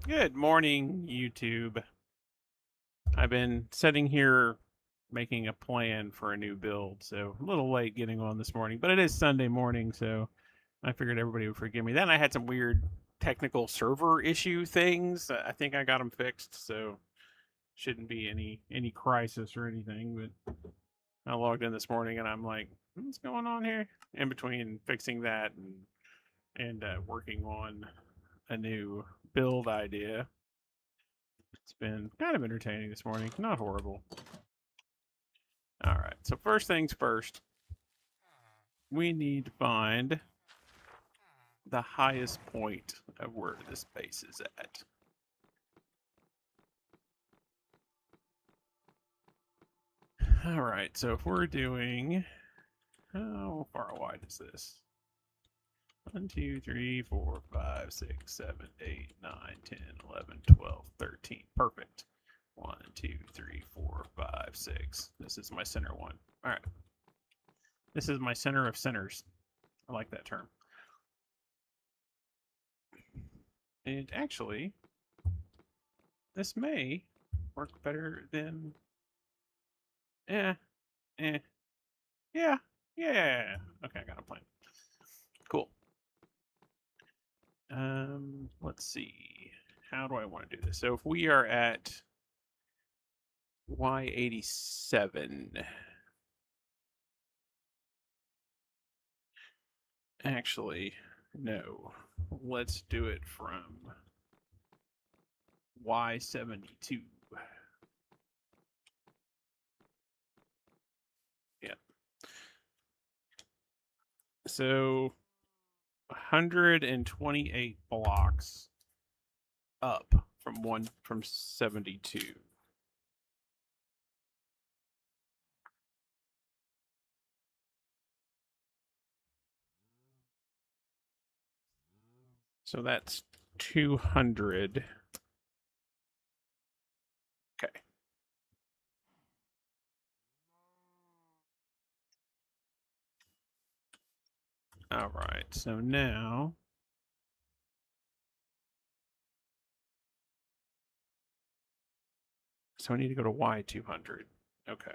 Good morning, YouTube. I've been sitting here making a plan for a new build, so a little late getting on this morning, but it is Sunday morning, so I figured everybody would forgive me. Then I had some weird technical server issue things. I think I got them fixed, so shouldn't be any crisis or anything, but I logged in this morning and I'm like, what's going on here? In between fixing that and working on a new build idea. It's been kind of entertaining this morning. Not horrible. All right. So first things first, we need to find the highest point of where this base is at. All right. So if we're doing, how far wide is this? 1, 2, 3, 4, 5, 6, 7, 8, 9, 10, 11, 12, 13. Perfect. 1, 2, 3, 4, 5, 6. This is my center one. All right. This is my center of centers. I like that term. And actually, this may work better than. Eh, eh, yeah, yeah. Okay, I got a plan. Cool. Let's see. How do I want to do this? So if we are at Y87, actually, no. Let's do it from Y72. Yeah. So 128 blocks up from 72. So that's 200. Okay. All right. So now I need to go to Y200. Okay.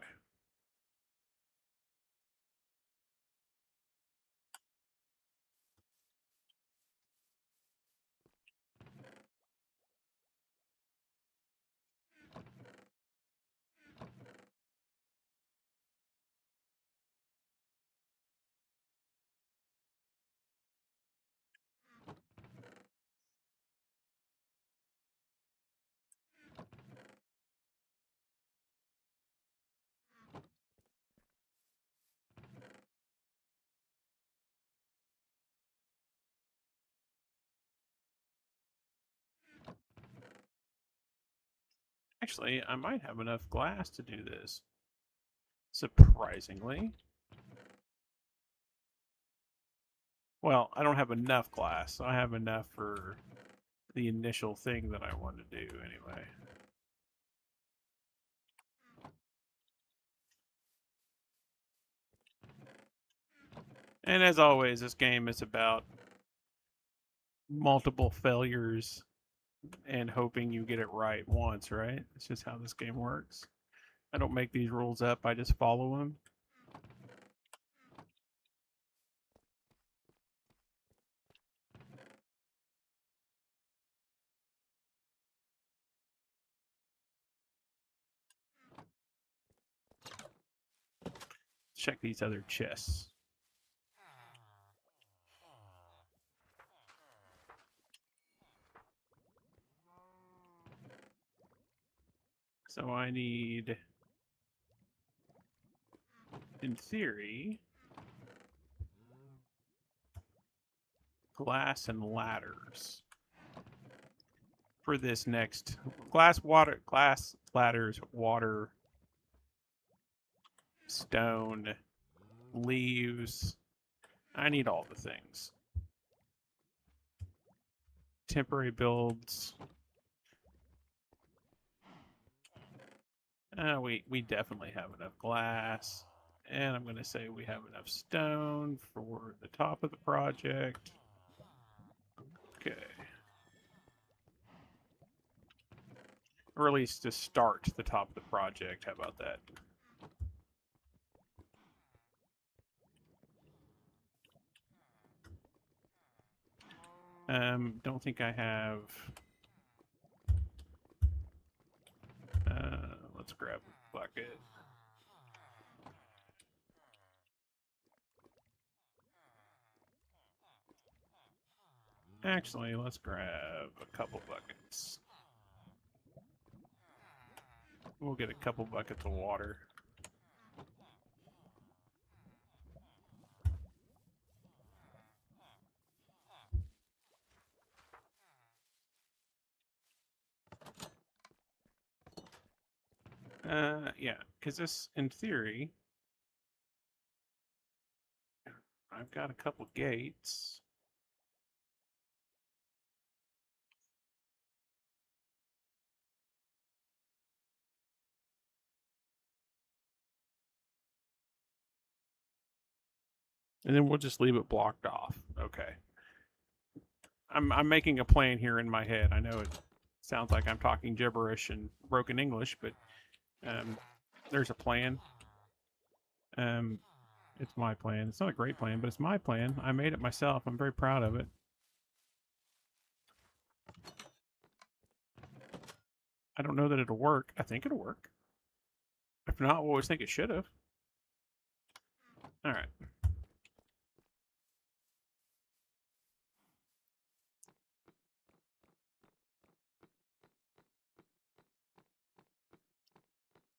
Actually, I might have enough glass to do this. Surprisingly. Well, I don't have enough glass. I have enough for the initial thing that I want to do anyway. And as always, this game is about multiple failures and hoping you get it right once, right? It's just how this game works. I don't make these rules up, I just follow them. Check these other chests. So I need, in theory, glass and ladders for this next glass, ladders, water, stone, leaves. I need all the things. Temporary builds. We definitely have enough glass. And I'm going to say we have enough stone for the top of the project. Okay. Or at least to start the top of the project. How about that? Don't think I have... let's grab a bucket. Actually, let's grab a couple buckets. We'll get a couple buckets of water. Yeah, because this, in theory, I've got a couple gates. And then we'll just leave it blocked off. Okay. I'm making a plan here in my head. I know it sounds like I'm talking gibberish and broken English, but there's a plan. It's my plan. It's not a great plan, but it's my plan. I made it myself. I'm very proud of it. I don't know that it'll work. I think it'll work. If not, we'll always think it should have. All right.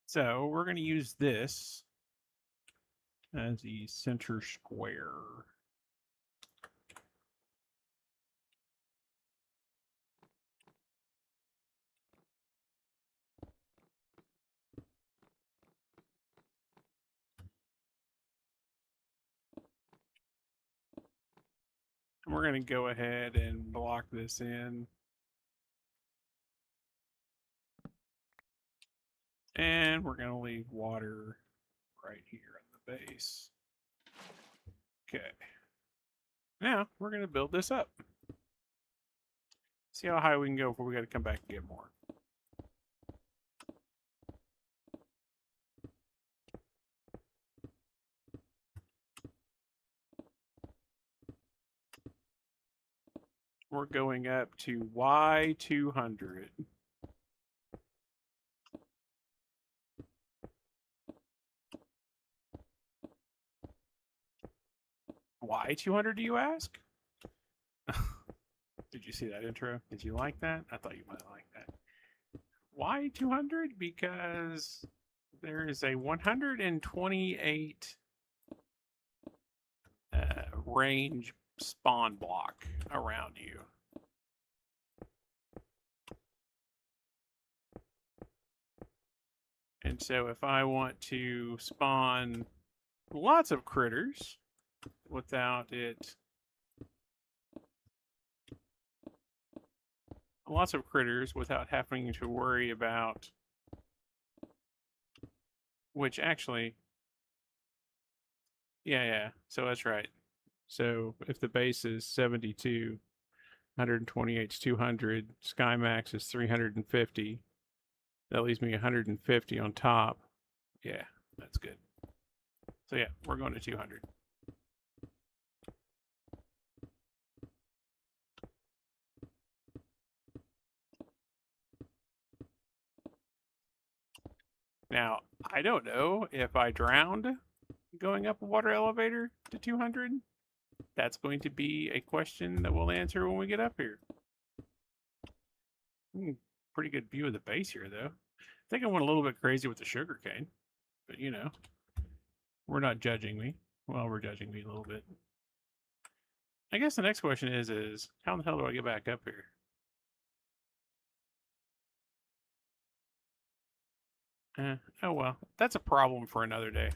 So we're going to use this as the center square. And we're going to go ahead and block this in. And we're going to leave water right here at the base. Okay. Now we're going to build this up. See how high we can go before we got to come back and get more. We're going up to Y200. Y200, do you ask? Did you see that intro? Did you like that? I thought you might like that. Y200 because there is a 128 range spawn block around you. And so if I want to spawn lots of critters without it... Lots of critters without having to worry about... Which actually... Yeah. So that's right. So if the base is 72, 128 is 200, Sky Max is 350. That leaves me 150 on top. Yeah, that's good. So yeah, we're going to 200. Now, I don't know if I drowned going up a water elevator to 200. That's going to be a question that we'll answer when we get up here. Pretty good view of the base here, though. I think I went a little bit crazy with the sugarcane, but you know, we're not judging me. Well, we're judging me a little bit. I guess the next question is how the hell do I get back up here? Oh well, that's a problem for another day.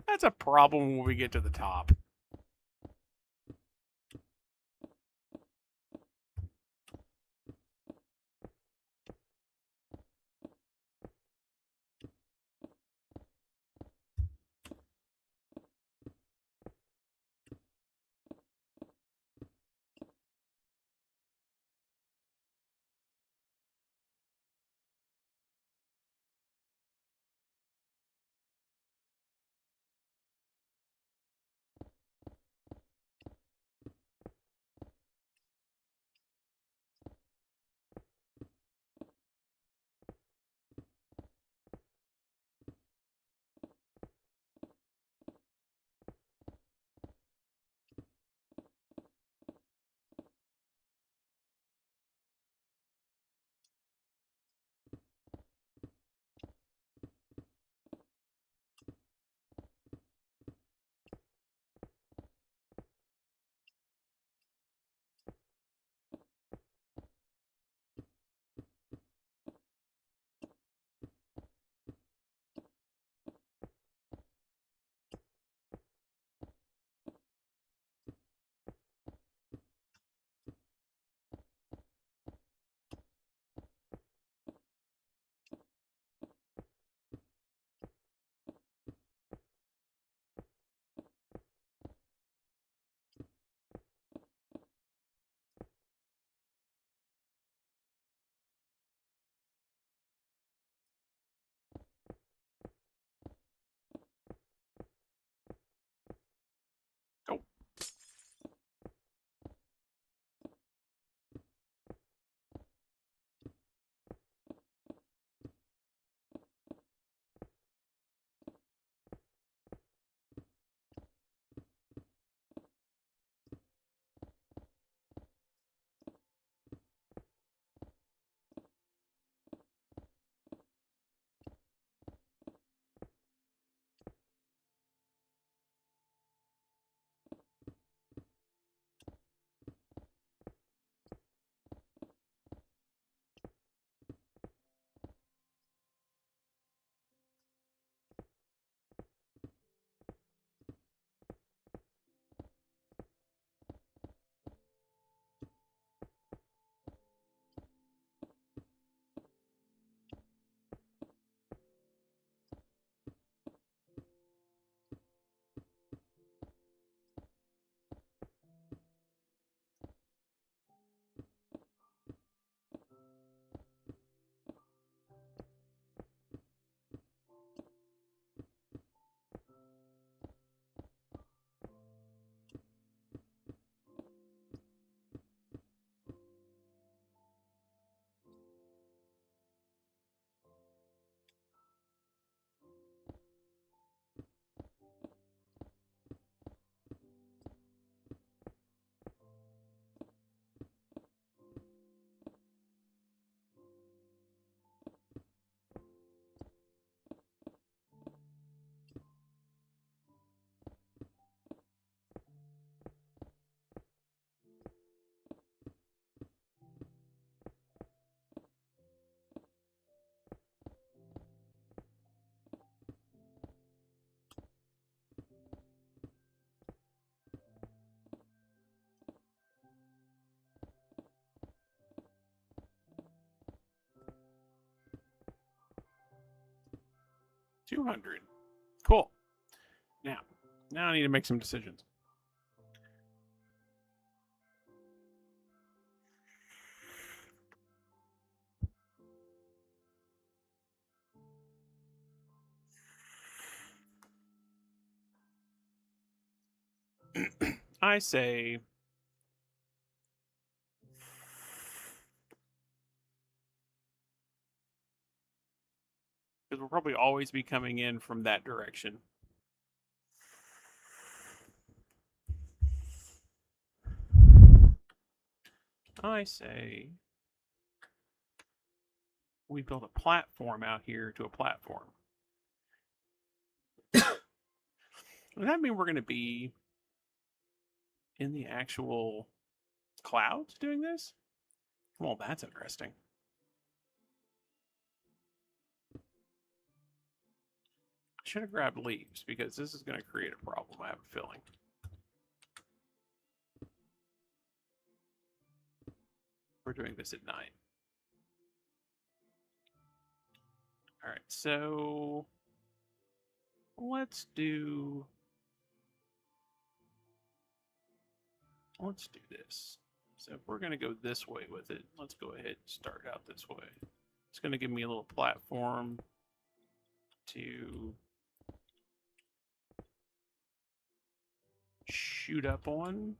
That's a problem when we get to the top. 200. Cool. Now I need to make some decisions. I say because we'll probably always be coming in from that direction. I say we build a platform out here to a platform. Does that mean we're going to be in the actual clouds doing this? Well, that's interesting. I should have grabbed leaves because this is going to create a problem, I have a feeling. We're doing this at night. All right, so let's do this. So if we're going to go this way with it, let's go ahead and start out this way. It's going to give me a little platform to shoot up on,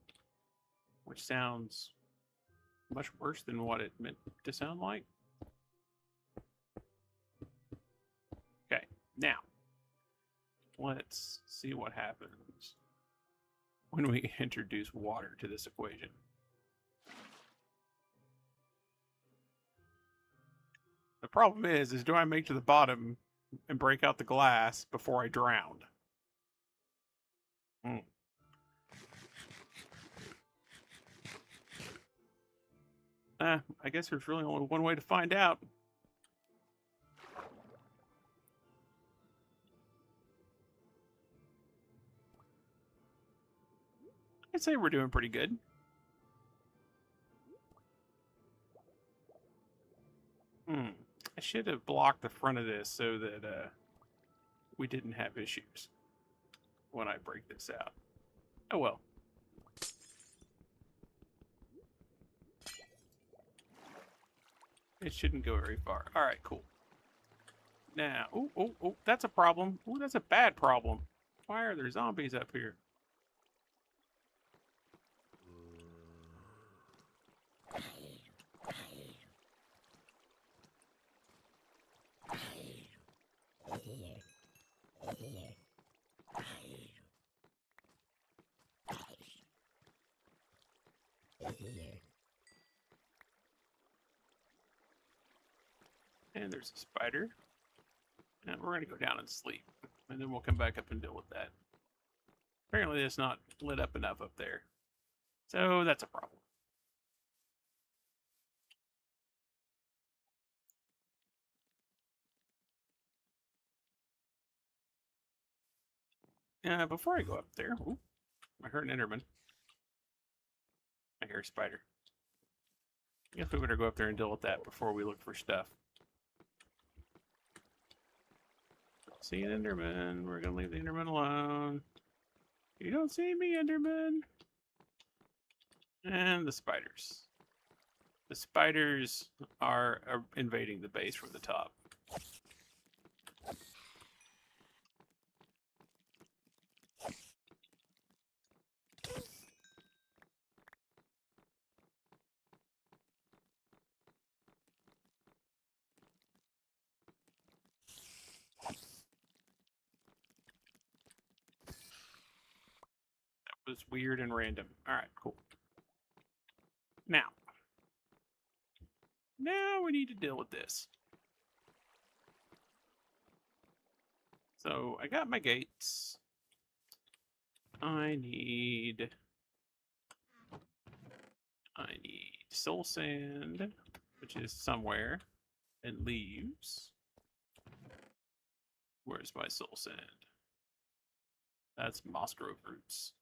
which sounds much worse than what it meant to sound like. Okay, now let's see what happens when we introduce water to this equation. The problem is do I make to the bottom and break out the glass before I drown? I guess there's really only one way to find out. I'd say we're doing pretty good. I should have blocked the front of this so that we didn't have issues when I break this out. Oh well. It shouldn't go very far. All right, cool. Now, oh, that's a problem. Oh, that's a bad problem. Why are there zombies up here? And there's a spider. And we're going to go down and sleep. And then we'll come back up and deal with that. Apparently it's not lit up enough up there. So that's a problem. Before I go up there, ooh, I heard an Enderman. I hear a spider. I guess we better go up there and deal with that before we look for stuff. See an Enderman. We're gonna leave the Enderman alone. You don't see me, Enderman. And the spiders. The spiders are invading the base from the top. That was weird and random. All right, cool. Now we need to deal with this. So I got my gates. I need soul sand, which is somewhere, and leaves. Where's my soul sand? That's moss grove roots.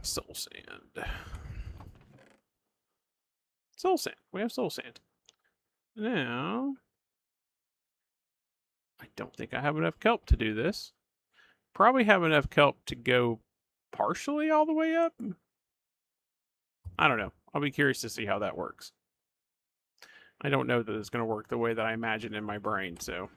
Soul sand. Soul sand. We have soul sand. Now, I don't think I have enough kelp to do this. Probably have enough kelp to go partially all the way up. I don't know. I'll be curious to see how that works. I don't know that it's going to work the way that I imagine in my brain, so.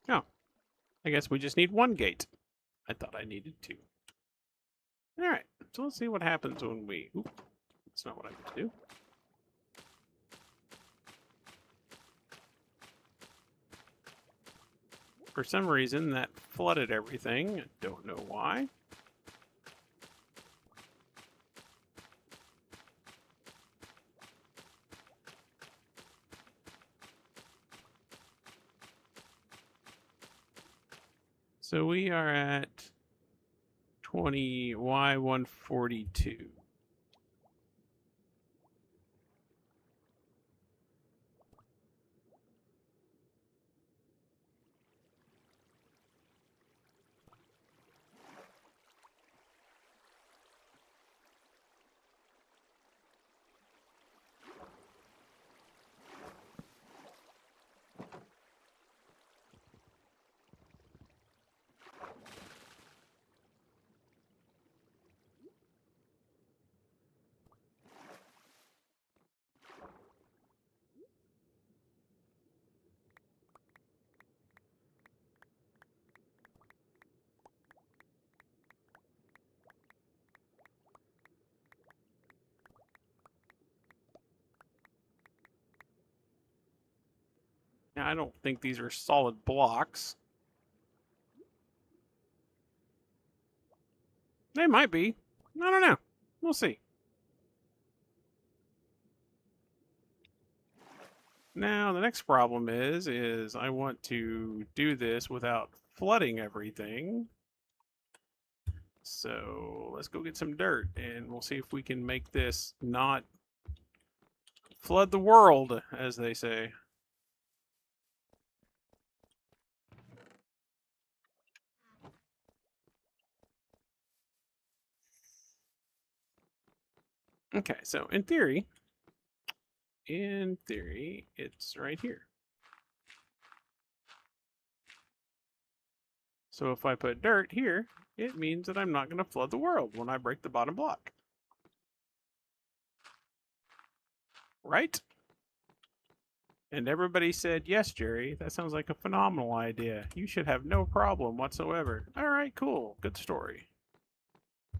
Oh, I guess we just need one gate. I thought I needed two. All right, so let's see what happens when we... Oop, that's not what I meant to do. For some reason, that flooded everything. I don't know why. So we are at 20 Y142. Now, I don't think these are solid blocks. They might be. I don't know. We'll see. Now, the next problem is I want to do this without flooding everything. So let's go get some dirt and we'll see if we can make this not flood the world, as they say. Okay, so in theory, it's right here. So if I put dirt here, it means that I'm not going to flood the world when I break the bottom block. Right? And everybody said, yes, Jerry, that sounds like a phenomenal idea. You should have no problem whatsoever. All right, cool. Good story.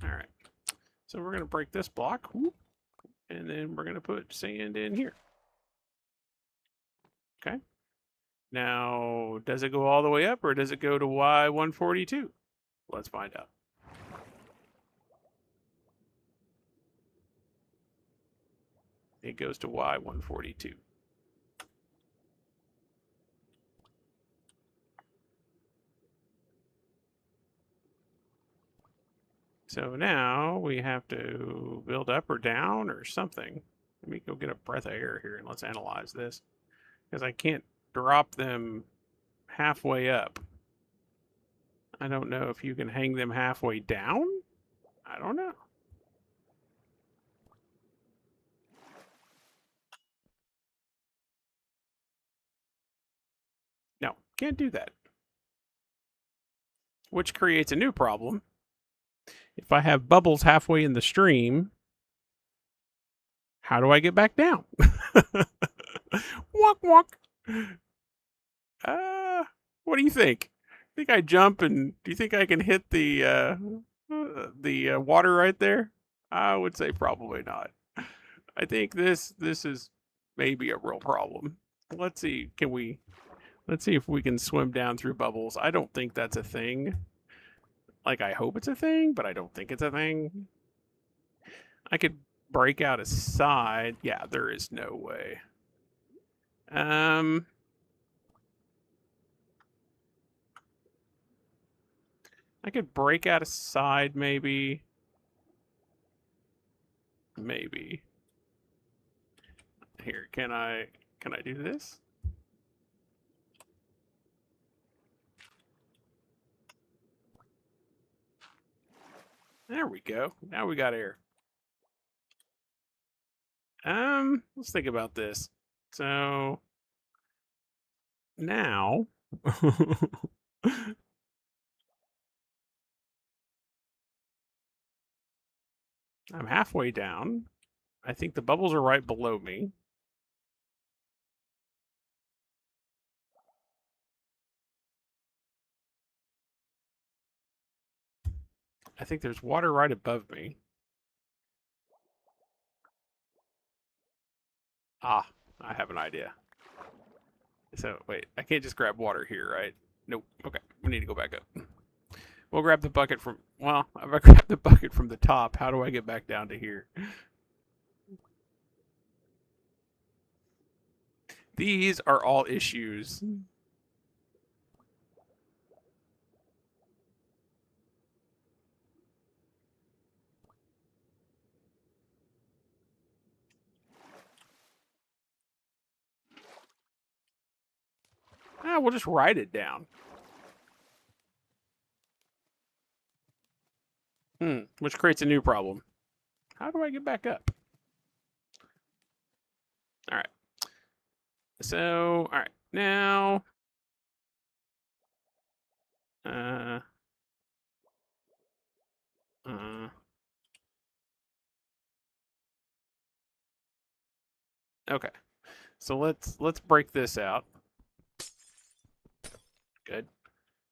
All right. So we're going to break this block. Whoop, and then we're going to put sand in here. Okay. Now, does it go all the way up or does it go to Y142? Let's find out. It goes to Y142. So now we have to build up or down or something. Let me go get a breath of air here and let's analyze this. Because I can't drop them halfway up. I don't know if you can hang them halfway down. I don't know. No, can't do that. Which creates a new problem. If I have bubbles halfway in the stream, how do I get back down? Walk, walk. What do you think? Think I jump and do you think I can hit the water right there? I would say probably not. I think this is maybe a real problem. Let's see. Let's see if we can swim down through bubbles. I don't think that's a thing. Like I hope it's a thing, but I don't think it's a thing. I could break out a side. Yeah, there is no way. I could break out a side, maybe. Maybe. Here, can I do this? There we go. Now we got air. Let's think about this. So now I'm halfway down. I think the bubbles are right below me. I think there's water right above me. Ah, I have an idea. So, wait, I can't just grab water here, right? Nope. Okay, we need to go back up. We'll grab the bucket from, well, if I grab the bucket from the top, how do I get back down to here? These are all issues. Ah, we'll just write it down. Which creates a new problem. How do I get back up? All right. So, all right. Now, uh, uh, okay. So let's break this out. Good.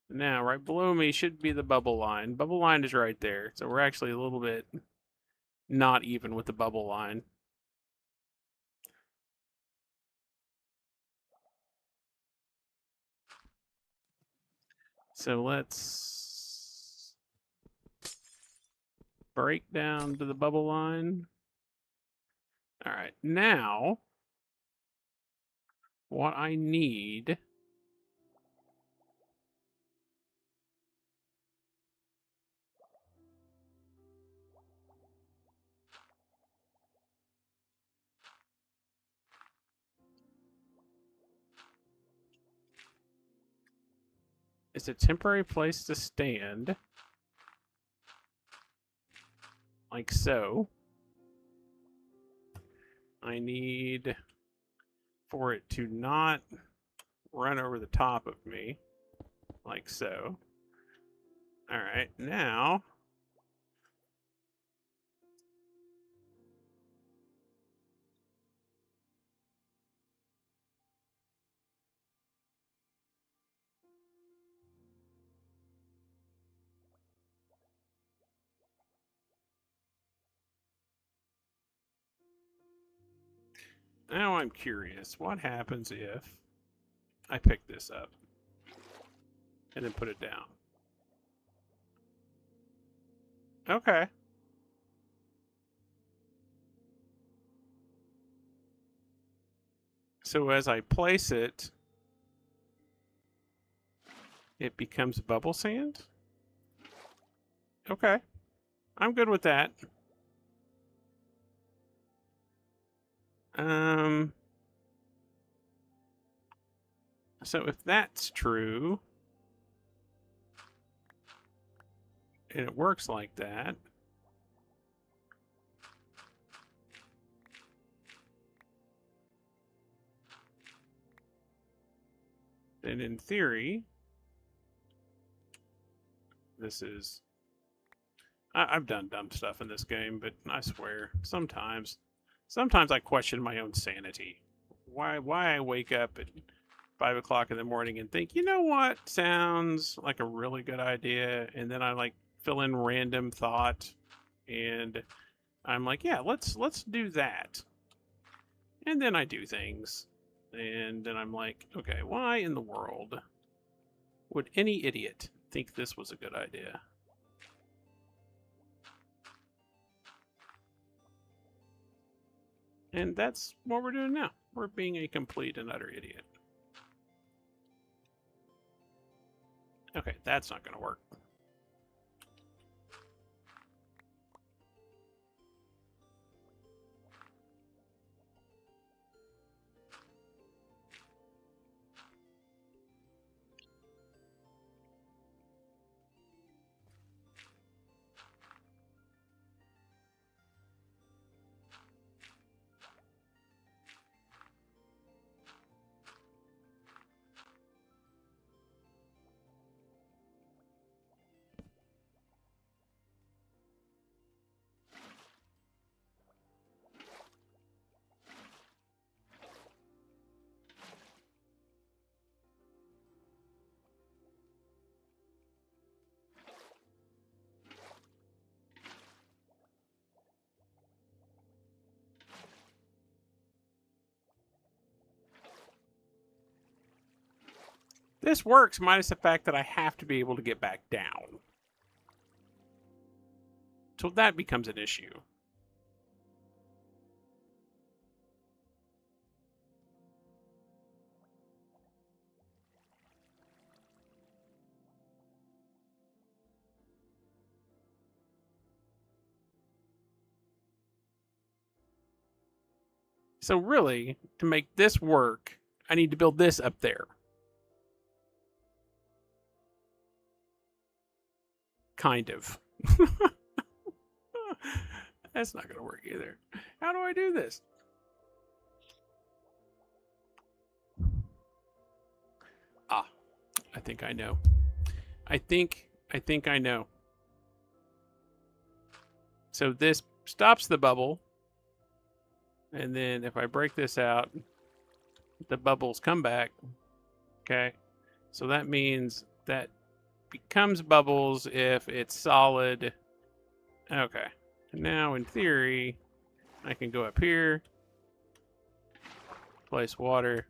Now, right below me should be the bubble line. Bubble line is right there. So we're actually a little bit not even with the bubble line. So let's break down to the bubble line. All right. Now, what I need is a temporary place to stand, like so. I need for it to not run over the top of me, like so. All right, now I'm curious. What happens if I pick this up and then put it down? Okay. So as I place it, it becomes bubble sand? Okay. I'm good with that. So if that's true, and it works like that, then in theory, this is... I've done dumb stuff in this game, but I swear, sometimes I question my own sanity. Why I wake up at 5 o'clock in the morning and think, you know what sounds like a really good idea, and then I like fill in random thought, and I'm like, yeah, let's do that, and then I do things, and then I'm like, okay, why in the world would any idiot think this was a good idea? And that's what we're doing now. We're being a complete and utter idiot. Okay, that's not going to work. This works, minus the fact that I have to be able to get back down. So that becomes an issue. So really, to make this work, I need to build this up there. Kind of. That's not going to work either. How do I do this? Ah, I think I know. I think I know. So this stops the bubble. And then if I break this out, the bubbles come back. Okay. So that means that becomes bubbles if it's solid. Okay. Now, in theory, I can go up here, place water,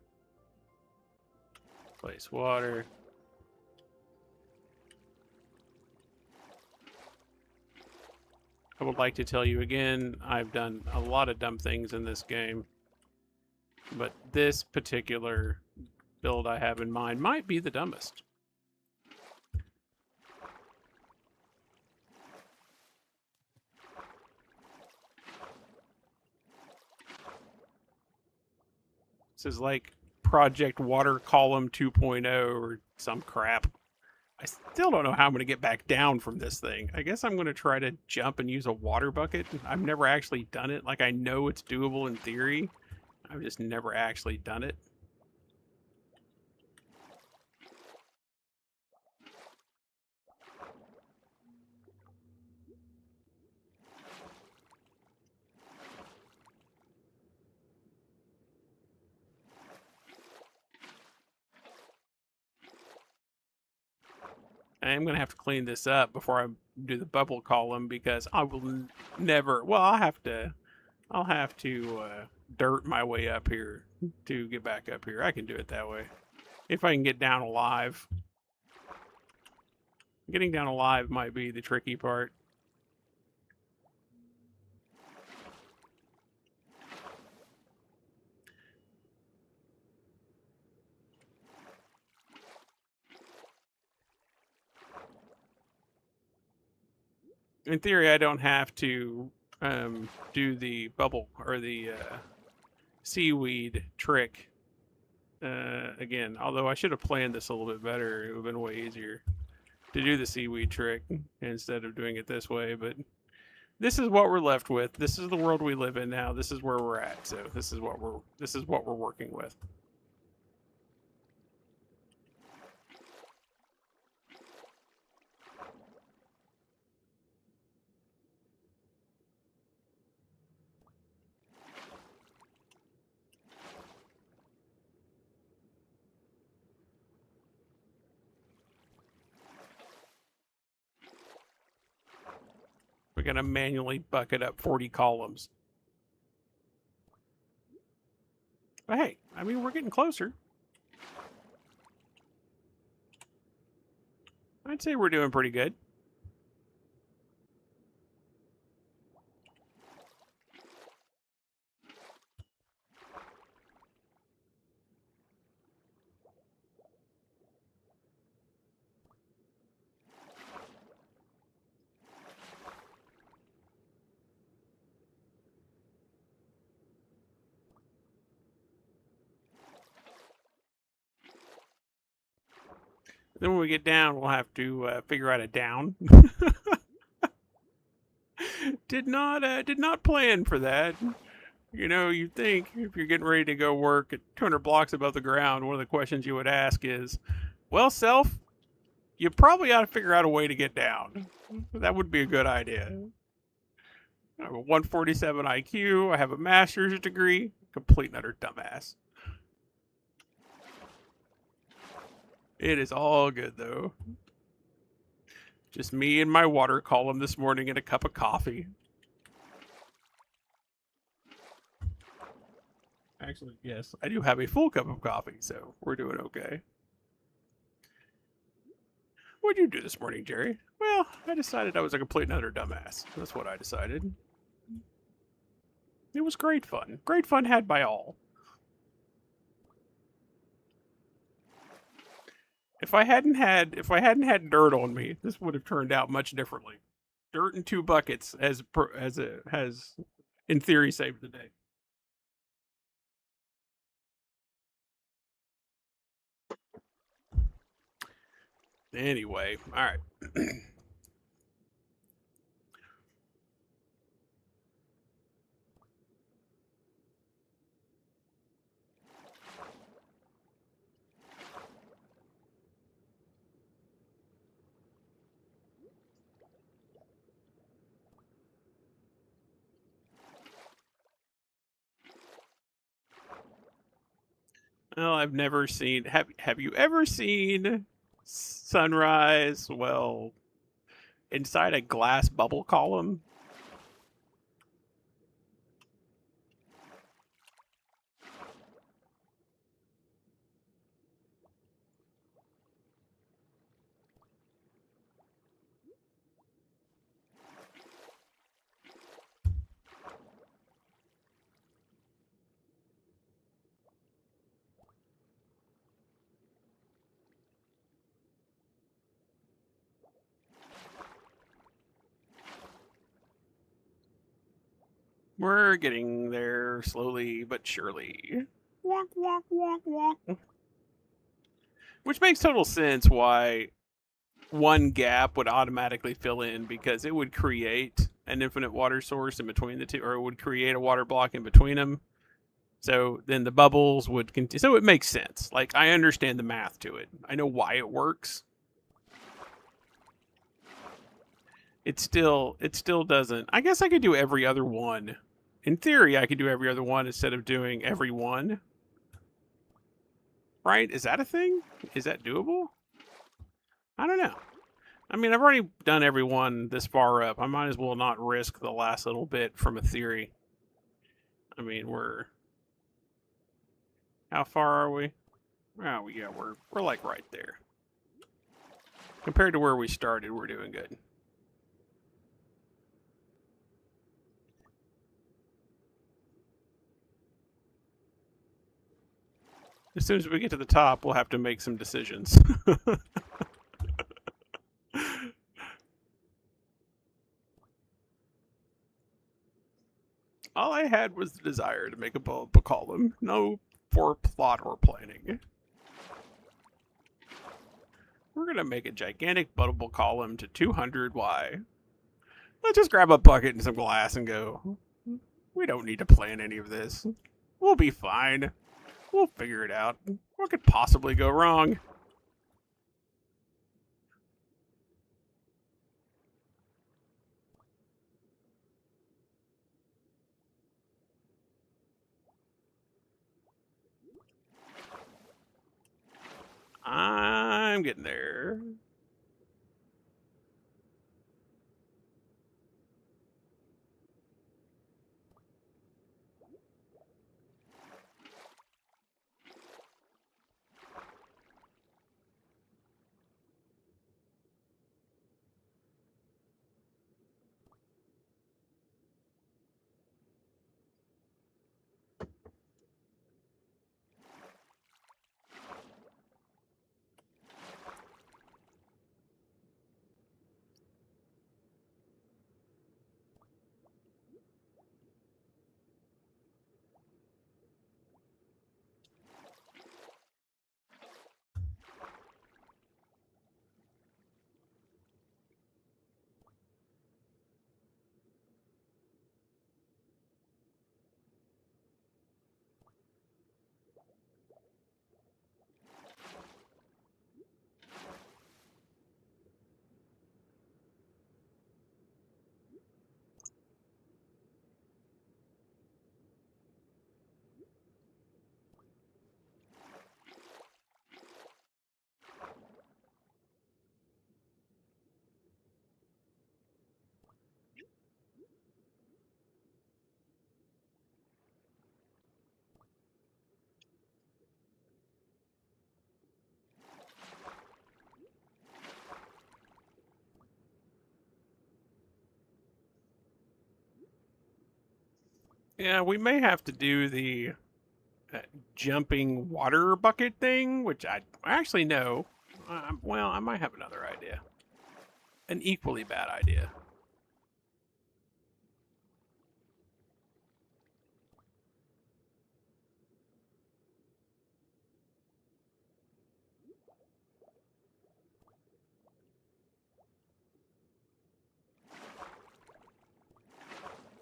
place water. I would like to tell you again, I've done a lot of dumb things in this game, but this particular build I have in mind might be the dumbest. This is like Project Water Column 2.0 or some crap. I still don't know how I'm going to get back down from this thing. I guess I'm going to try to jump and use a water bucket. I've never actually done it. Like, I know it's doable in theory. I've just never actually done it. I am going to have to clean this up before I do the bubble column because I will never. Well, I'll have to dirt my way up here to get back up here. I can do it that way if I can get down alive. Getting down alive might be the tricky part. In theory, I don't have to do the bubble or the seaweed trick again. Although I should have planned this a little bit better. It would have been way easier to do the seaweed trick instead of doing it this way. But this is what we're left with. This is the world we live in now. This is where we're at. So this is what we're working with. We're going to manually bucket up 40 columns. But hey, I mean, we're getting closer. I'd say we're doing pretty good. Then when we get down, we'll have to figure out a down. Did not plan for that. You know, you'd think if you're getting ready to go work at 200 blocks above the ground, one of the questions you would ask is, "Well, self, you probably ought to figure out a way to get down." That would be a good idea. I have a 147 IQ. I have a master's degree. Complete and utter dumbass. It is all good though. Just me and my water column this morning and a cup of coffee. Actually, yes, I do have a full cup of coffee, so we're doing okay. What'd you do this morning, Jerry? Well, I decided I was a complete and utter dumbass. That's what I decided. It was great fun. Great fun had by all. If I hadn't had dirt on me, this would have turned out much differently. Dirt in 2 buckets as it has in theory saved the day. Anyway, all right. Well, I've never seen. Have you ever seen sunrise? Well, inside a glass bubble column. We're getting there slowly but surely. Wonk, wonk, wonk, wonk. Which makes total sense why one gap would automatically fill in because it would create an infinite water source in between the two, or it would create a water block in between them. So then the bubbles would continue. So it makes sense. Like, I understand the math to it. I know why it works. It still doesn't. I guess I could do every other one. In theory, I could do every other one instead of doing every one. Right? Is that a thing? Is that doable? I don't know. I mean, I've already done every one this far up. I might as well not risk the last little bit from a theory. I mean, we're how far are we? Oh, yeah, we're like right there. Compared to where we started, we're doing good. As soon as we get to the top, we'll have to make some decisions. All I had was the desire to make a bullet column, no foreplot or planning. We're gonna make a gigantic buttable column to 200. Why? Let's just grab a bucket and some glass and go. We don't need to plan any of this. We'll be fine. We'll figure it out. What could possibly go wrong? I'm getting there. Yeah, we may have to do the jumping water bucket thing, which I actually know. Well, I might have another idea. An equally bad idea.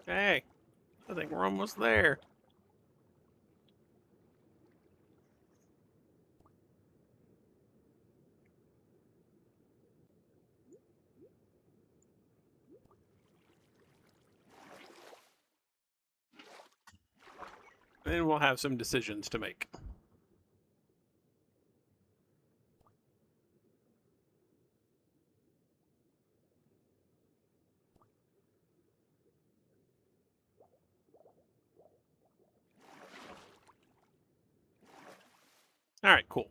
Hey, I think we're almost there. Then we'll have some decisions to make. All right, cool.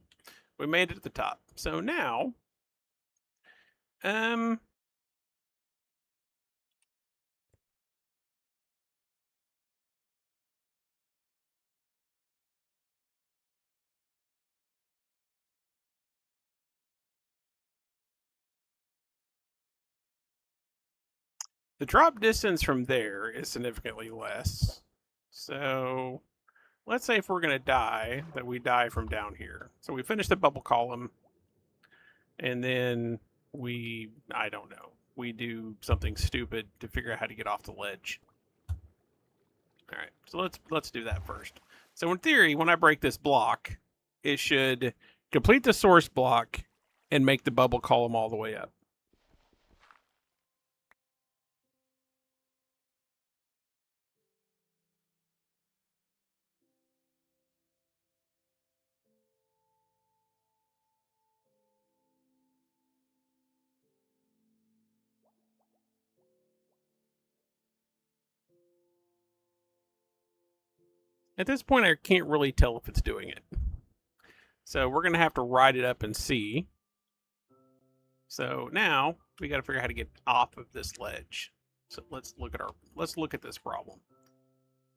We made it to the top. So now, um, the drop distance from there is significantly less. So let's say if we're going to die, that we die from down here. So we finish the bubble column, and then I don't know, we do something stupid to figure out how to get off the ledge. All right, so let's do that first. So in theory, when I break this block, it should complete the source block and make the bubble column all the way up. At this point, I can't really tell if it's doing it. So we're going to have to ride it up and see. So now we got to figure out how to get off of this ledge. So let's look at this problem.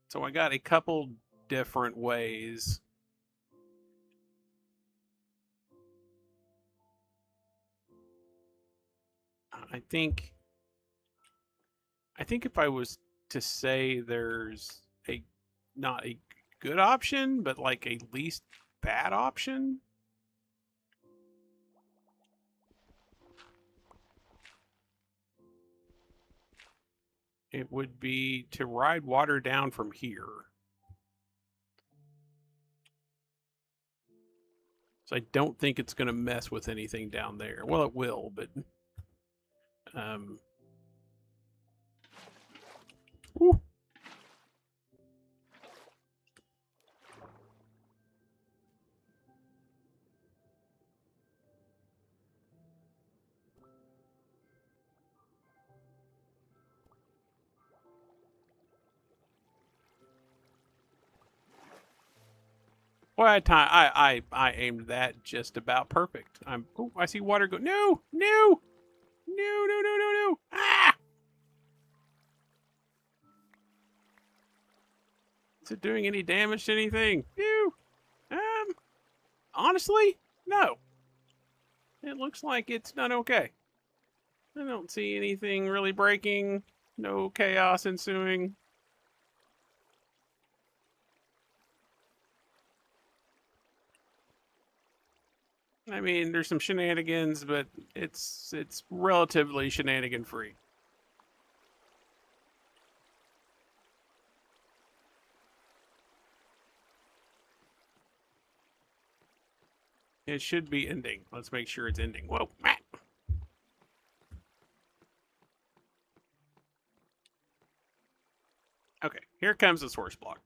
So I got a couple different ways. I think if I was to say there's a not a good option, but like a least bad option, it would be to ride water down from here. So I don't think it's going to mess with anything down there. Well, it will, but whew. Well, I aimed that just about perfect. Oh, I see water go. No, no, no, no, no, no, no. Ah! Is it doing any damage to anything? Phew. Honestly, no. It looks like it's done okay. I don't see anything really breaking. No chaos ensuing. I mean, there's some shenanigans, but it's relatively shenanigan free. It should be ending. Let's make sure it's ending. Whoa. Ah. Okay, here comes the source block.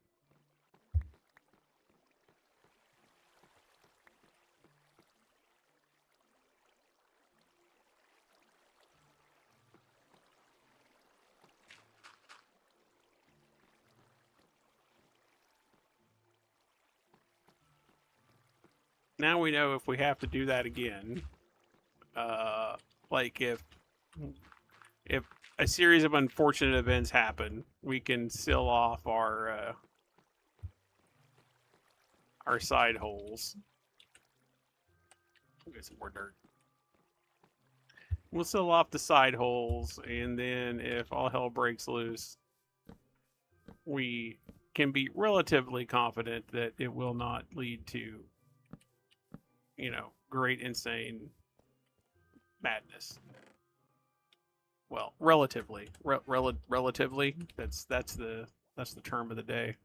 Now we know if we have to do that again. Like if a series of unfortunate events happen, we can seal off our side holes. We'll get some more dirt. We'll seal off the side holes, and then if all hell breaks loose, we can be relatively confident that it will not lead to, great insane madness. Well, relatively, relatively. That's the term of the day.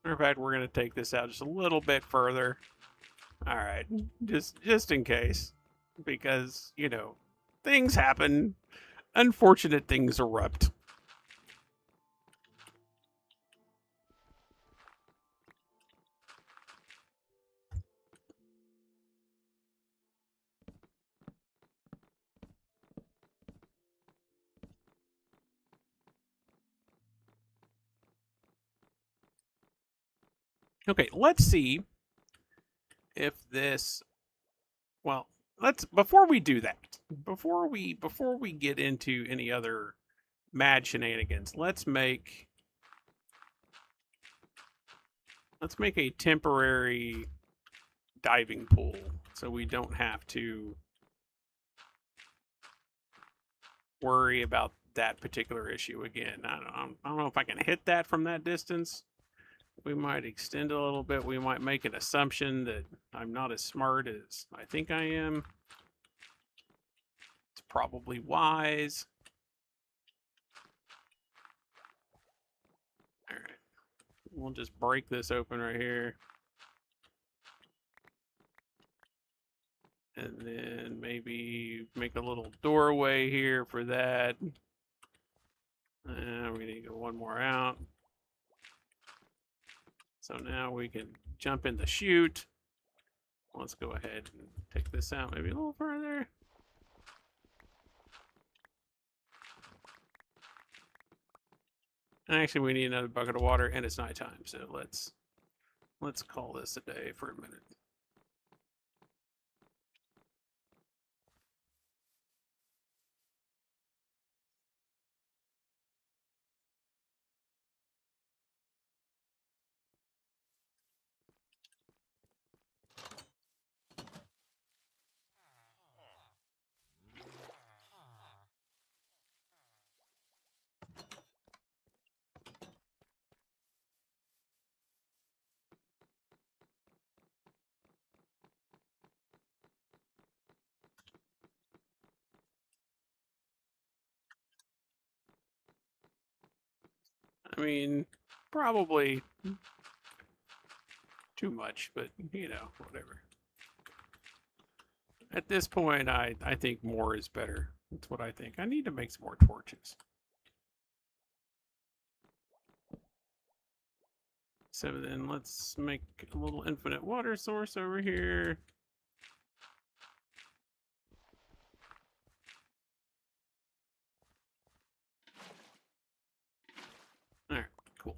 Matter of fact, we're gonna take this out just a little bit further. All right, just in case, because things happen. Unfortunate things erupt. Okay, let's see if this. Well, let's before we do that, before we get into any other mad shenanigans, let's make a temporary diving pool so we don't have to worry about that particular issue again. I don't know if I can hit that from that distance. We might extend a little bit. We might make an assumption that I'm not as smart as I think I am. It's probably wise. All right. We'll just break this open right here. And then maybe make a little doorway here for that. And we need to go one more out. So now we can jump in the chute. Let's go ahead and take this out maybe a little further. Actually, we need another bucket of water, and it's nighttime, so let's call this a day for a minute. I mean, probably too much, but whatever. At this point, I think more is better. That's what I think. I need to make some more torches. So then let's make a little infinite water source over here. All right, cool.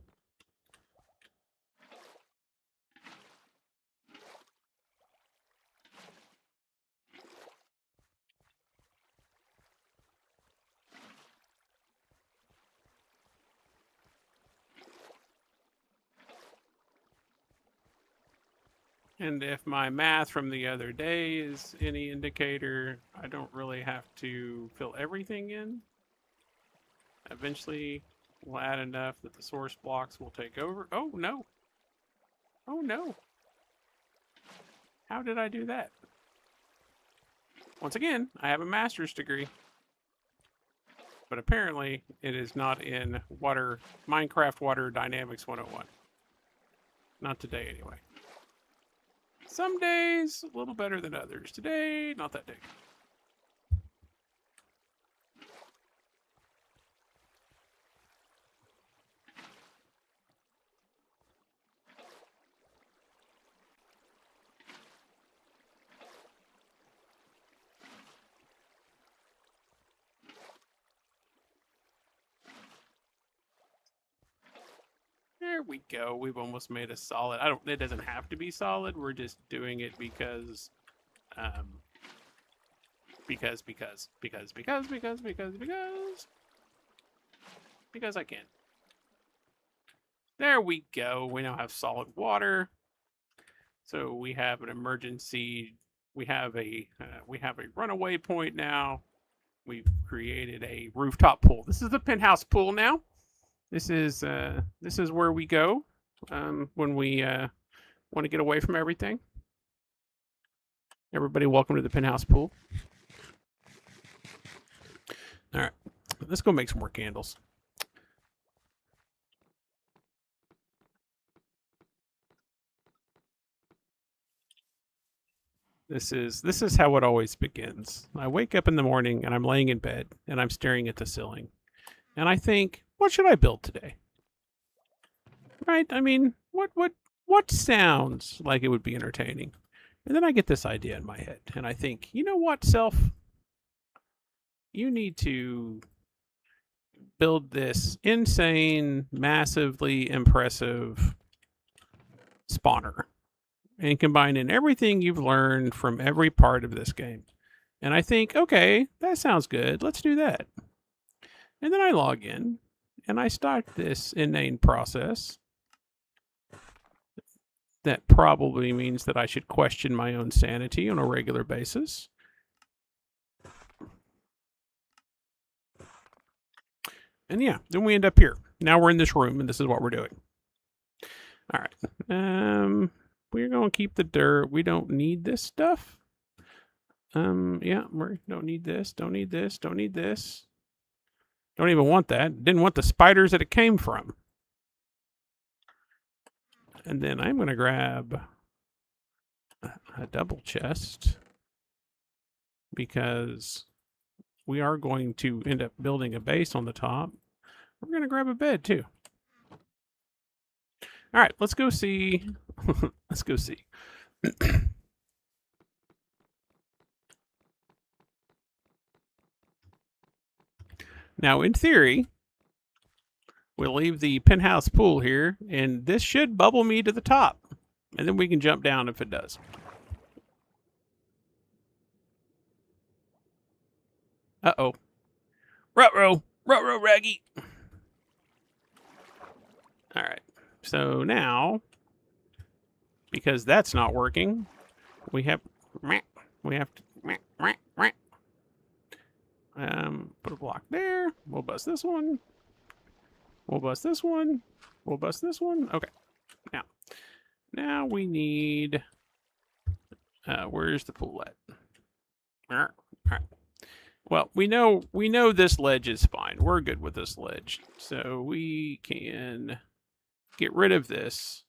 And if my math from the other day is any indicator, I don't really have to fill everything in. Eventually, we'll add enough that the source blocks will take over. Oh, no. Oh, no. How did I do that? Once again, I have a master's degree. But apparently, it is not in Minecraft Water Dynamics 101. Not today, anyway. Some days, a little better than others. Today, not that day. There we go. We've almost made a solid. I don't. It doesn't have to be solid. We're just doing it because, because I can. There we go. We now have solid water. So we have an emergency. We have a runaway point now. We've created a rooftop pool. This is the penthouse pool now. This is where we go when we want to get away from everything. Everybody, welcome to the penthouse pool. All right, let's go make some more candles. This is how it always begins. I wake up in the morning and I'm laying in bed and I'm staring at the ceiling. And I think, what should I build today? Right? I mean, what sounds like it would be entertaining? And then I get this idea in my head and I think, you know what, self? You need to build this insane, massively impressive spawner and combine in everything you've learned from every part of this game. And I think, okay, that sounds good. Let's do that. And then I log in and I start this inane process. That probably means that I should question my own sanity on a regular basis. And yeah, then we end up here. Now we're in this room and this is what we're doing. All right. We're going to keep the dirt. We don't need this stuff. Yeah, we don't need this. Don't need this. Don't need this. Don't even want that. Didn't want the spiders that it came from. And then I'm going to grab a double chest because we are going to end up building a base on the top. We're going to grab a bed too. All right, let's go see. Let's go see. Now, in theory, we'll leave the penthouse pool here, and this should bubble me to the top. And then we can jump down if it does. Uh-oh. Ruh-roh. Ruh-roh, Raggy. All right. So now, because that's not working, we have to put a block there. We'll bust this one. We'll bust this one. We'll bust this one. Okay. Now we need. Where's the pool at? All right. Well, we know this ledge is fine. We're good with this ledge, so we can get rid of this.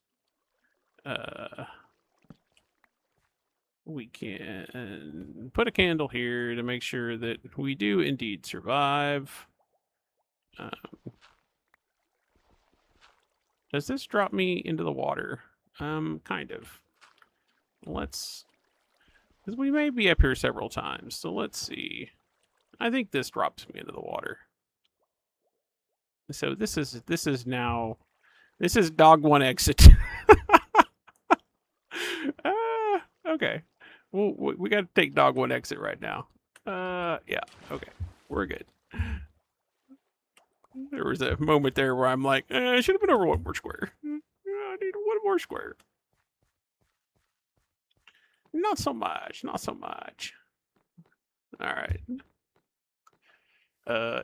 We can put a candle here to make sure that we do indeed survive. Does this drop me into the water? Kind of. Because we may be up here several times, so let's see. I think this drops me into the water. So this is dog one exit. Okay. Well, we got to take dog one exit right now. Yeah. Okay. We're good. There was a moment there where I'm like, I should have been over one more square. I need one more square. Not so much. Not so much. All right.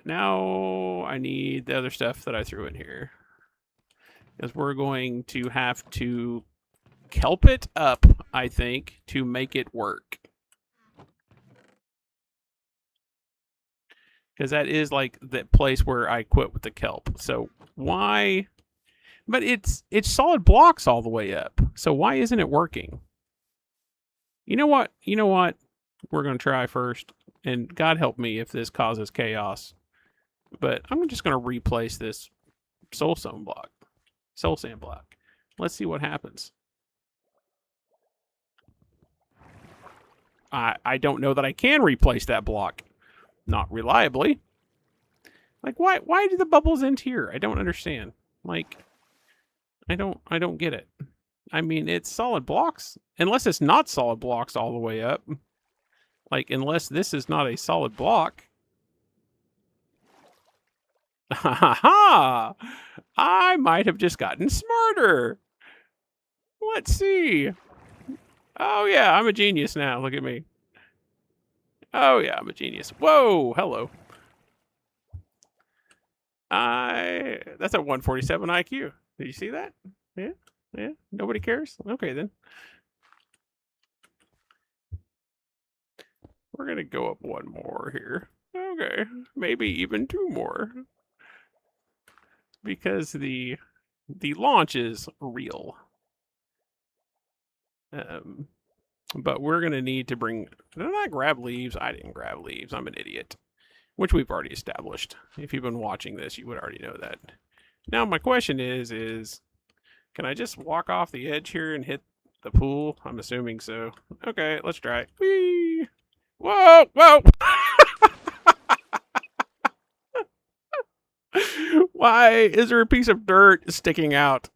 Now I need the other stuff that I threw in here. Because we're going to have to kelp it up, I think, to make it work. Because that is like the place where I quit with the kelp. So why? But it's solid blocks all the way up. So why isn't it working? You know what? We're going to try first. And God help me if this causes chaos. But I'm just going to replace this soul sand block. Let's see what happens. I don't know that I can replace that block. Not reliably. Like, why do the bubbles end here? I don't understand. Like, I don't get it. I mean, it's solid blocks. Unless it's not solid blocks all the way up. Like, unless this is not a solid block. Ha ha ha! I might have just gotten smarter. Let's see. Oh, yeah, I'm a genius now. Look at me. Oh, yeah, I'm a genius. Whoa, hello. That's a 147 IQ. Did you see that? Yeah, yeah. Nobody cares? Okay, then. We're going to go up one more here. Okay, maybe even two more. Because the launch is real. But we're going to need to bring... Did I not grab leaves? I didn't grab leaves. I'm an idiot. Which we've already established. If you've been watching this, you would already know that. Now, my question is can I just walk off the edge here and hit the pool? I'm assuming so. Okay, let's try it. Whee! Whoa! Whoa! Why is there a piece of dirt sticking out?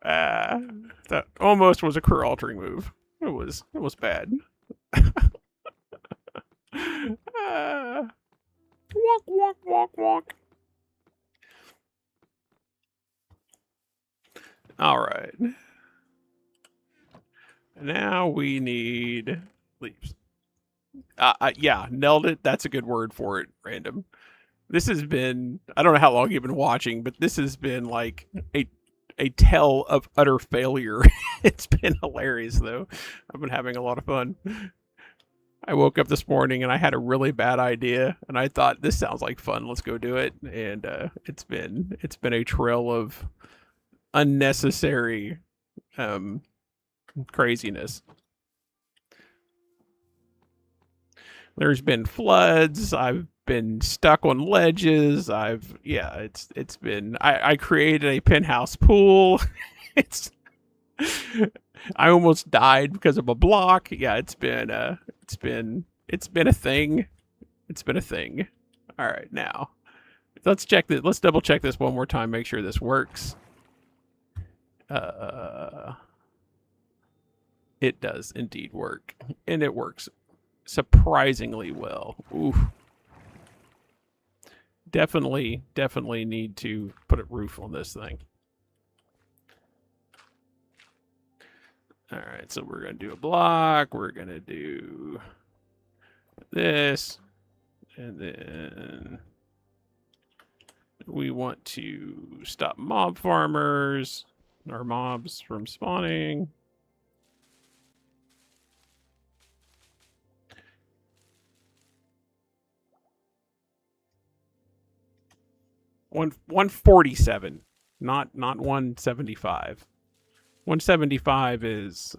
That almost was a career-altering move. It was bad. Walk, walk, walk, walk. All right. Now we need leaves. Yeah, nailed it. That's a good word for it, random. This has been, I don't know how long you've been watching, but this has been like a tale of utter failure. It's been hilarious, though. I've been having a lot of fun. I woke up this morning and I had a really bad idea, and I thought, this sounds like fun. Let's go do it. And it's been a trail of unnecessary craziness. There's been floods. I've been stuck on ledges. It's been. I created a penthouse pool. I almost died because of a block. Yeah, it's been a thing. It's been a thing. All right, now let's check this. Let's double check this one more time. Make sure this works. It does indeed work, and it works surprisingly well. Oof. Definitely need to put a roof on this thing. All right, so we're going to do a block. We're going to do this. And then we want to stop mob farmers, or mobs from spawning. One 147, not 175. 175 is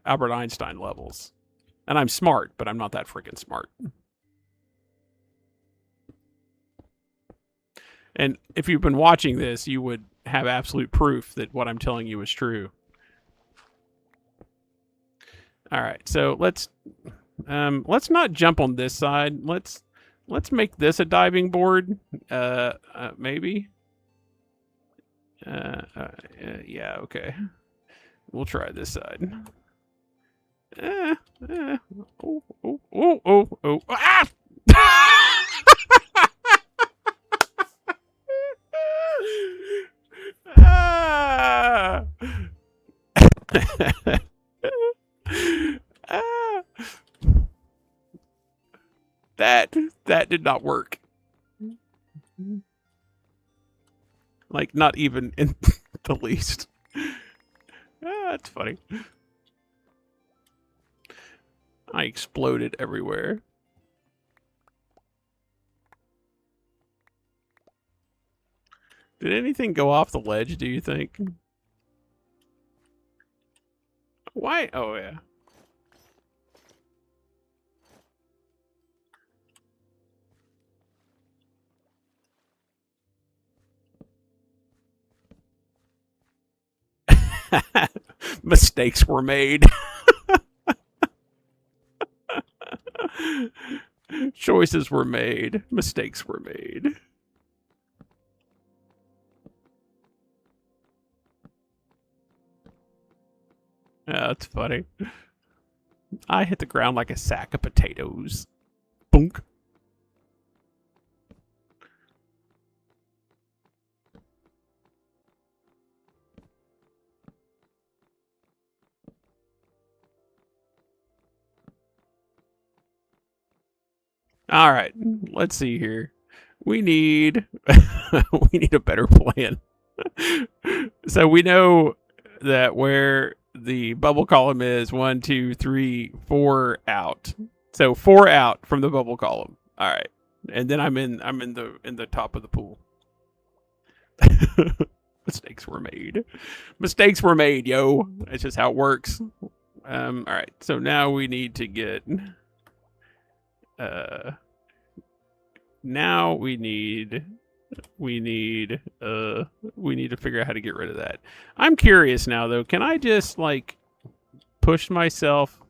Albert Einstein levels. And I'm smart, but I'm not that freaking smart. And if you've been watching this, you would have absolute proof that what I'm telling you is true. All right, so let's not jump on this side. Let's make this a diving board. Maybe. Yeah, okay. We'll try this side. Oh. Ah! That did not work. Like, not even in the least. That's funny. I exploded everywhere. Did anything go off the ledge, do you think? Why? Oh, yeah. Mistakes were made. Choices were made. Mistakes were made. Yeah, that's funny. I hit the ground like a sack of potatoes. Boonk. All right, let's see here. We need we need a better plan. So we know that where the bubble column is 1, 2, 3, 4 out. So 4 out from the bubble column. All right, and then I'm in the top of the pool. Mistakes were made. Mistakes were made, yo. That's just how it works. All right, so now we need to get. Uh, now we need to figure out how to get rid of that. I'm curious now though. Can I just like push myself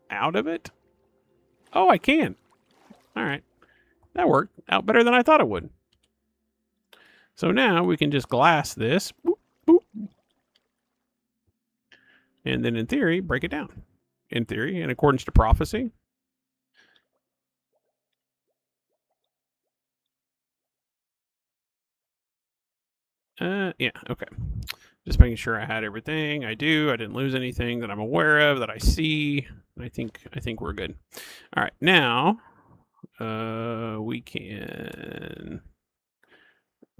out of it? Oh, I can. All right, that worked out better than I thought it would. So now we can just glass this, boop, boop, and then in theory break it down. In theory, in accordance to prophecy. Yeah, okay. Just making sure I had everything. I do. I didn't lose anything that I'm aware of that I see. I think we're good. All right, now we can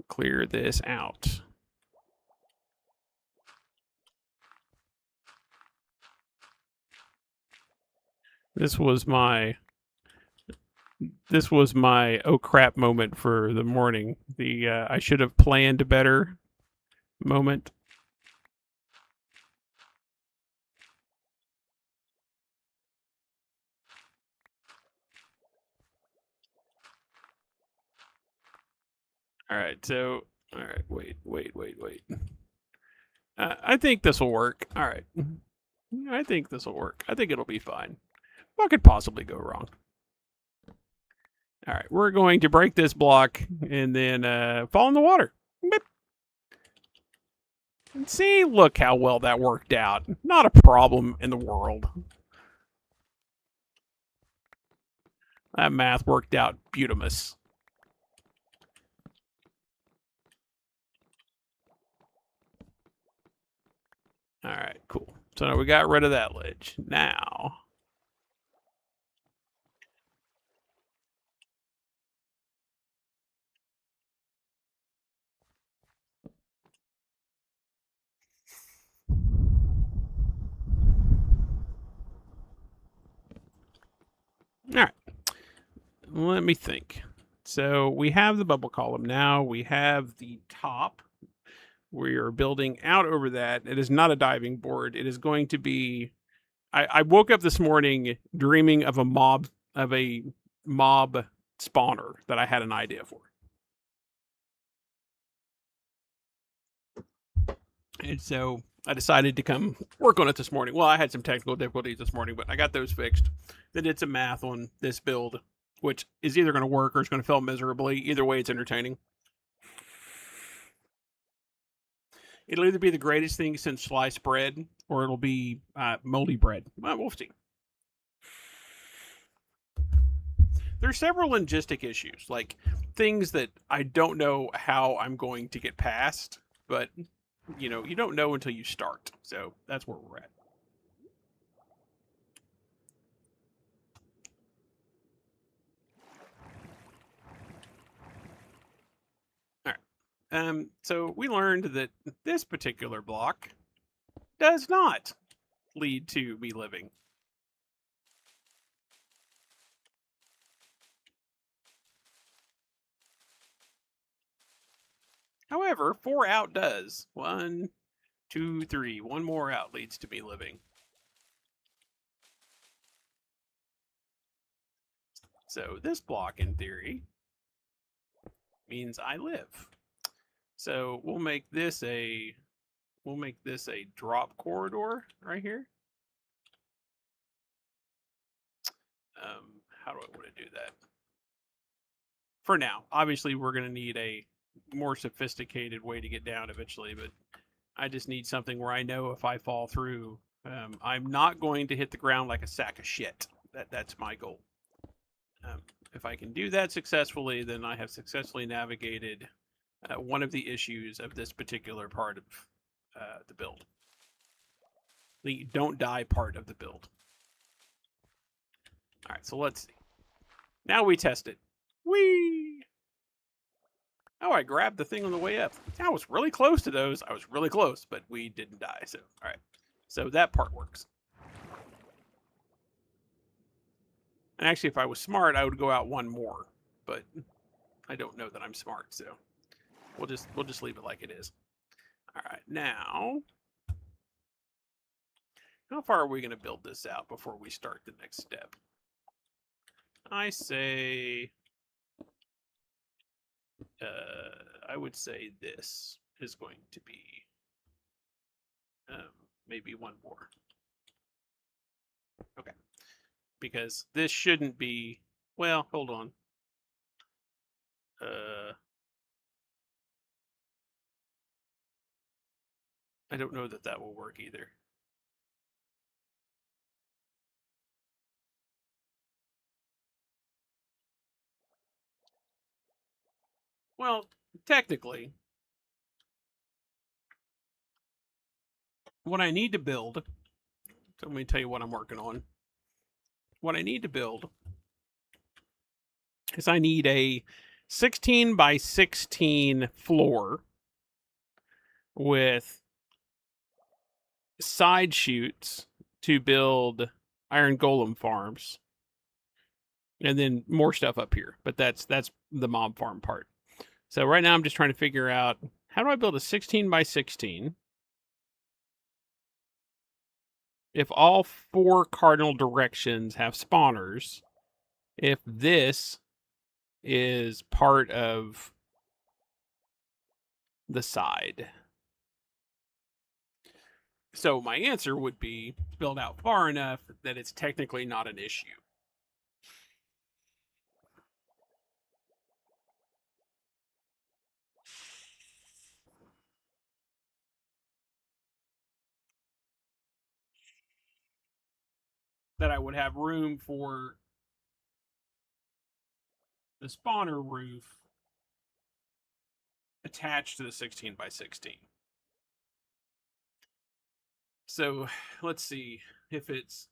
clear this out. This was my oh crap moment for the morning. The I should have planned better moment. All right, so all right, wait. I think this will work. All right, I think this will work. I think it'll be fine. What could possibly go wrong? All right, we're going to break this block and then fall in the water. Beep. See, look how well that worked out. Not a problem in the world. That math worked out beautimous. All right, cool. So now we got rid of that ledge. Now, all right, let me think. So we have the bubble column now. We have the top. We are building out over that. It is not a diving board. It is going to be. I woke up this morning dreaming of a mob spawner that I had an idea for. And so I decided to come work on it this morning. Well, I had some technical difficulties this morning, but I got those fixed. Then did some math on this build, which is either going to work or it's going to fail miserably. Either way, it's entertaining. It'll either be the greatest thing since sliced bread or it'll be moldy bread. Well, we'll see. There's several logistic issues, like things that I don't know how I'm going to get past, but you don't know until you start. So that's where we're at. All right. So we learned that this particular block does not lead to me living. However, 4 out does. 1, 2, 3. One more out leads to me living. So this block, in theory, means I live. So we'll make this a drop corridor right here. How do I want to do that? For now, obviously, we're going to need a more sophisticated way to get down eventually, but I just need something where I know if I fall through, I'm not going to hit the ground like a sack of shit. That's my goal. If I can do that successfully, then I have successfully navigated one of the issues of this particular part of the build. The don't die part of the build. All right, so let's see. Now we test it. Whee! Oh, I grabbed the thing on the way up. I was really close to those. I was really close, but we didn't die. So, all right. So that part works. And actually, if I was smart, I would go out one more. But I don't know that I'm smart, so we'll just leave it like it is. All right, now, how far are we going to build this out before we start the next step? I say, I would say this is going to be maybe one more. Okay, because this shouldn't be. Well, hold on. I don't know that that will work either. Well, technically, what I need to build, so let me tell you what I'm working on. What I need to build is I need a 16 by 16 floor with side chutes to build iron golem farms. And then more stuff up here, but that's the mob farm part. So right now I'm just trying to figure out, how do I build a 16 by 16 if all 4 cardinal directions have spawners, if this is part of the side. So my answer would be build out far enough that it's technically not an issue. That I would have room for the spawner roof attached to the 16 by 16. So let's see if it's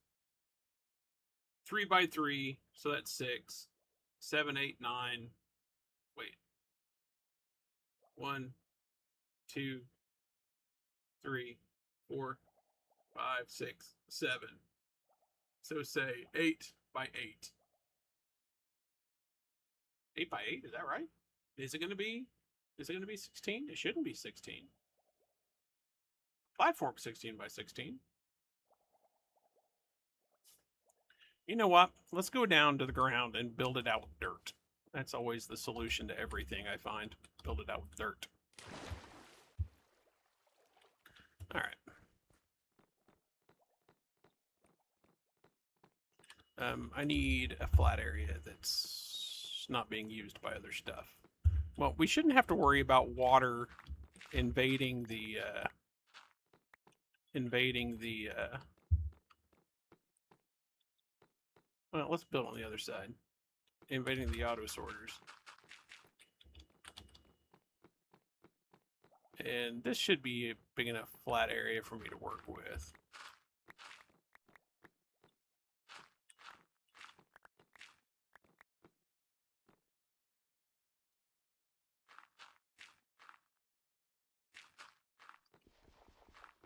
3 by 3, so that's 6, 7, 8, 9. Wait. 1, 2, 3, 4, 5, 6, 7. So say 8 by 8. 8 by 8, is that right? Is it going to be 16? It shouldn't be 16. Platform 16 by 16. You know what? Let's go down to the ground and build it out with dirt. That's always the solution to everything, I find. Build it out with dirt. All right. I need a flat area that's not being used by other stuff. Well, we shouldn't have to worry about water invading the well, let's build on the other side. Invading the auto sorters. And this should be a big enough flat area for me to work with.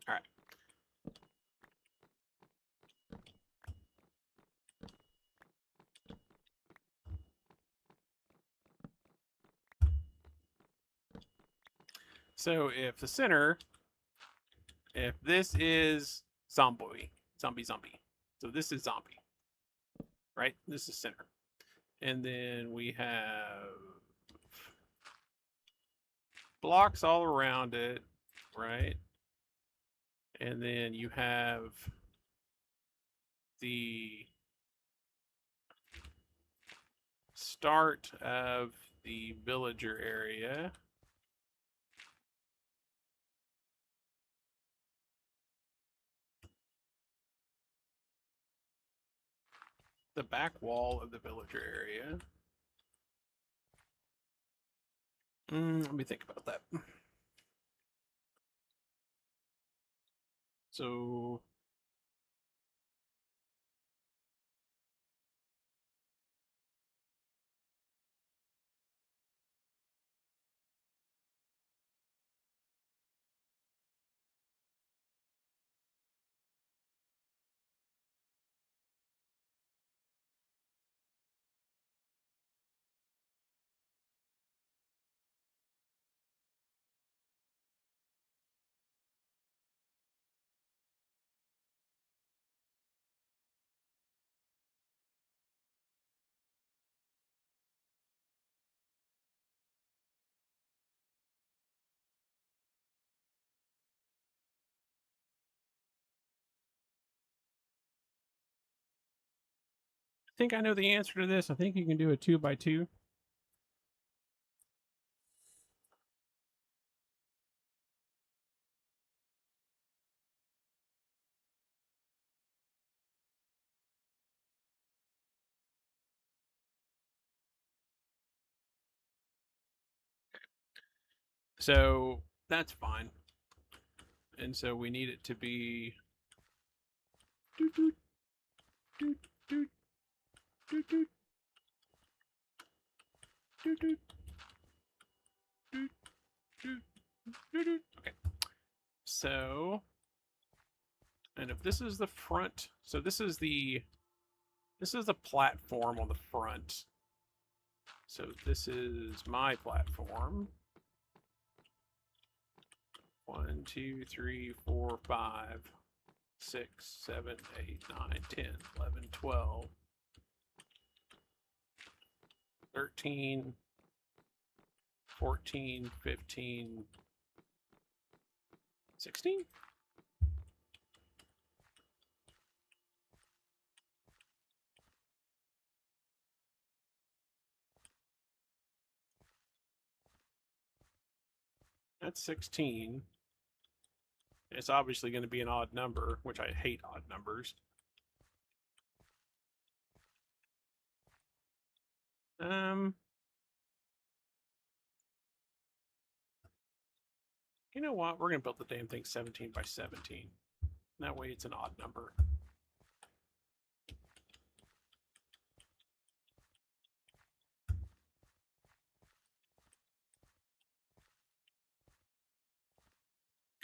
All right. So if the center, if this is zombie. So this is zombie, right? This is center. And then we have blocks all around it, right? And then you have the start of the villager area. the back wall of the villager area. Let me think about that. So I think I know the answer to this. I think you can do a 2x2. So that's fine. And so we need it to be doot, doot, doot, doot, doot, doot, doot, doot, doot, doot, doot, doot. Okay. So, and if this is the front, so this is the platform on the front. So this is my platform. 1, 2, 3, 4, 5, 6, 7, 8, 9, 10, 11, 12, 13, 14, 15, 16? That's 16. It's obviously going to be an odd number, which I hate odd numbers. You know what? We're going to build the damn thing 17 by 17. That way it's an odd number.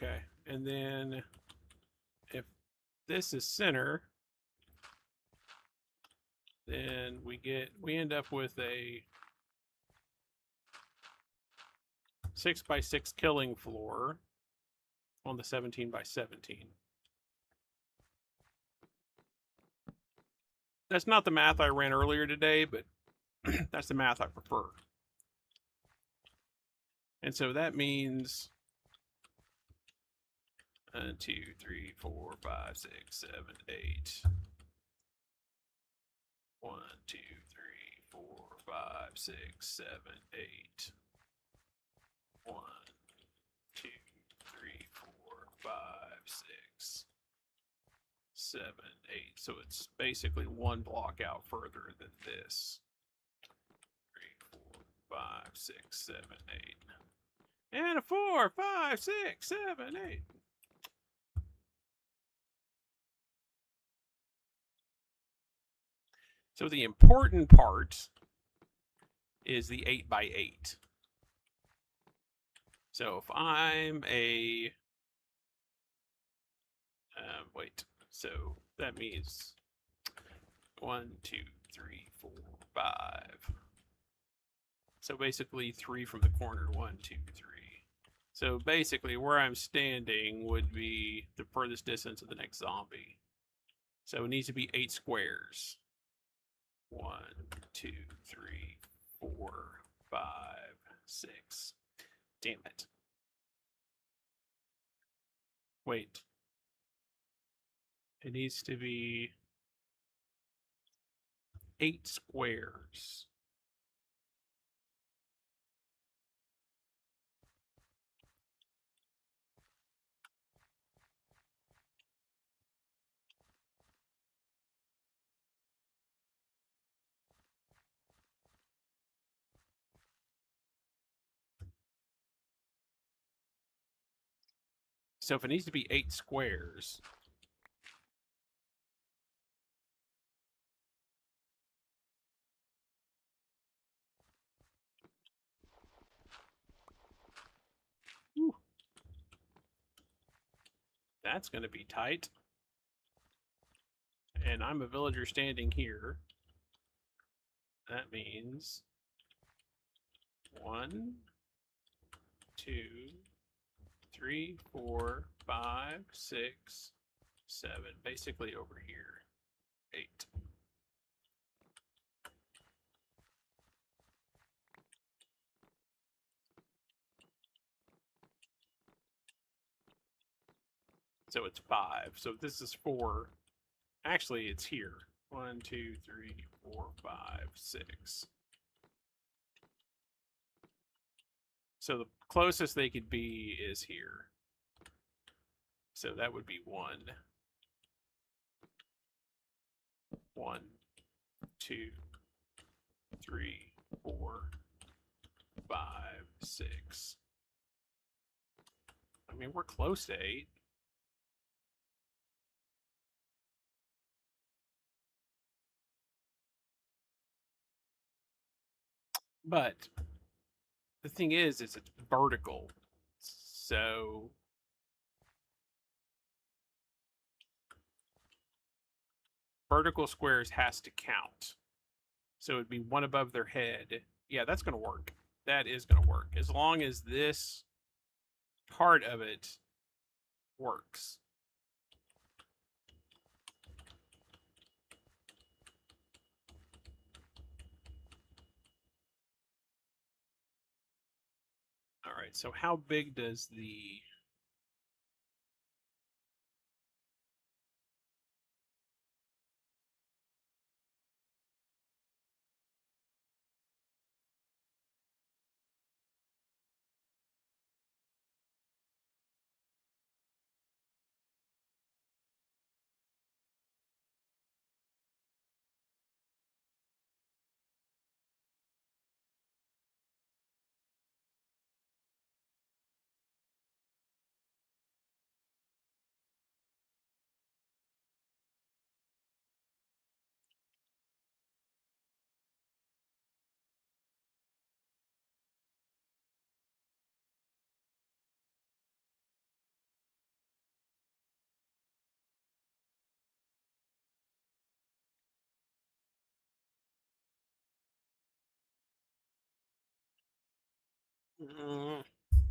Okay, and then if this is center, then we end up with a 6 by 6 killing floor on the 17 by 17. That's not the math I ran earlier today, but that's the math I prefer. And so that means 1, 2, 3, 4, 5, 6, 7, 8. 1, 2, 3, 4, 5, 6, 7, 8. 1, 2, 3, 4, 5, 6, 7, 8. So it's basically one block out further than this. 3, 4, 5, 6, 7, 8. And a 4, 5, 6, 7, 8. So the important part is the 8 by 8. So if I'm a wait, so that means 1, 2, 3, 4, 5. So basically 3 from the corner, 1, 2, 3. So basically where I'm standing would be the furthest distance of the next zombie. So it needs to be 8 squares. 1, 2, 3, 4, 5, 6. Damn it. Wait. It needs to be 8 squares. So if it needs to be 8 squares, whew, that's going to be tight. And I'm a villager standing here. That means 1, 2, 3, 4, 5, 6, 7. Basically over here. 8. So it's 5. So this is 4. Actually, it's here. 1, 2, 3, 4, 5, 6. So the closest they could be is here. So that would be 1. 1, 2, 3, 4, 5, 6. I mean, we're close to 8. But the thing is it's vertical. So vertical squares has to count. So it'd be 1 above their head. Yeah, that's going to work. That is going to work. As long as this part of it works. All right, so how big does the...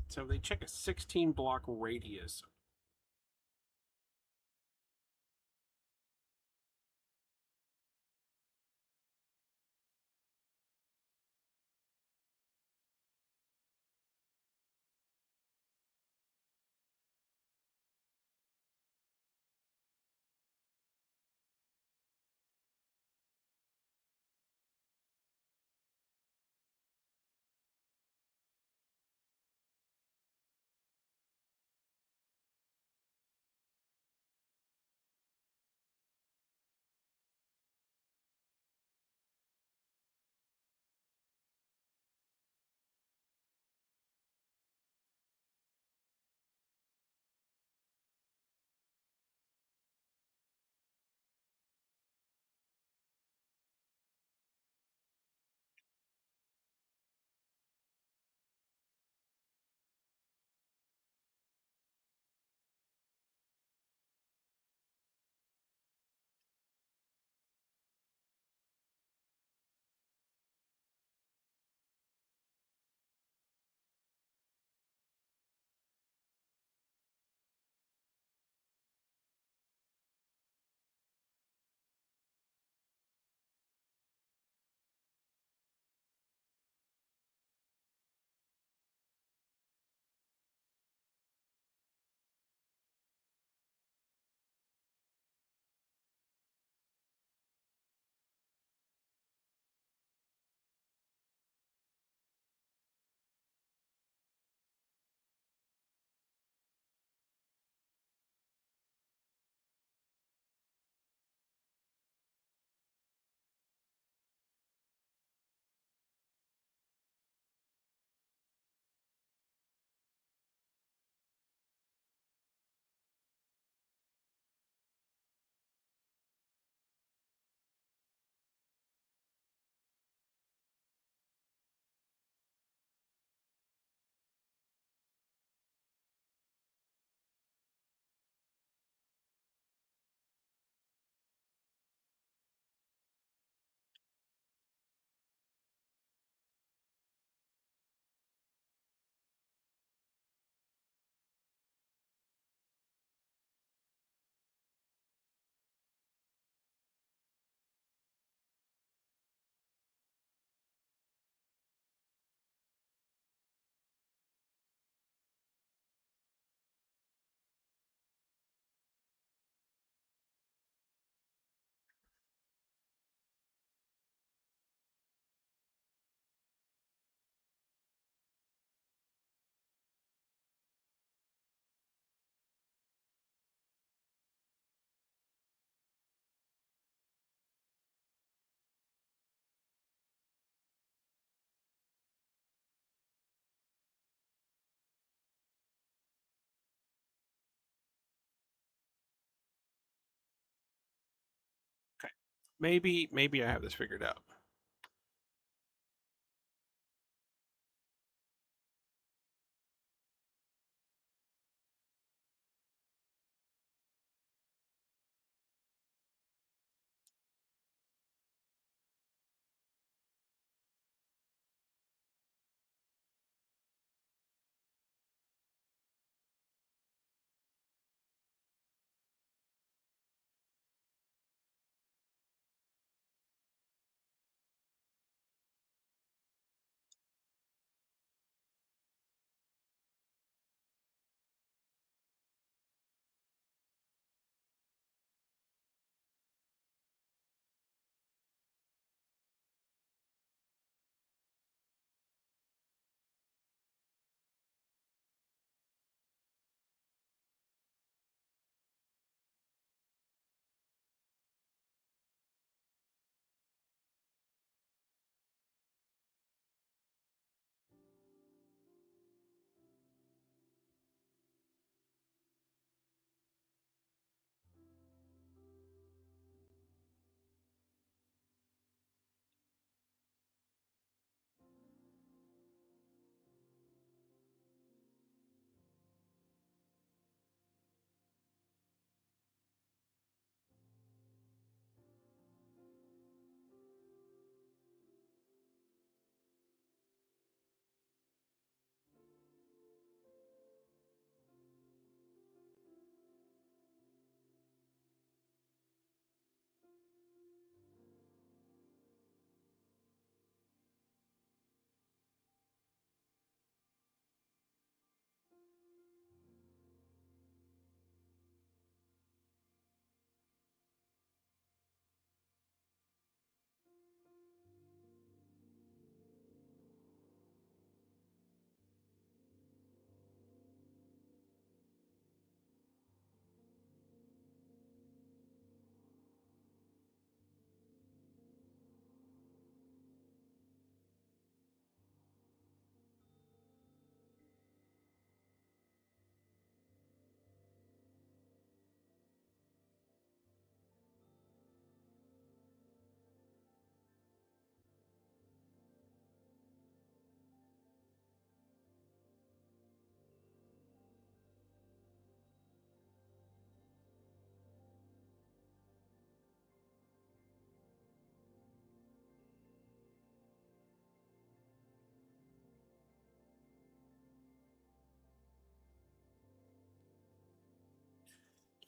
So they check a 16 block radius. maybe I have this figured out.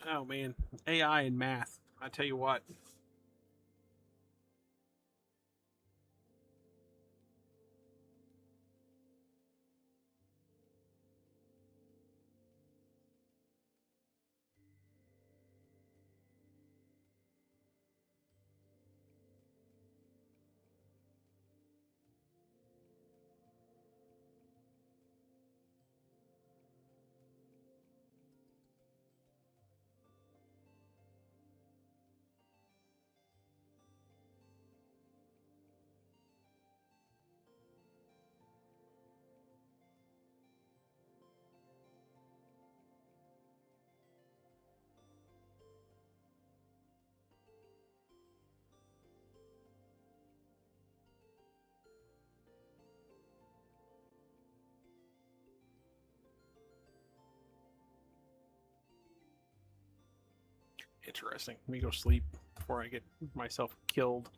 Oh man, AI and math. I tell you what. Interesting. Let me go sleep before I get myself killed.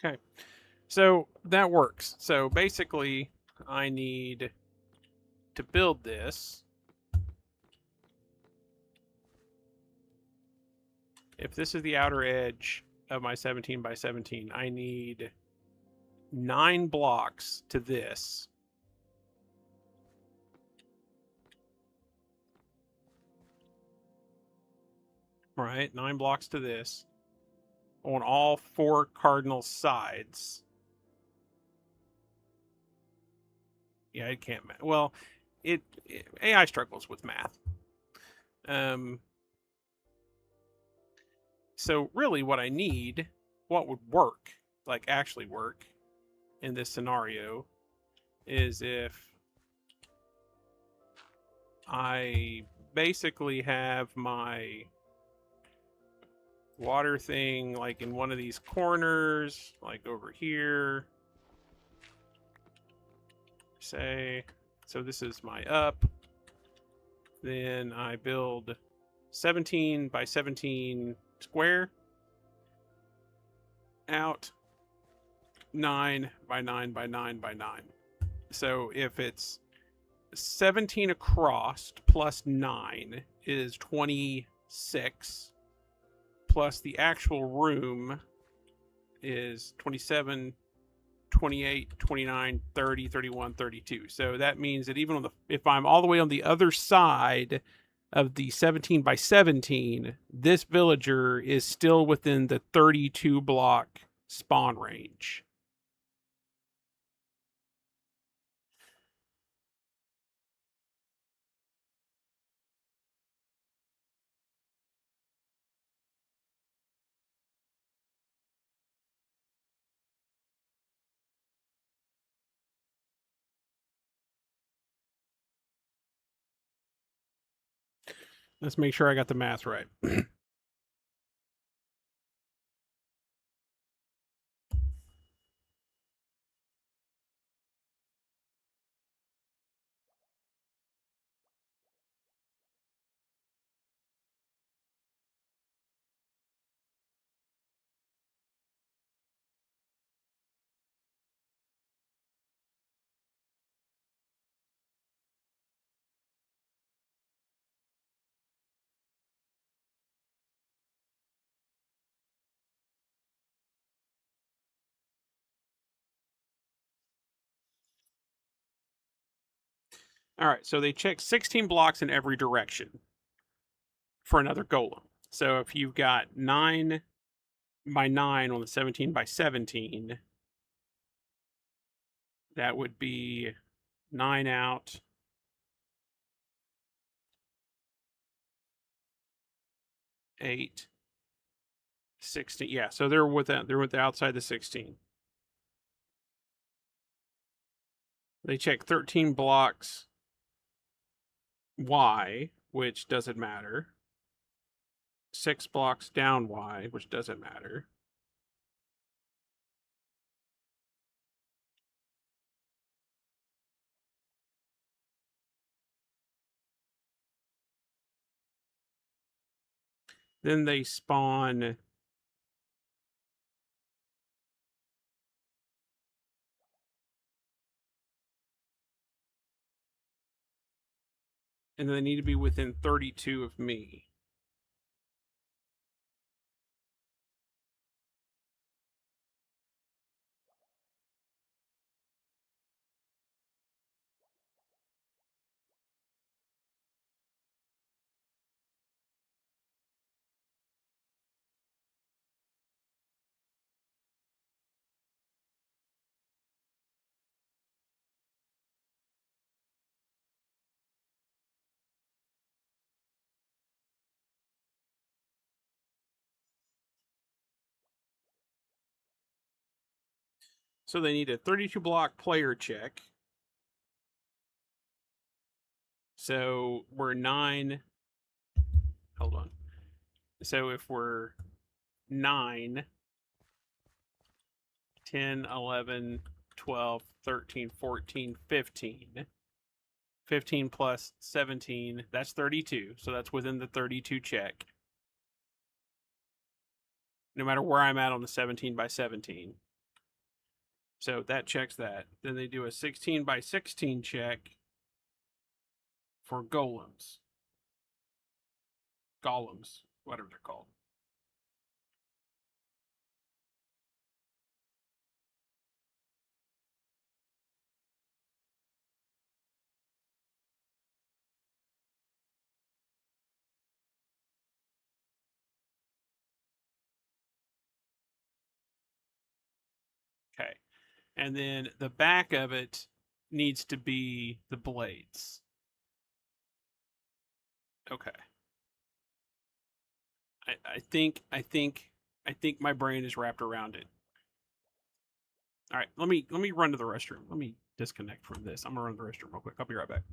Okay. So that works. So basically, I need to build this. If this is the outer edge of my 17 by 17, I need 9 blocks to this. Right? 9 blocks to this on all 4 cardinal sides. Yeah, it can't. Well, AI struggles with math. Um, so really, what I need, what would work, like actually work in this scenario, is if I basically have my water thing like in one of these corners, like over here, say. So this is my up. Then I build 17 by 17 square out, 9 by 9 by 9 by 9. So if it's 17 across plus 9 is 26, plus the actual room is 27, 28, 29, 30, 31, 32. So that means that even on if I'm all the way on the other side of the 17 by 17, this villager is still within the 32 block spawn range. Let's make sure I got the math right. All right, so they check 16 blocks in every direction for another golem. So if you've got 9 by 9 on the 17 by 17, that would be 9 out, 8, 16. Yeah, so they're with the outside the 16. They check 13 blocks Y, which doesn't matter. 6 blocks down Y, which doesn't matter. Then they spawn and then they need to be within 32 of me. So they need a 32 block player check. So we're 9. Hold on. So if we're 9, 10, 11, 12, 13, 14, 15. 15 plus 17, that's 32. So that's within the 32 check. No matter where I'm at on the 17 by 17. So that checks that. Then they do a 16 by 16 check for golems. Golems, whatever they're called. Okay. And then the back of it needs to be the blades. Okay. I think my brain is wrapped around it. All right, let me run to the restroom. Let me disconnect from this. I'm gonna run to the restroom real quick. I'll be right back.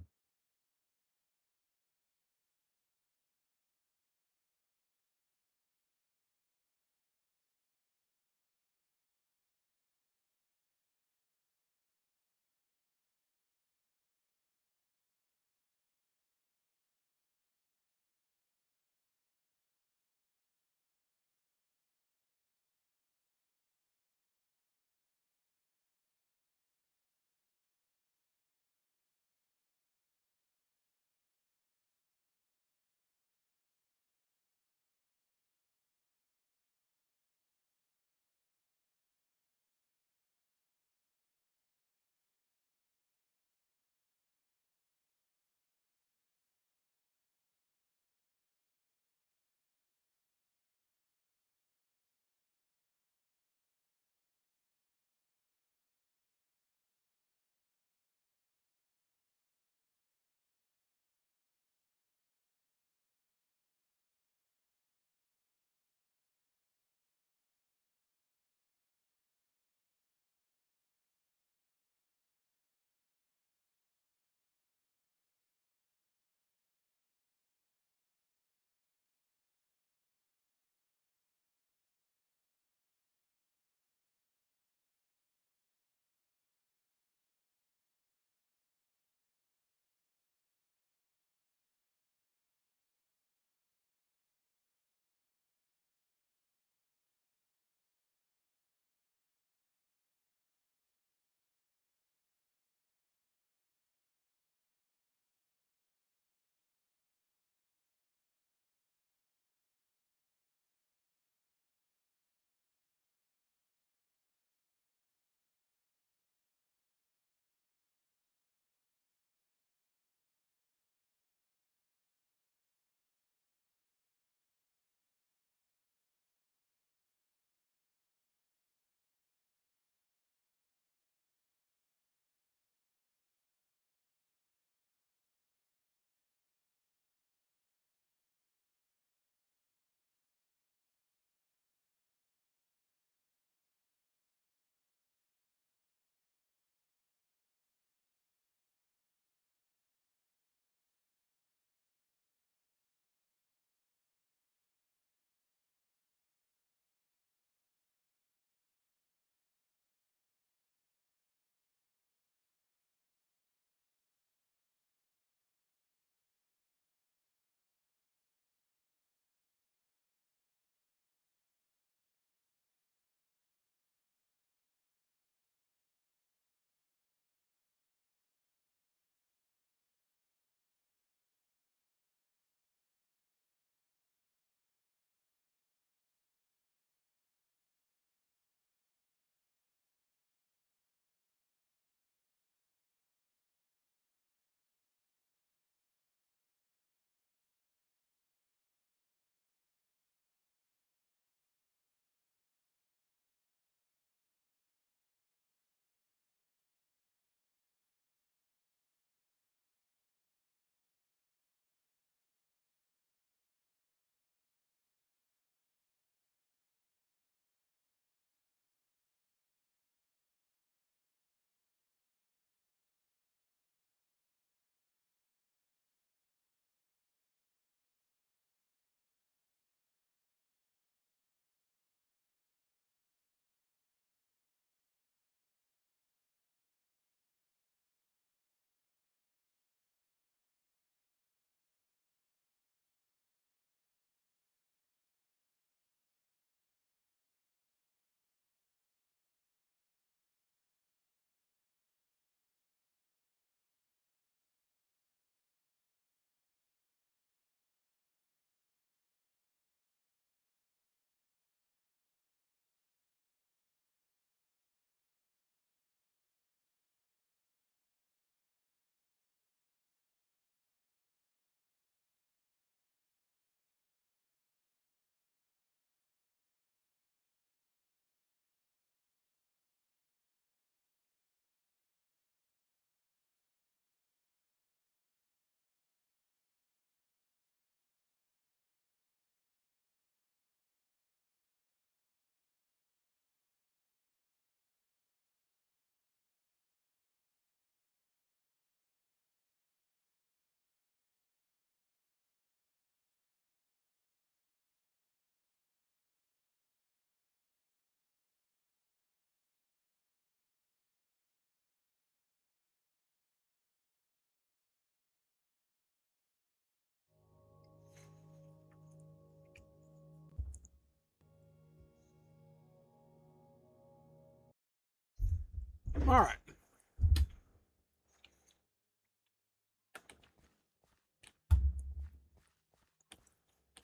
All right.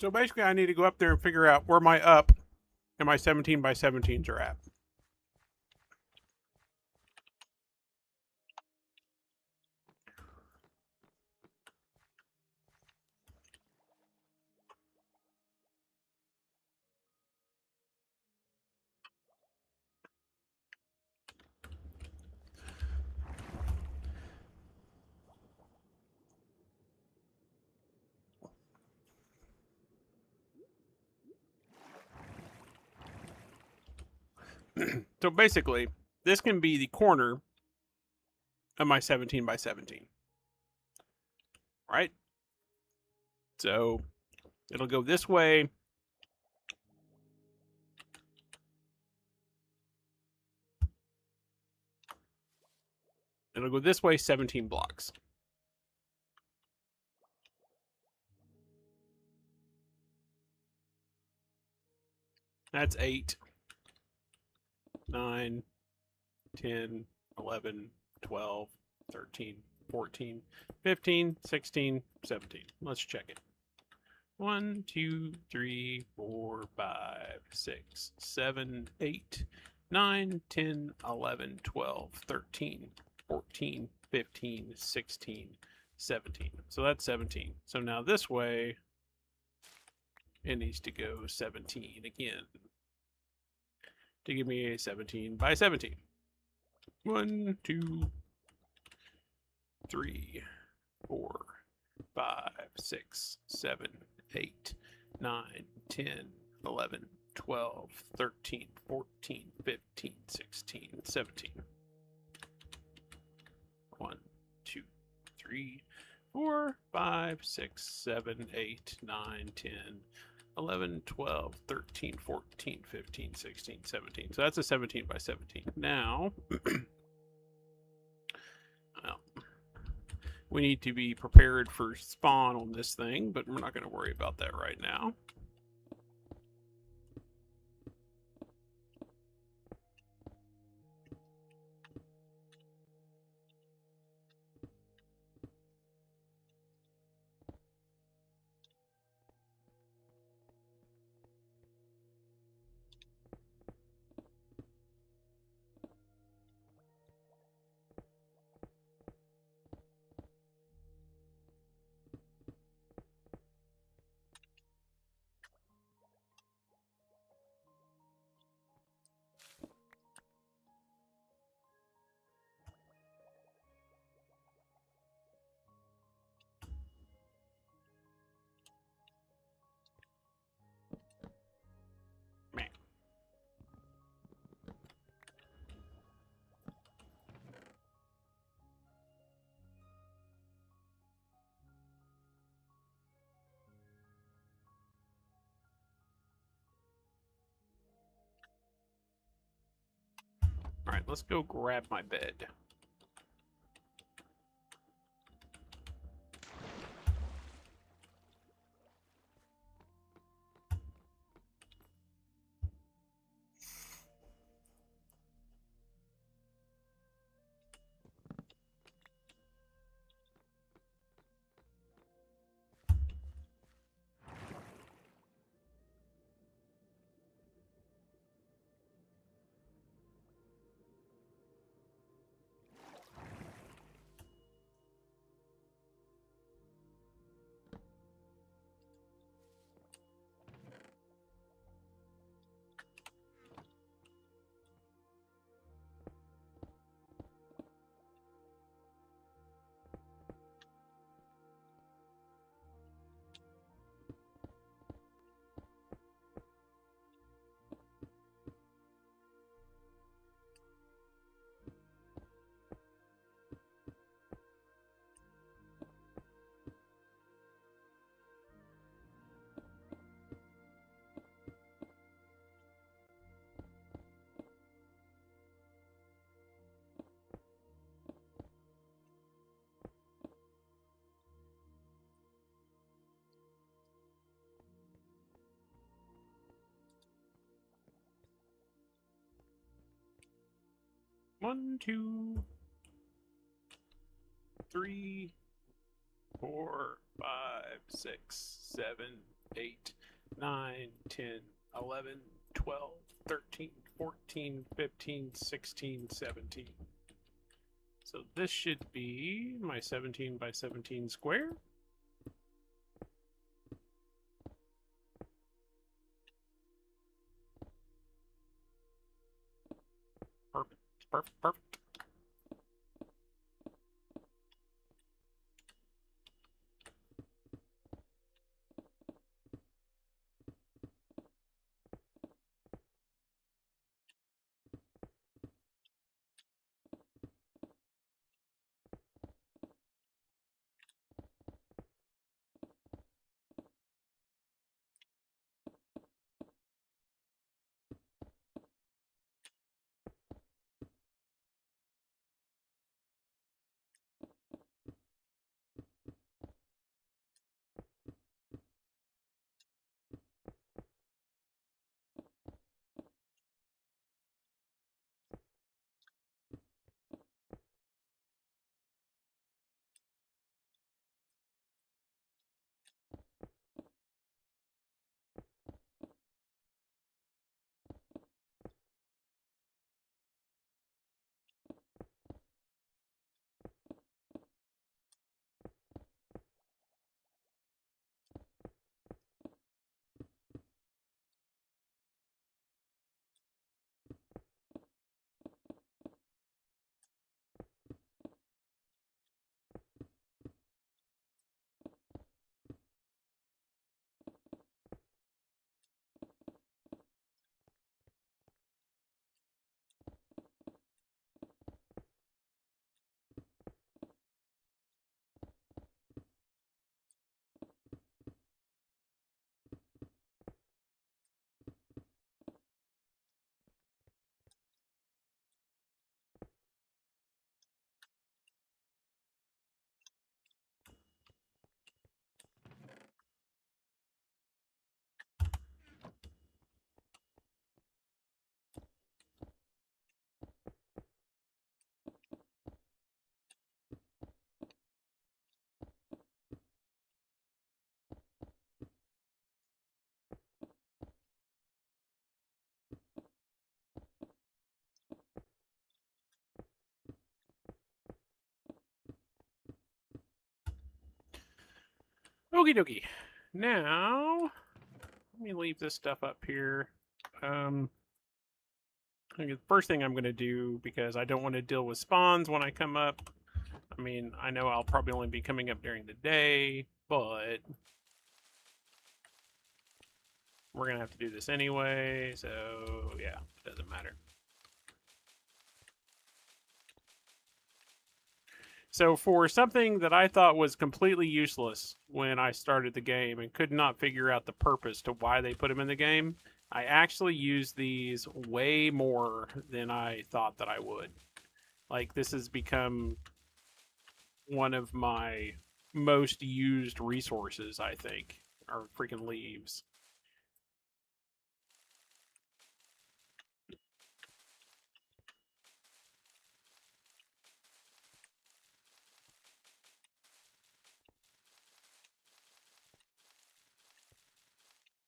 So basically, I need to go up there and figure out where my up and my 17 by 17s are at. So basically, this can be the corner of my 17 by 17. Right? So it'll go this way. It'll go this way 17 blocks. That's 8, 9, 10, 11, 12, 13, 14, 15, 16, 17. Let's check it. 1, 2, 3, 4, 5, 6, 7, 8, 9, 10, 11, 12, 13, 14, 15, 16, 17. So that's 17. So now this way, it needs to go 17 again to give me a 17 by 17. 1, 2, 3, 4, 5, 6, 7, 8, 9, 10, 11, 12, 13, 14, 15, 16, 17. 1, 2, 3, 4, 5, 6, 7, 8, 9, 10, 11, 12, 13, 14, 15, 16, 17. So that's a 17 by 17. Now, well, we need to be prepared for spawn on this thing, but we're not going to worry about that right now. Man. All right, let's go grab my bed. 1, 2, 3, 4, 5, 6, 7, 8, 9, 10, 11, 12, 13, 14, 15, 16, 17. So this should be my 17 by 17 square. Perfect, perfect, perfect. Okie dokie. Now, let me leave this stuff up here. I think the first thing I'm going to do, because I don't want to deal with spawns when I come up. I mean, I know I'll probably only be coming up during the day, but we're going to have to do this anyway, so yeah, it doesn't matter. So for something that I thought was completely useless when I started the game and could not figure out the purpose to why they put them in the game, I actually use these way more than I thought that I would. Like, this has become one of my most used resources, I think, are freaking leaves.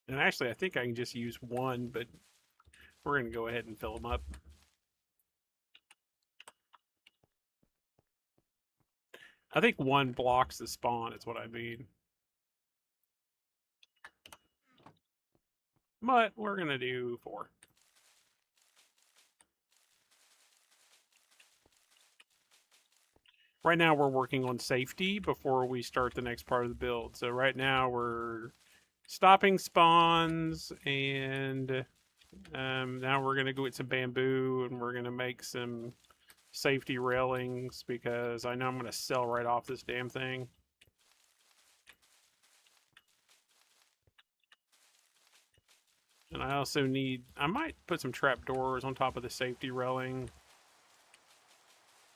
And actually, I think I can just use one, but we're going to go ahead and fill them up. I think one blocks the spawn is what I mean. But we're going to do 4. Right now we're working on safety before we start the next part of the build. So right now we're stopping spawns, and now we're going to go get some bamboo, and we're going to make some safety railings, because I know I'm going to sell right off this damn thing. And I also need, I might put some trapdoors on top of the safety railing.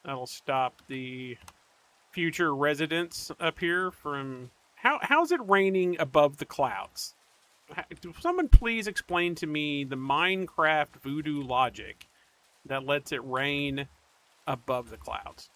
That'll stop the future residents up here from... How's it raining above the clouds? Someone please explain to me the Minecraft voodoo logic that lets it rain above the clouds.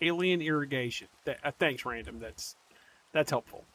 Alien irrigation. Thanks, random. That's helpful.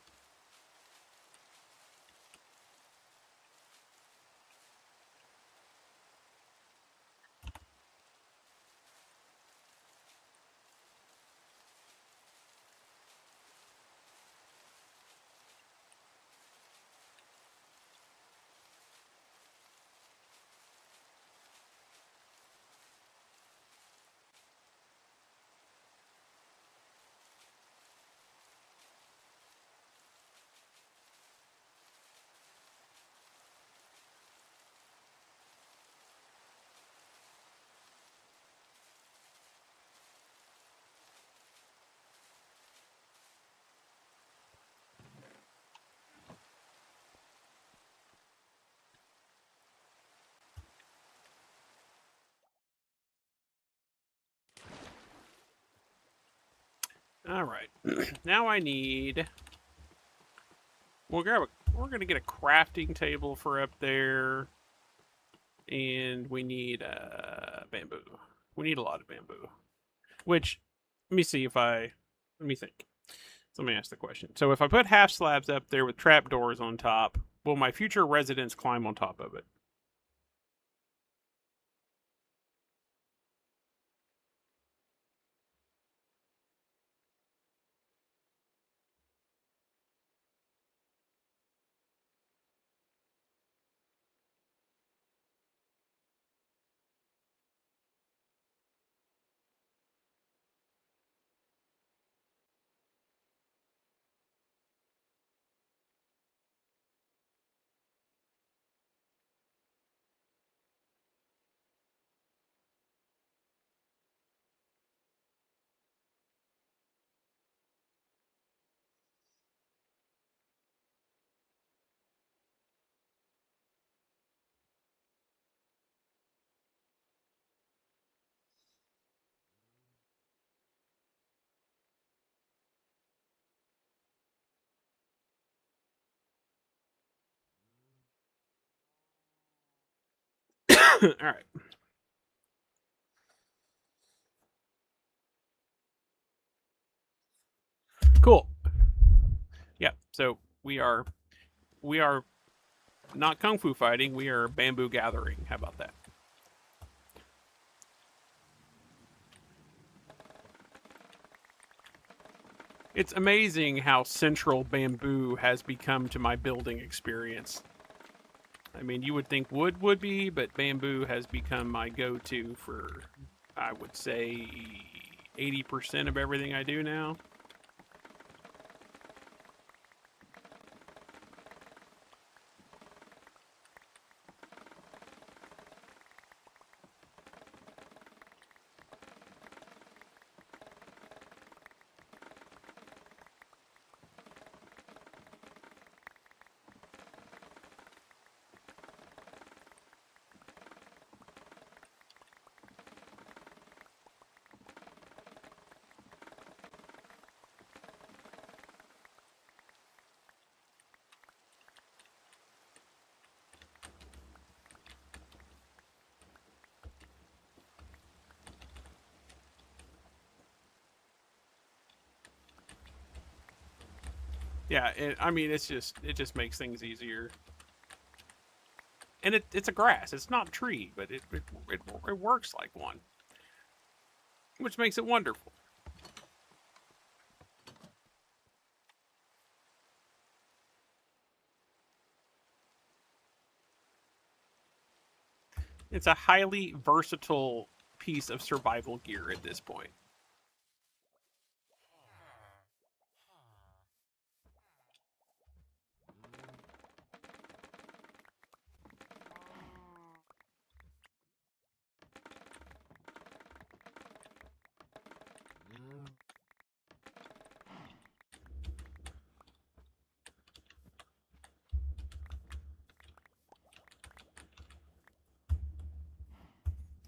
All right. Now I need. We're gonna get a crafting table for up there, and we need bamboo. We need a lot of bamboo. Which, let me see if I. Let me think. So let me ask the question. So if I put half slabs up there with trapdoors on top, will my future residents climb on top of it? All right. Cool. Yeah. So we are not kung fu fighting. We are bamboo gathering. How about that? It's amazing how central bamboo has become to my building experience. I mean, you would think wood would be, but bamboo has become my go-to for, I would say, 80% of everything I do now. Yeah, I mean, it just makes things easier. And it's a grass. It's not a tree, but it works like one, which makes it wonderful. It's a highly versatile piece of survival gear at this point.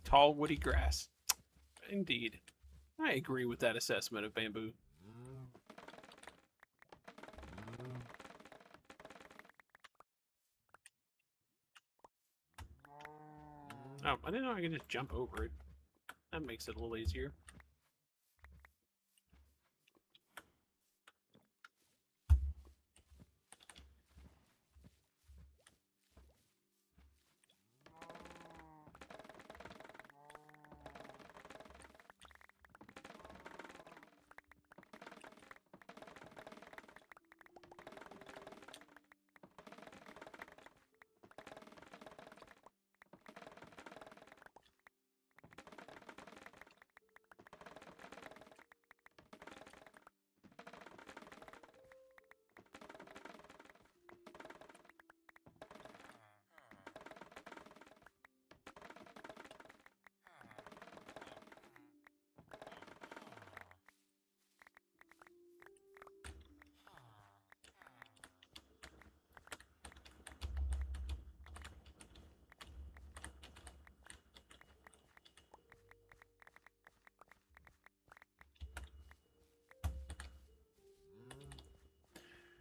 Tall, woody grass. Indeed. I agree with that assessment of bamboo. Oh, I didn't know I could just jump over it. That makes it a little easier.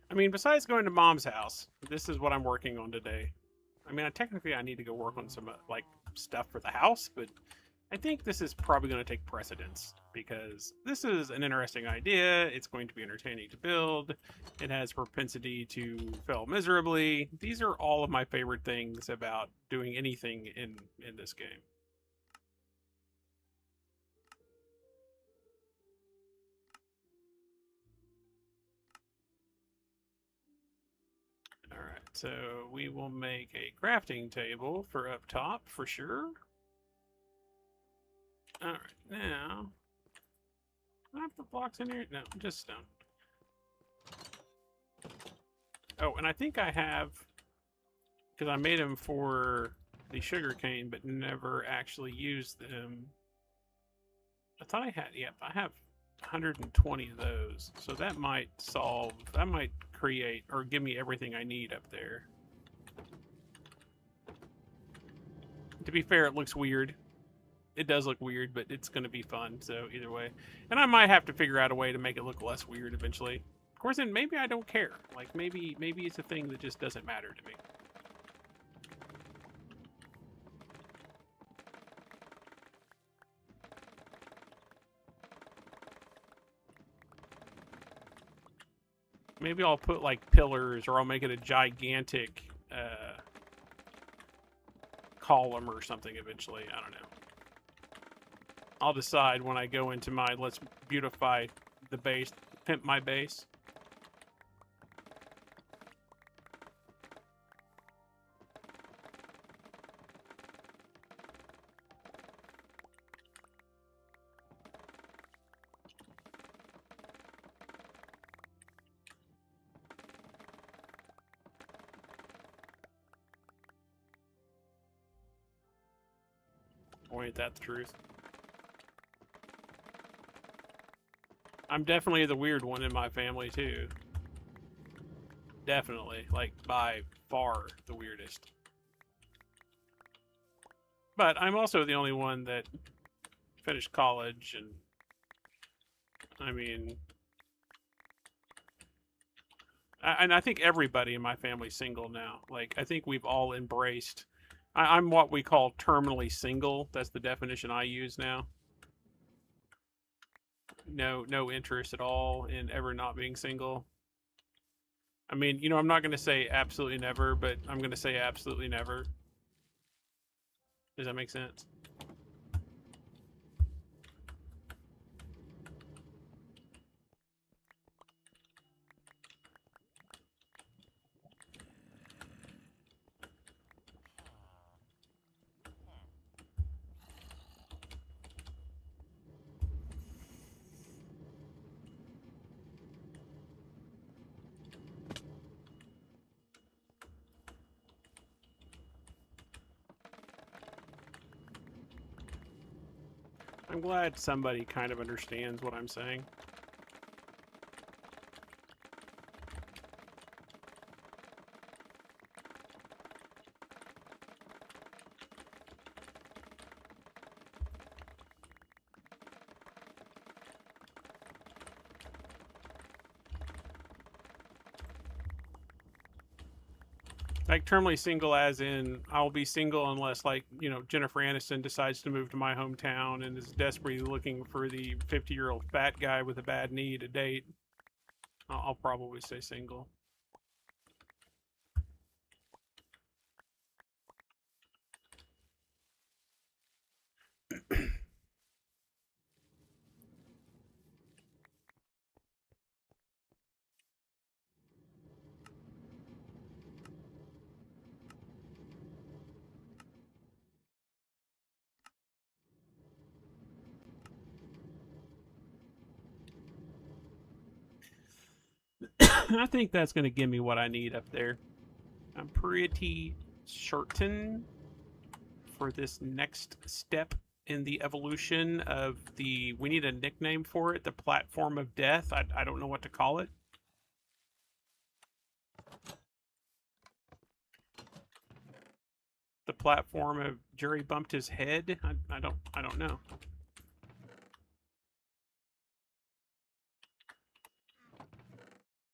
I mean, besides going to Mom's house, this is what I'm working on today. I mean, technically I need to go work on some, like, stuff for the house, but I think this is probably going to take precedence because this is an interesting idea. It's going to be entertaining to build. It has propensity to fail miserably. These are all of my favorite things about doing anything in this game. All right, so we will make a crafting table for up top for sure. All right, now, do I have the blocks in here? No, just stone. Oh, and I think I have, because I made them for the sugarcane, but never actually used them. I thought I had, yep, I have 120 of those. So that might solve, that might create or give me everything I need up there. To be fair, it looks weird. It does look weird, but it's going to be fun, so either way. And I might have to figure out a way to make it look less weird eventually. Of course, then maybe I don't care. Like, maybe it's a thing that just doesn't matter to me. Maybe I'll put, like, pillars, or I'll make it a gigantic column or something eventually. I don't know. I'll decide when I go into my let's beautify the base, pimp my base. Boy, ain't that the truth. I'm definitely the weird one in my family, too. Definitely. Like, by far the weirdest. But I'm also the only one that finished college, and I mean, and I think everybody in my family's single now. Like, I think we've all embraced. I'm what we call terminally single. That's the definition I use now. No interest at all in ever not being single. I mean, you know, I'm not going to say absolutely never, but I'm going to say absolutely never. Does that make sense? I'm glad somebody kind of understands what I'm saying. Like terminally single, as in I'll be single unless, like, Jennifer Aniston decides to move to my hometown and is desperately looking for the 50-year-old fat guy with a bad knee to date. I'll probably stay single. I think that's going to give me what I need up there. I'm pretty certain for this next step in the evolution of the, we need a nickname for it, the platform of death. I don't know what to call it. The platform of Jerry bumped his head. I don't know.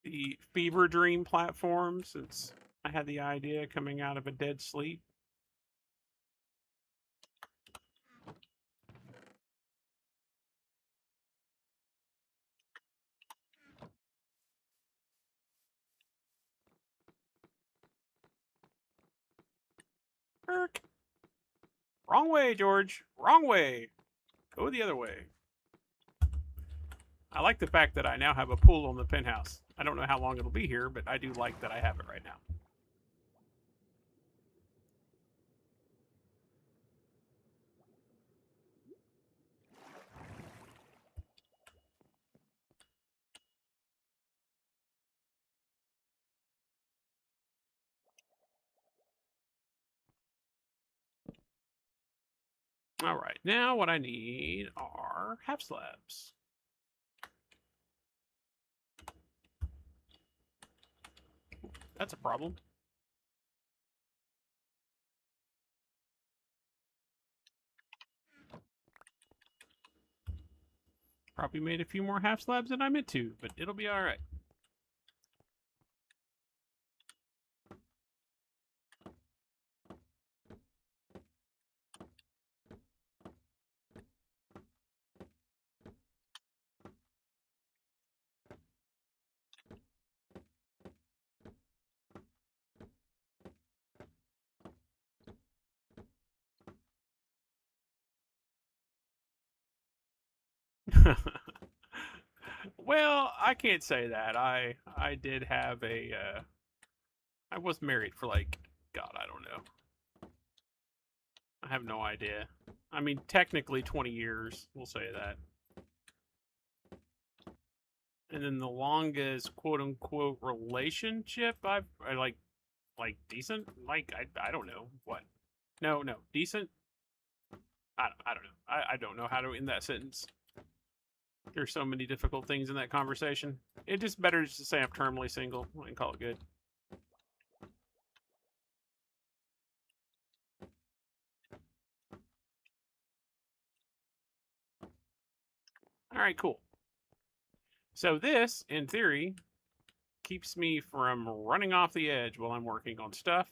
The fever dream platform, since I had the idea coming out of a dead sleep. Kirk. Wrong way, George. Wrong way. Go the other way. I like the fact that I now have a pool on the penthouse. I don't know how long it'll be here, but I do like that I have it right now. All right, now what I need are half slabs. That's a problem. Probably made a few more half slabs than I meant to, but it'll be all right. Well, I can't say that. I did have a I was married for, like, God, I don't know. I have no idea. I mean, technically 20 years, we'll say that. And then the longest quote unquote relationship I like decent, like I don't know what. No, decent. I don't know. I don't know how to end that sentence. There's so many difficult things in that conversation. It just better just to say I'm terminally single and call it good. All right, cool. So this, in theory, keeps me from running off the edge while I'm working on stuff.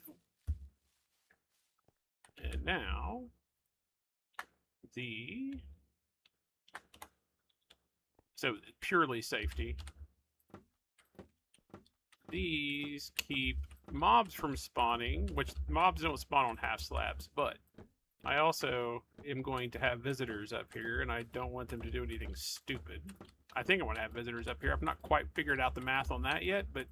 And now, so purely safety. These keep mobs from spawning, which mobs don't spawn on half slabs, but I also am going to have visitors up here, and I don't want them to do anything stupid. I think I want to have visitors up here. I've not quite figured out the math on that yet, but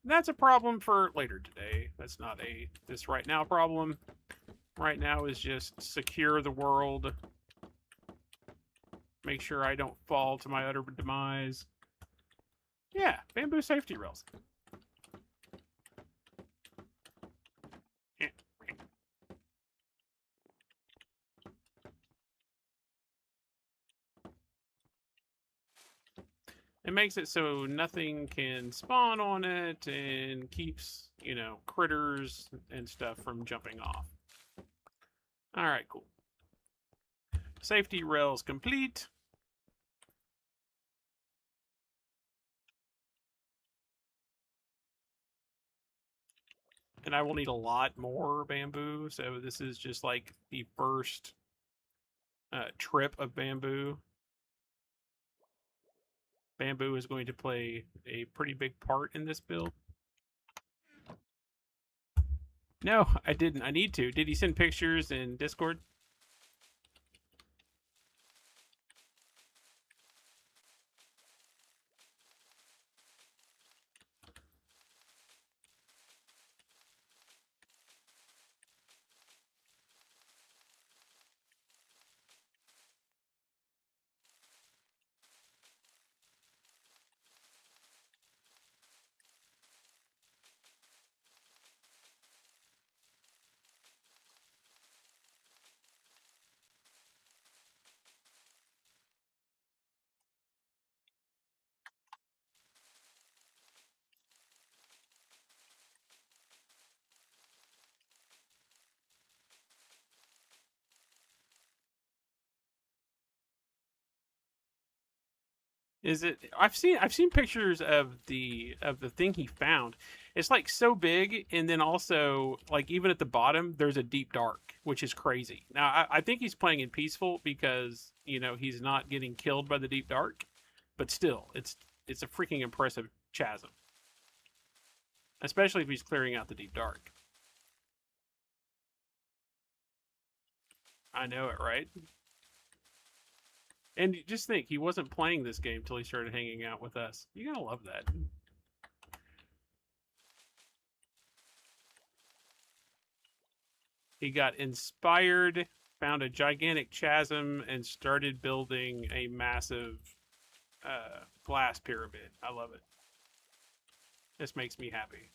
that's a problem for later today. That's not a this right now problem. Right now is just secure the world. Make sure I don't fall to my utter demise. Yeah, bamboo safety rails. It makes it so nothing can spawn on it and keeps, critters and stuff from jumping off. All right, cool. Safety rails complete. and I will need a lot more bamboo. So this is just like the first trip of bamboo. Bamboo is going to play a pretty big part in this build. No, I didn't. I need to. Did he send pictures in Discord? Is it? I've seen pictures of the thing he found. It's like so big, and then also like even at the bottom, there's a deep dark, which is crazy. Now I think he's playing in peaceful because he's not getting killed by the deep dark, but still, it's a freaking impressive chasm, especially if he's clearing out the deep dark. I know it, right? And just think, he wasn't playing this game till he started hanging out with us. You gotta love that. He got inspired, found a gigantic chasm, and started building a massive glass pyramid. I love it. This makes me happy.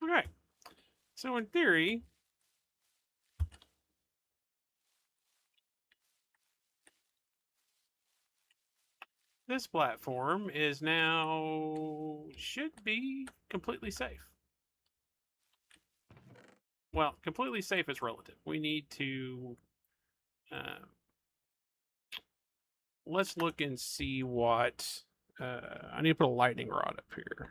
All right. So in theory, this platform is now should be completely safe. Well, completely safe is relative. We need to uh, let's look and see what I need to put a lightning rod up here.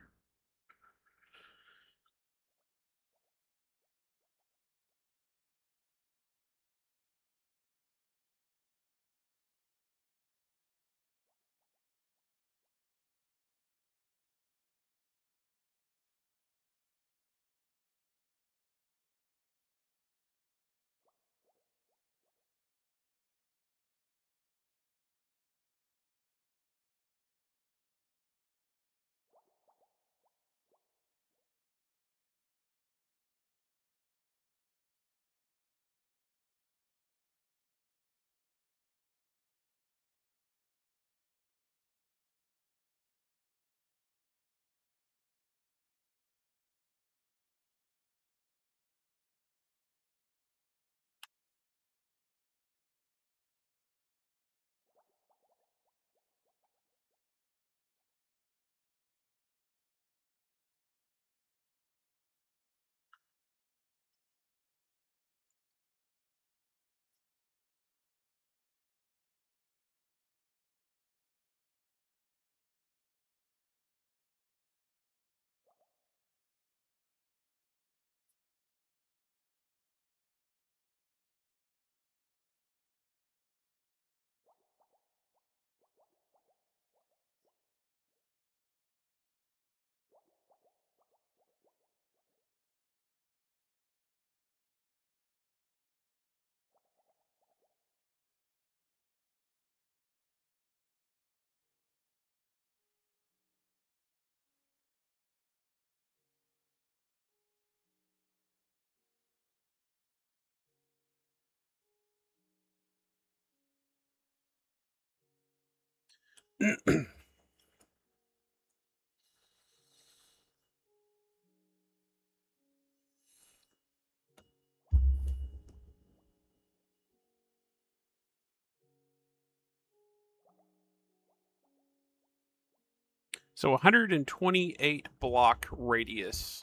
So 128 block radius.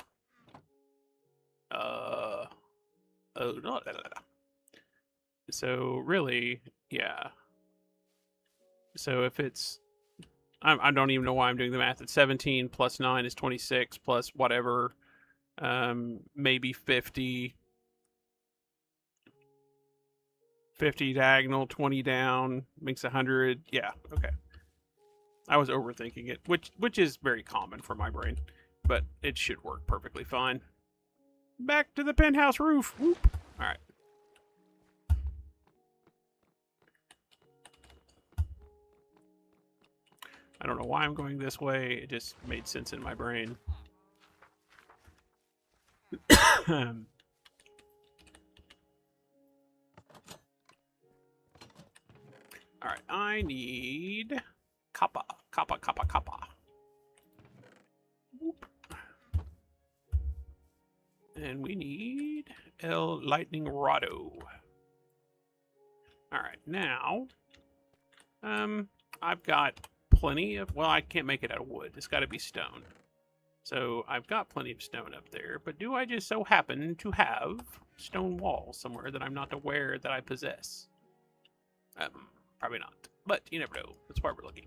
Oh, no. So really, yeah. So if it's, I don't even know why I'm doing the math. It's 17 plus 9 is 26 plus whatever, maybe 50. 50 diagonal, 20 down, makes 100. Yeah, okay. I was overthinking it, which is very common for my brain, but it should work perfectly fine. Back to the penthouse roof. Whoop. All right. I don't know why I'm going this way. It just made sense in my brain. All right. I need copper. Copper, copper, copper. Whoop. And we need El Lightning Rado. All right. Now, I've got plenty of, well, I can't make it out of wood. It's got to be stone. So I've got plenty of stone up there, but do I just so happen to have stone walls somewhere that I'm not aware that I possess? Probably not, but you never know. That's why we're looking.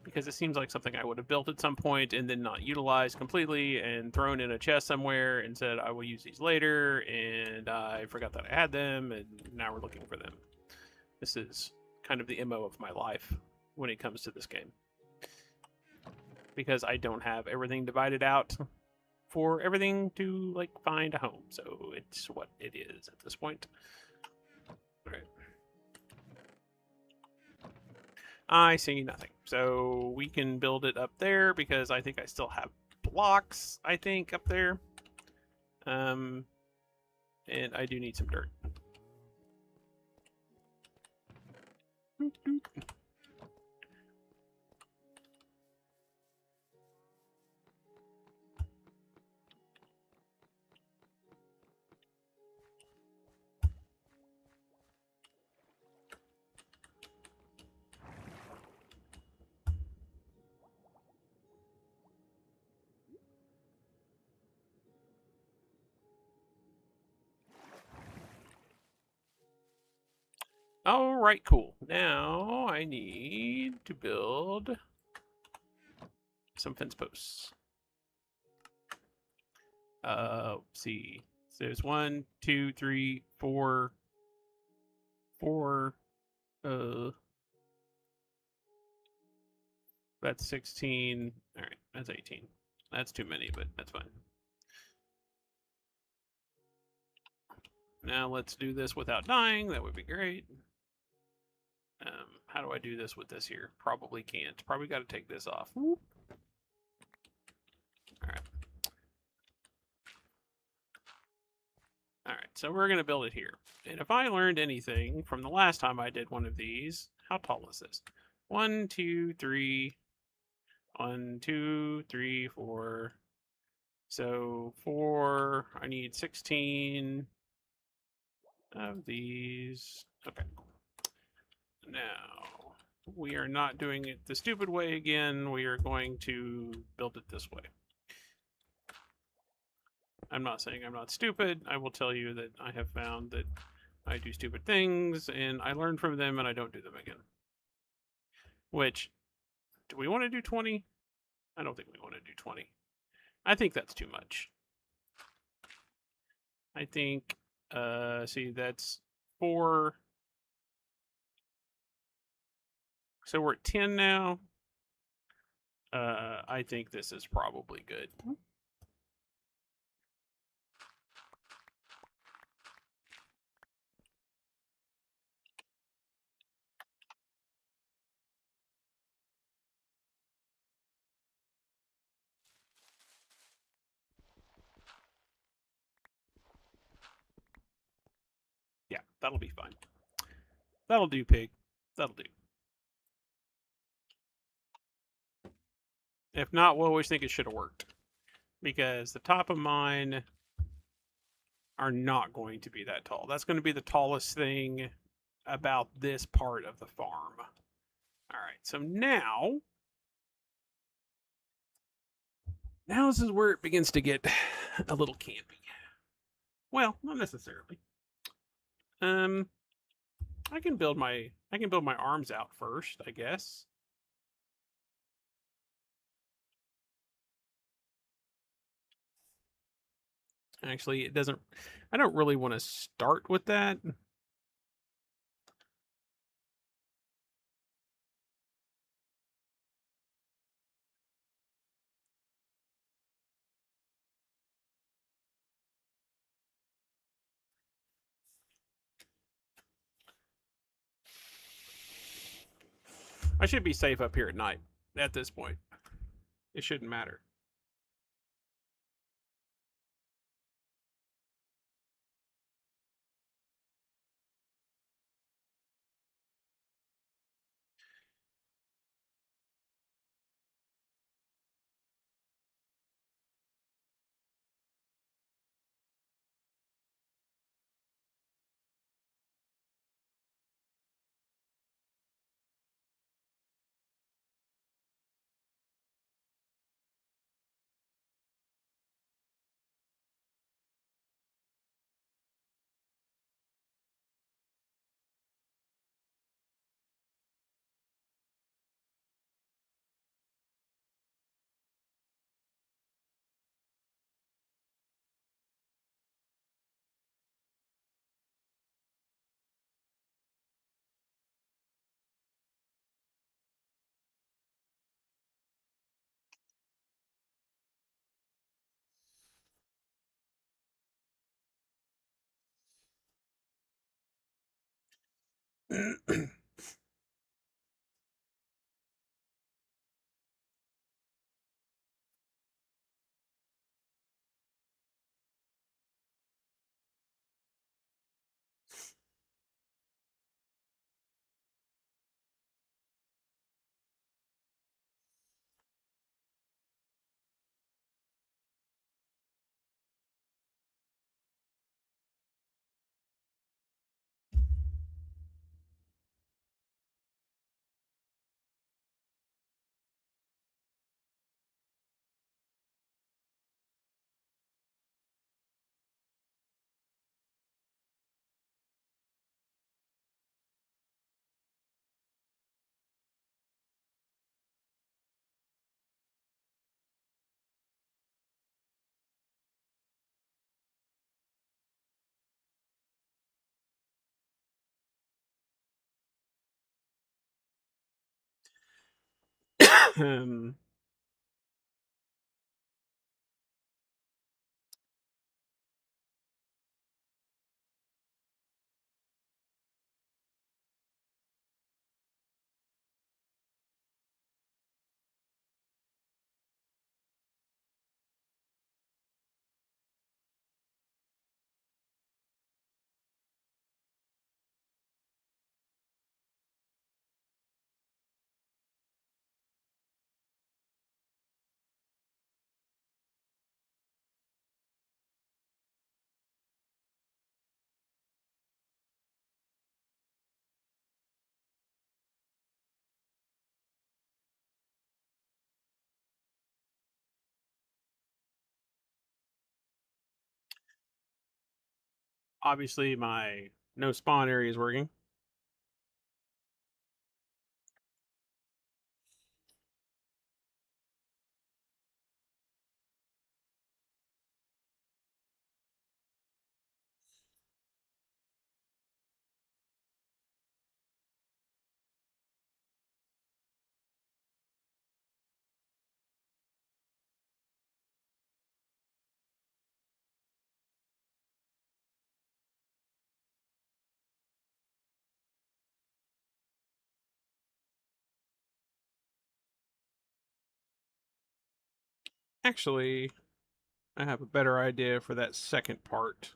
Because it seems like something I would have built at some point and then not utilized completely and thrown in a chest somewhere and said I will use these later, and I forgot that I had them, and now we're looking for them. This is kind of the MO of my life when it comes to this game. Because I don't have everything divided out for everything to, like, find a home. So it's what it is at this point. All right. I see nothing. So we can build it up there because I think I still have blocks, I think, up there. And I do need some dirt. All right, cool. Now I need to build some fence posts. Let's see. So there's 1, 2, 3, 4, 4. That's 16. All right, that's 18. That's too many, but that's fine. Now let's do this without dying. That would be great. How do I do this with this here? Probably can't. Probably got to take this off. Whoop. All right. All right, so we're going to build it here. And if I learned anything from the last time I did one of these, how tall is this? 1, 2, 3. 1, 2, 3, 4. So 4, I need 16 of these. Okay. Now, we are not doing it the stupid way again. We are going to build it this way. I'm not saying I'm not stupid. I will tell you that I have found that I do stupid things, and I learn from them, and I don't do them again. Which, do we want to do 20? I don't think we want to do 20. I think that's too much. I think, see, that's 4. So we're at 10 now. I think this is probably good. Yeah, that'll be fine. That'll do, pig. That'll do. If not, we'll always think it should have worked. Because the top of mine are not going to be that tall. That's going to be the tallest thing about this part of the farm. All right, so now this is where it begins to get a little campy. Well, not necessarily. Um, I can build my arms out first, I guess. Actually, it doesn't. I don't really want to start with that. I should be safe up here at night. At this point, it shouldn't matter. um, obviously, my no spawn area is working. Actually, I have a better idea for that second part.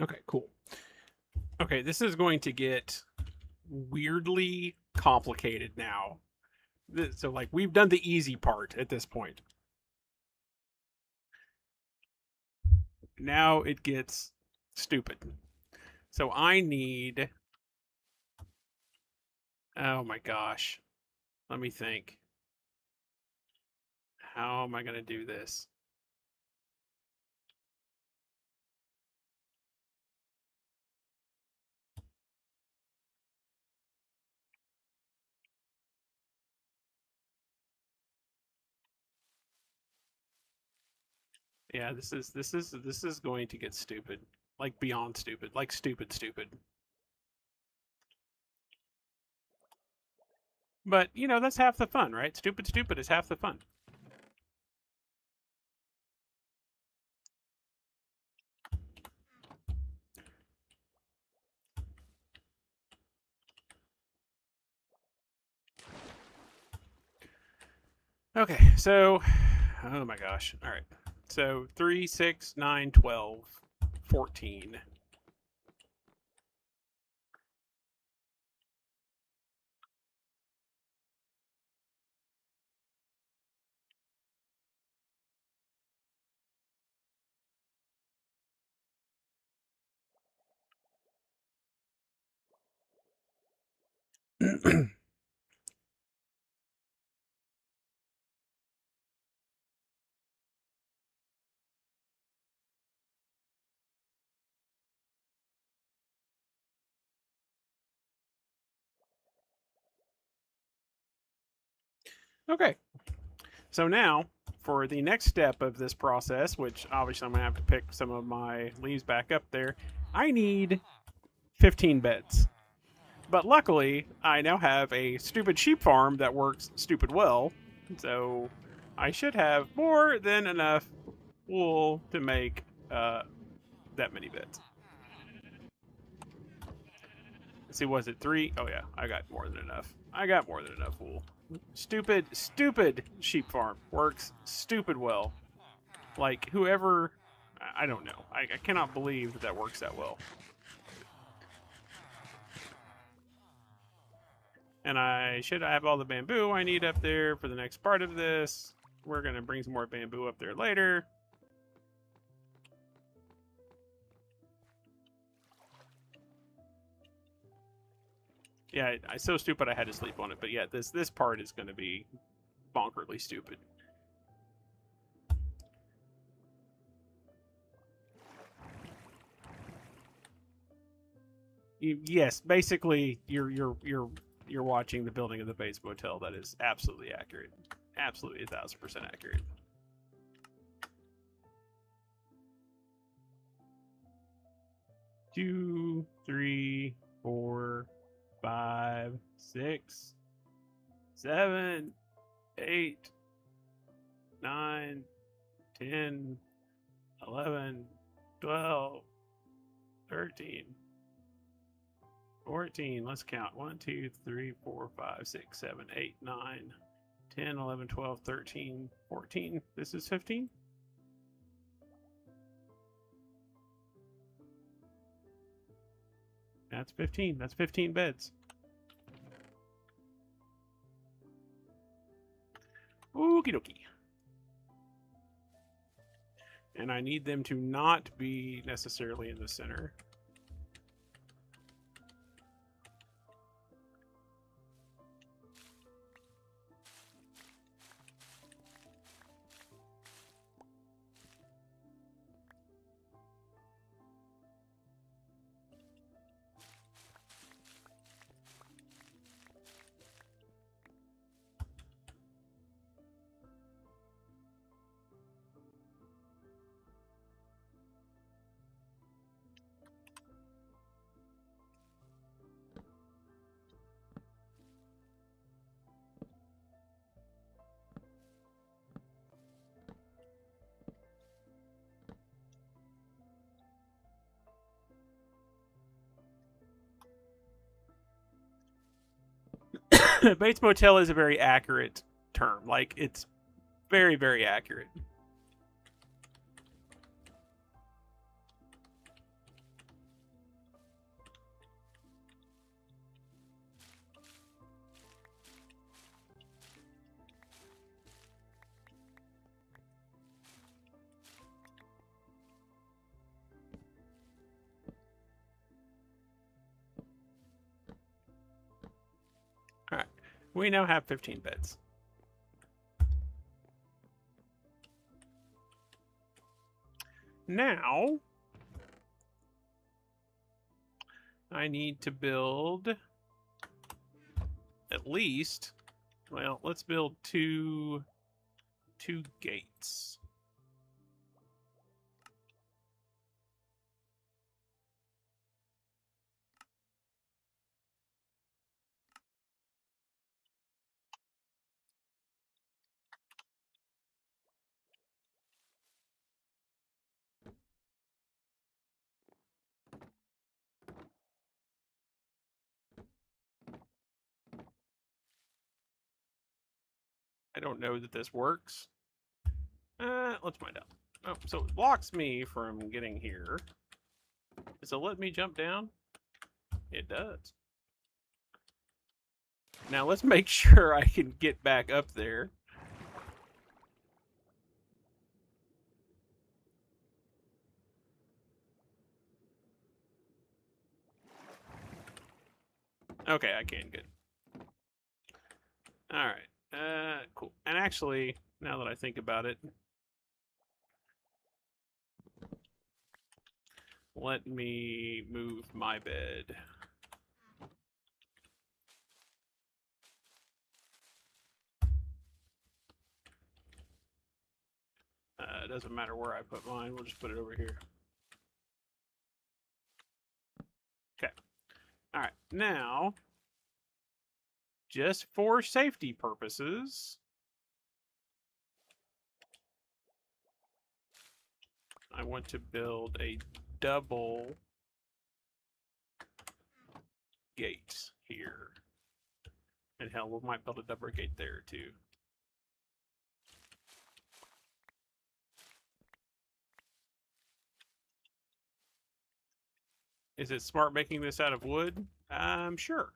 Okay, cool. Okay, this is going to get weirdly complicated now. So, like, we've done the easy part at this point. Now it gets stupid. So I need. Oh my gosh. Let me think. How am I going to do this? Yeah, this is going to get stupid. Like beyond stupid. Like stupid stupid. But, that's half the fun, right? Stupid stupid is half the fun. Okay, so oh my gosh. All right. So 3, 6, 9, 12, 14. Okay. So now, for the next step of this process, which obviously I'm going to have to pick some of my leaves back up there, I need 15 beds. But luckily, I now have a stupid sheep farm that works stupid well. So I should have more than enough wool to make that many beds. Let's see, was it 3? Oh, yeah, I got more than enough. I got more than enough wool. Stupid sheep farm works stupid well. Like, whoever. I don't know. I cannot believe that works that well. And I should have all the bamboo I need up there for the next part of this. We're going to bring some more bamboo up there later. Yeah, I so stupid I had to sleep on it. But yeah, this part is going to be bonkerly stupid. Yes, basically you're watching the building of the Bates Motel. That is absolutely accurate. Absolutely 1,000% accurate. Two, three, 4, 5, 6, 7, 8, 9, 10, 11, 12, 13, 14. Let's count. 1, 2, 3, 4, 5, 6, 7, 8, 9, 10, 11, 12, 13, 14. This is 15. That's 15. That's 15 beds. Okie dokie. And I need them to not be necessarily in the center. Bates Motel is a very accurate term. Like, it's very, very accurate. We now have 15 beds. Now, I need to build at least, well, let's build two gates. I don't know that this works. Let's find out. Oh, so it blocks me from getting here. Does it let me jump down? It does. Now let's make sure I can get back up there. Okay, I can. Good. All right. Cool. And actually, now that I think about it, let me move my bed. It doesn't matter where I put mine. We'll just put it over here. Okay. All right. Now, just for safety purposes, I want to build a double gate here. And hell, we might build a double gate there too. Is it smart making this out of wood? Sure.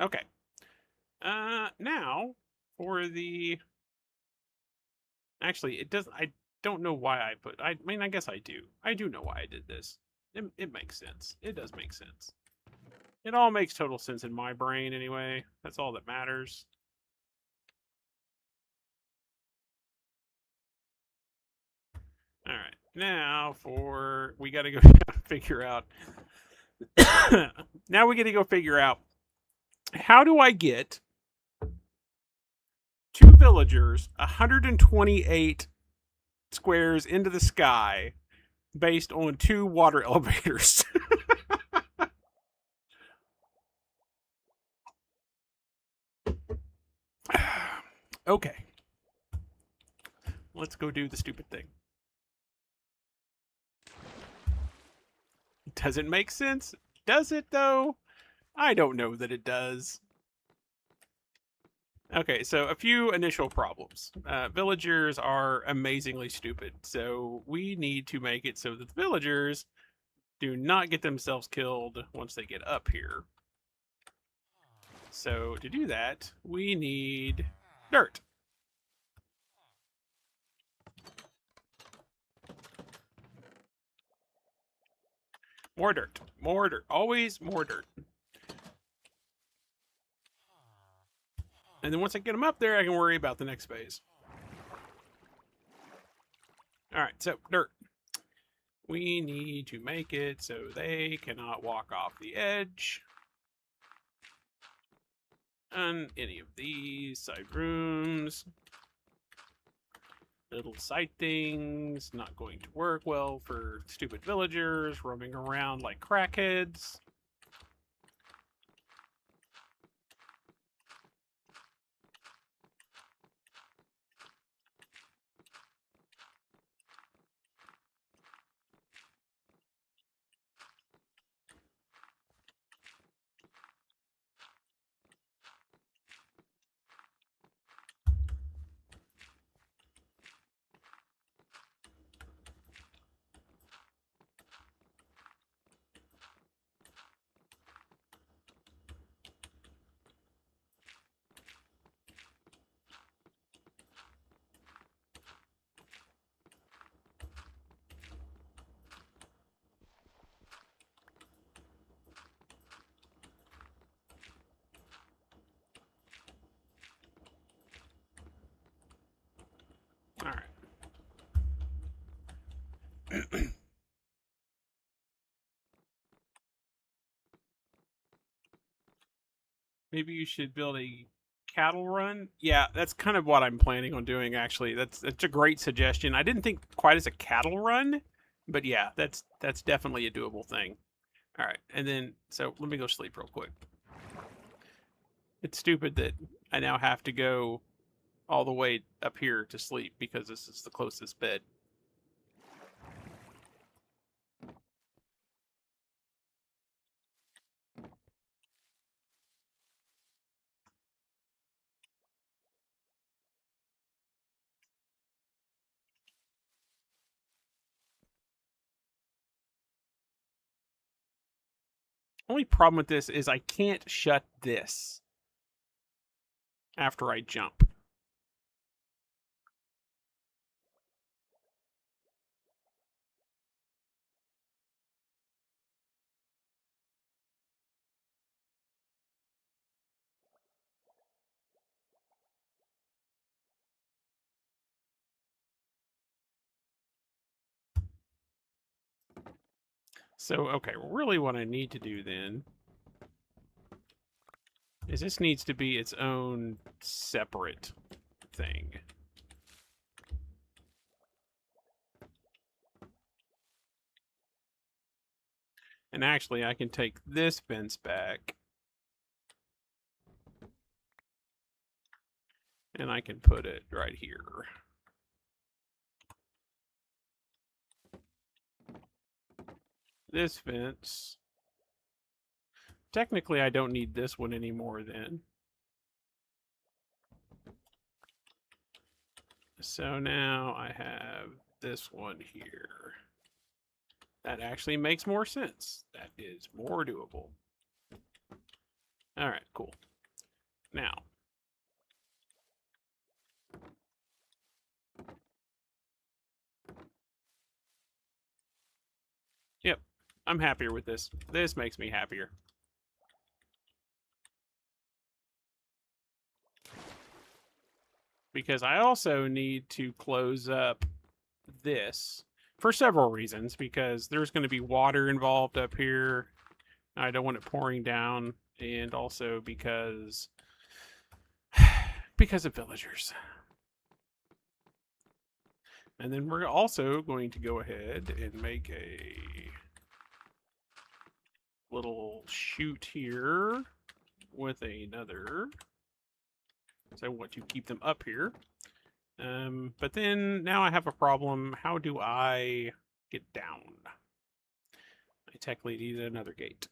Okay. Now for the. Actually, it doesn't. I don't know why I put. I mean, I guess I do. I do know why I did this. It makes sense. It does make sense. It all makes total sense in my brain, anyway. That's all that matters. All right. Now for we got to go figure out. Now we got to go figure out how do I get two villagers 128 squares into the sky based on two water elevators. Okay. Let's go do the stupid thing. Does it make sense? Does it, though? I don't know that it does. Okay, so a few initial problems. Villagers are amazingly stupid, so we need to make it so that the villagers do not get themselves killed once they get up here. So to do that, we need dirt. More dirt. More dirt. Always more dirt. And then once I get them up there, I can worry about the next phase. All right, so dirt. We need to make it so they cannot walk off the edge. On any of these side rooms. Little side things, not going to work well for stupid villagers roaming around like crackheads. Maybe you should build a cattle run. Yeah, that's kind of what I'm planning on doing. Actually, that's a great suggestion. I didn't think quite as a cattle run, but yeah, that's definitely a doable thing. All right, and then so let me go sleep real quick. It's stupid that I now have to go all the way up here to sleep because this is the closest bed. Only problem with this is I can't shut this after I jump. So, okay, really what I need to do then is this needs to be its own separate thing. And actually, I can take this fence back and I can put it right here. This fence. Technically, I don't need this one anymore then. So now I have this one here. That actually makes more sense. That is more doable. All right, cool. Now, yep, I'm happier with this. This makes me happier. Because I also need to close up this for several reasons. Because there's going to be water involved up here. I don't want it pouring down. And also because of villagers. And then we're also going to go ahead and make a little chute here with another. So I want to keep them up here. But then now I have a problem. How do I get down? I technically need another gate.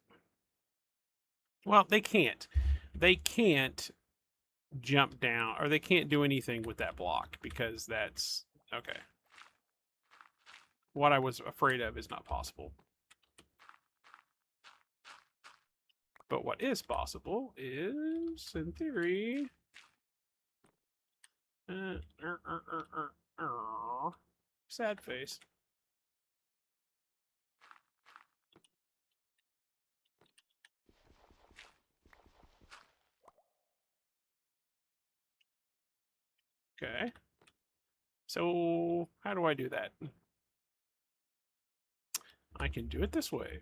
Well, they can't. They can't jump down, or they can't do anything with that block because that's okay. What I was afraid of is not possible. But what is possible is, in theory, sad face. Okay. So how do I do that? I can do it this way.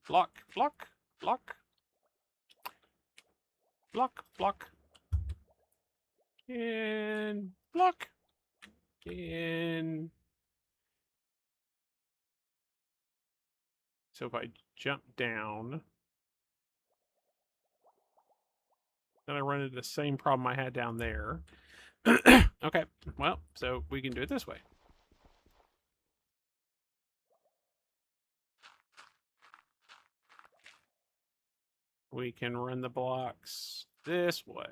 Block, block, block, block, block, and block, and so if I jump down, then I run into the same problem I had down there. Okay, well, so we can do it this way. We can run the blocks this way.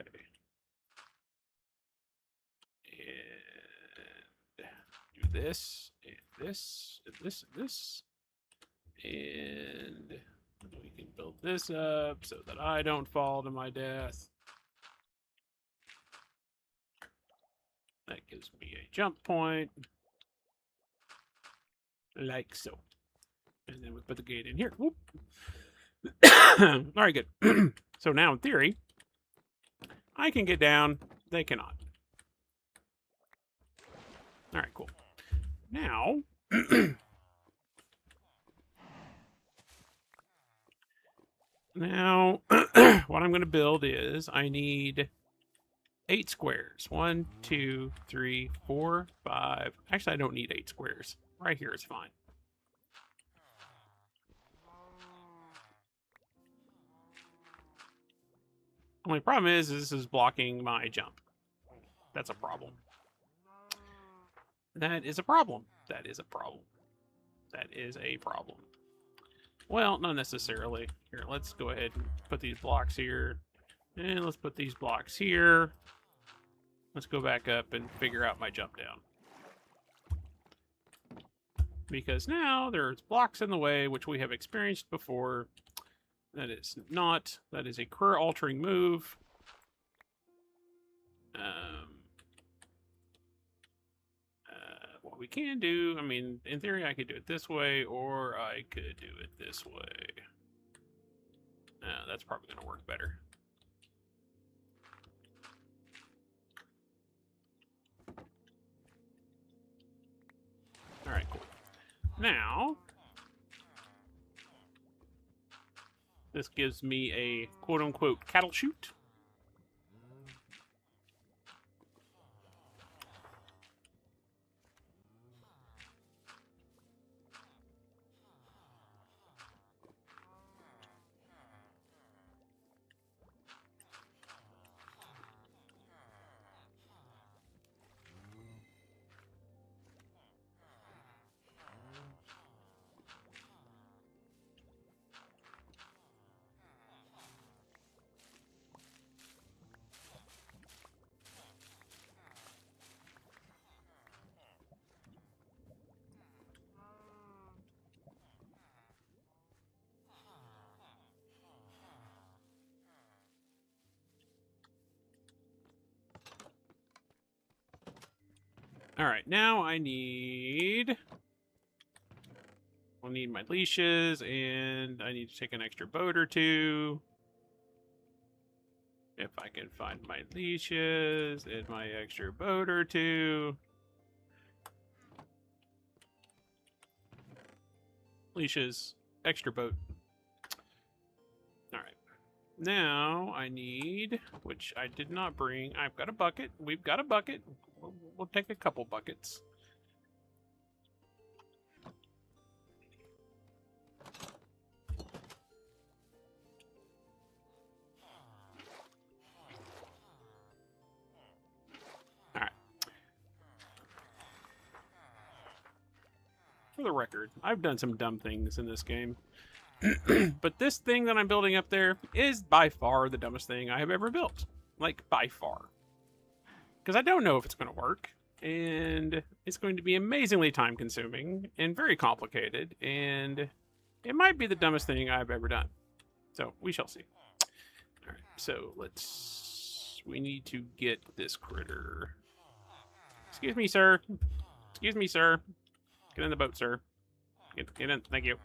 And do this, and this, and this, and this. And we can build this up so that I don't fall to my death. That gives me a jump point. Like so. And then we put the gate in here. Whoop. All right, good. So now, in theory, I can get down. They cannot. All right, cool. Now, Now, what I'm going to build is I need 8 squares. 1, 2, 3, 4, 5. Actually, I don't need 8 squares. Right here is fine. Only problem is this is blocking my jump. That's a problem. That is a problem. That is a problem. That is a problem. Well, not necessarily. Here, let's go ahead and put these blocks here. And let's put these blocks here. Let's go back up and figure out my jump down. Because now there's blocks in the way, which we have experienced before. That is not. That is a career-altering move. What we can do, I mean, in theory, I could do it this way, or I could do it this way. That's probably going to work better. All right, cool. Now, this gives me a quote-unquote cattle chute. All right, now I'll need my leashes, and I need to take an extra boat or two. If I can find my leashes and my extra boat or two. Leashes, extra boat. All right. Now I need, which I did not bring, I've got a bucket. We've got a bucket. We'll take a couple buckets. All right. For the record, I've done some dumb things in this game. But this thing that I'm building up there is by far the dumbest thing I have ever built. Like, by far. Because I don't know if it's going to work. And it's going to be amazingly time-consuming and very complicated. And it might be the dumbest thing I've ever done. So, we shall see. Alright, so let's... We need to get this critter. Excuse me, sir. Excuse me, sir. Get in the boat, sir. Get in. Thank you.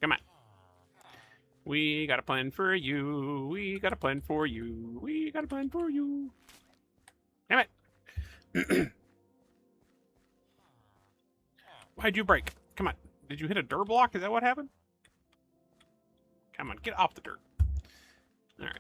Come on. We got a plan for you. We got a plan for you. We got a plan for you. Damn it. Why'd you break? Come on. Did you hit a dirt block? Is that what happened? Come on, get off the dirt. All right.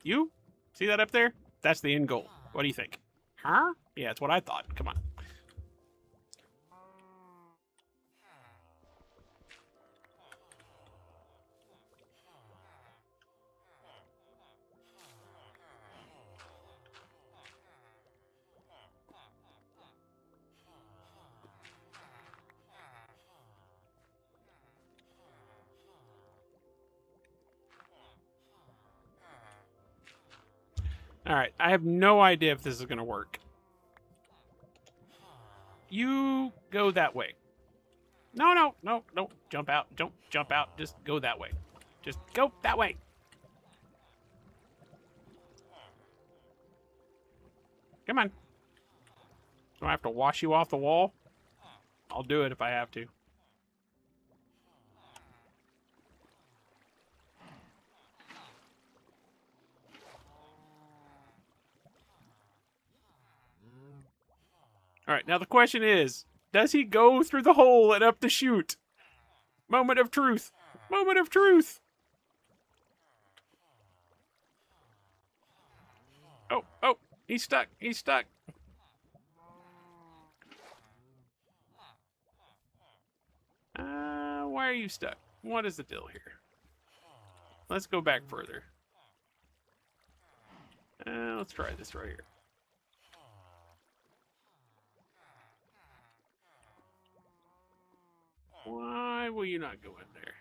You? See that up there? That's the end goal. What do you think? Huh? Yeah, that's what I thought. Come on. Alright, I have no idea if this is going to work. You go that way. No. Jump out. Don't jump out. Just go that way. Just go that way. Come on. Do I have to wash you off the wall? I'll do it if I have to. All right, now the question is, does he go through the hole and up the chute? Moment of truth. Moment of truth. Oh, oh, he's stuck. He's stuck. Why are you stuck? What is the deal here? Let's go back further. Let's try this right here. Why will you not go in there?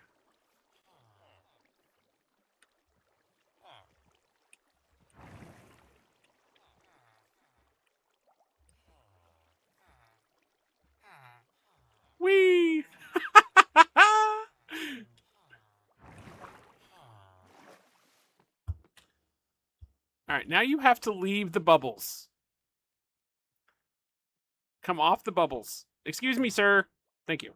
Whee! All right, now you have to leave the bubbles. Come off the bubbles. Excuse me, sir. Thank you.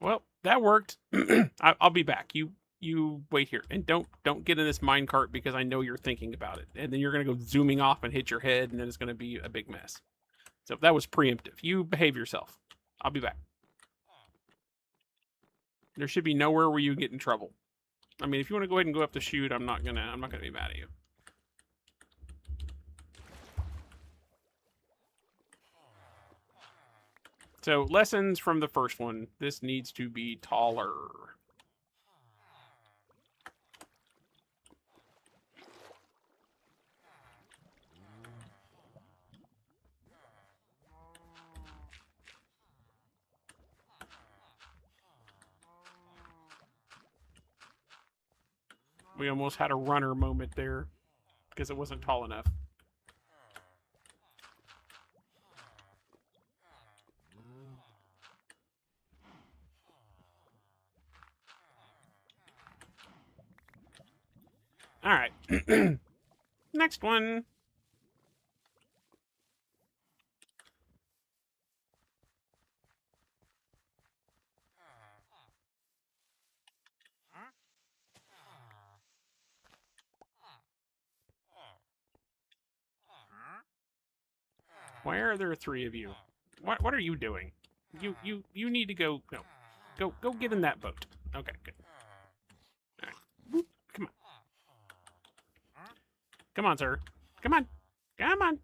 Well, that worked. I'll be back. You wait here and don't get in this minecart because I know you're thinking about it, and then you're gonna go zooming off and hit your head, and then it's gonna be a big mess. So that was preemptive. You behave yourself. I'll be back. There should be nowhere where you get in trouble. I mean, if you want to go ahead and go up the chute, I'm not gonna be mad at you. So lessons from the first one. This needs to be taller. We almost had a runner moment there because it wasn't tall enough. All right. Next one. Why are there three of you? What are you doing? You need to go. No, go get in that boat. Okay, good. All right. Come on, come on, sir. Come on, come on,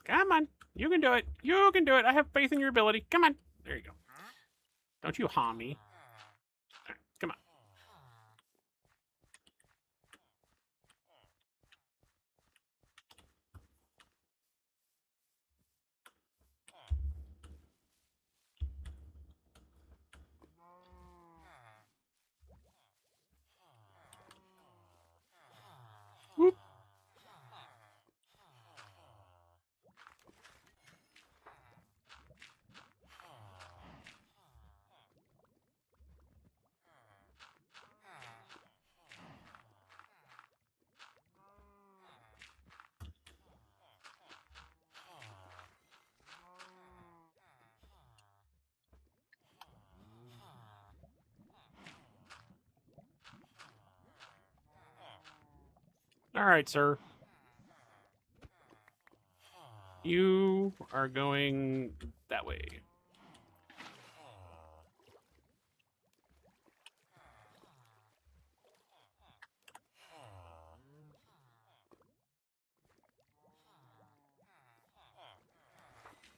come on. You can do it. You can do it. I have faith in your ability. Come on. There you go. Don't you harm me. All right, come on. Whoop. All right, sir. You are going that way.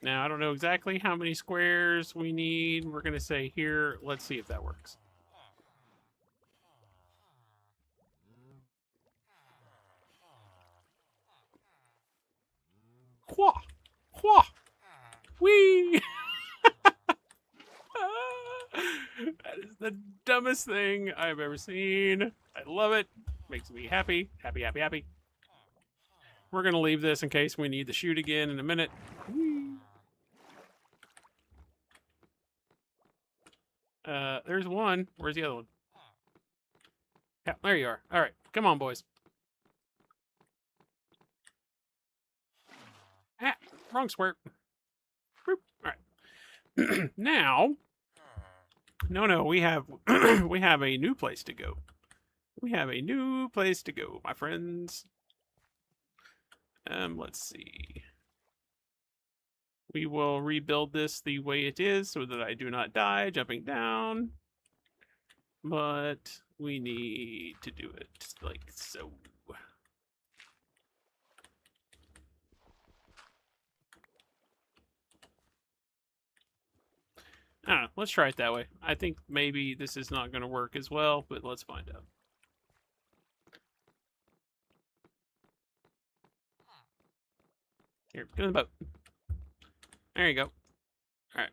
Now, I don't know exactly how many squares we need. We're going to say here. Let's see if that works. Wha! Wha! Wee! That is the dumbest thing I've ever seen. I love it. Makes me happy. Happy, happy, happy. We're going to leave this in case we need to shoot again in a minute. There's one. Where's the other one? Yeah, there you are. All right. Come on, boys. Ah, wrong square. Boop. All right. Now, no, we have we have a new place to go. We have a new place to go, my friends. Let's see. We will rebuild this the way it is so that I do not die jumping down. But we need to do it like so. I don't know. Let's try it that way. I think maybe this is not going to work as well, but let's find out. Here, get in the boat. There you go. All right.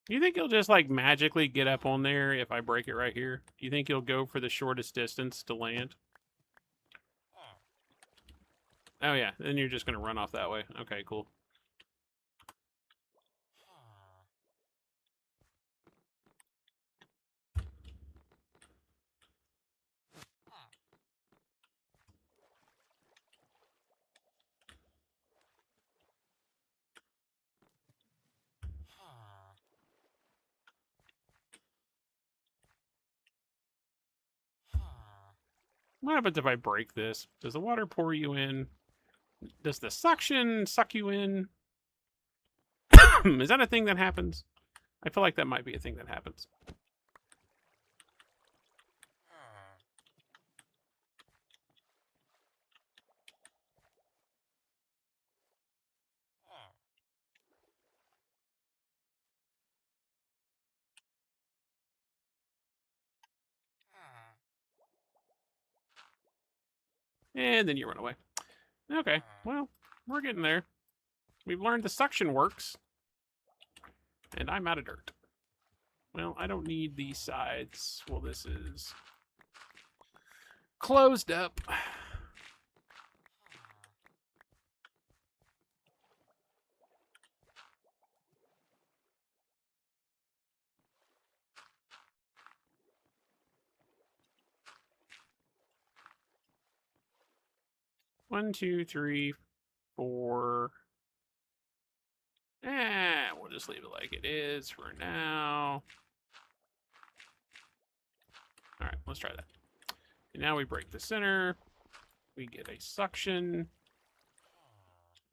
Do you think he'll just like magically get up on there if I break it right here? Do you think he'll go for the shortest distance to land? Oh yeah, then you're just gonna run off that way. Okay, cool. What happens if I break this? Does the water pour you in? Does the suction suck you in? Is that a thing that happens? I feel like that might be a thing that happens. And then you run away. Okay, well, we're getting there. We've learned the suction works. And I'm out of dirt. Well, I don't need these sides. Well, this is closed up. One, two, three, four. We'll just leave it like it is for now. All right, let's try that. And now we break the center. We get a suction.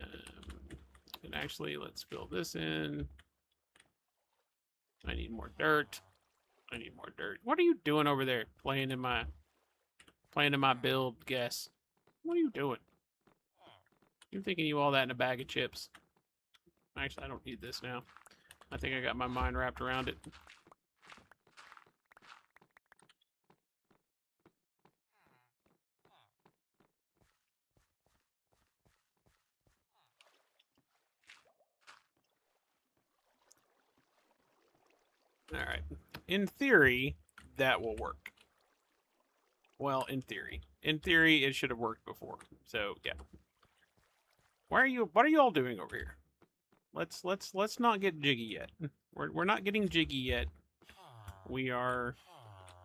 And actually, let's fill this in. I need more dirt. I need more dirt. What are you doing over there? Playing in my build, guess. What are you doing? You're thinking you all that in a bag of chips. Actually, I don't need this now. I think I got my mind wrapped around it. All right. In theory, that will work. Well, in theory. In theory, it should have worked before. So, yeah. What are you all doing over here? Let's not get jiggy yet. We're not getting jiggy yet. We are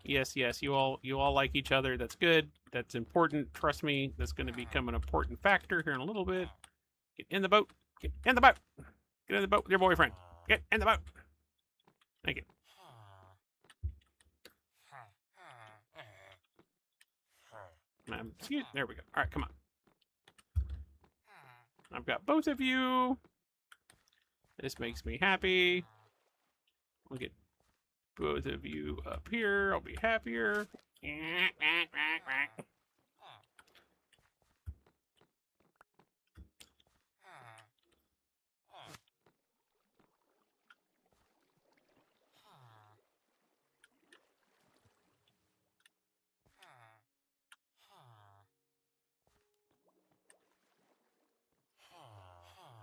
yes, you all like each other. That's good. That's important. Trust me, that's going to become an important factor here in a little bit. Get in the boat. Get in the boat. Get in the boat with your boyfriend. Get in the boat. Thank you. There we go. All right, come on. I've got both of you. This makes me happy. We'll get Both of you up here. I'll be happier.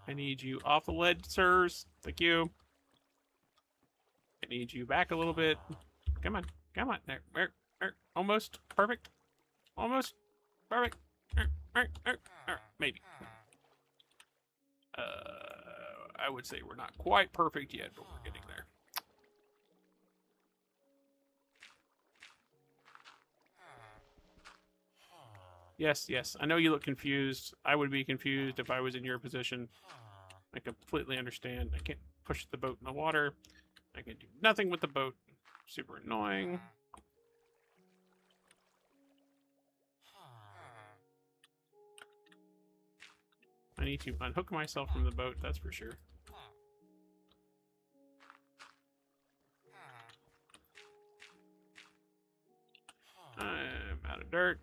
I need you off the ledge, sirs. Thank you. I need you back a little bit. Come on. Come on. There. Almost. Perfect. Almost. Perfect. Maybe. I would say we're not quite perfect yet, but we're getting there. Yes. I know you look confused. I would be confused if I was in your position. I completely understand. I can't push the boat in the water. I can do nothing with the boat. Super annoying. I need to unhook myself from the boat, that's for sure. I'm out of dirt.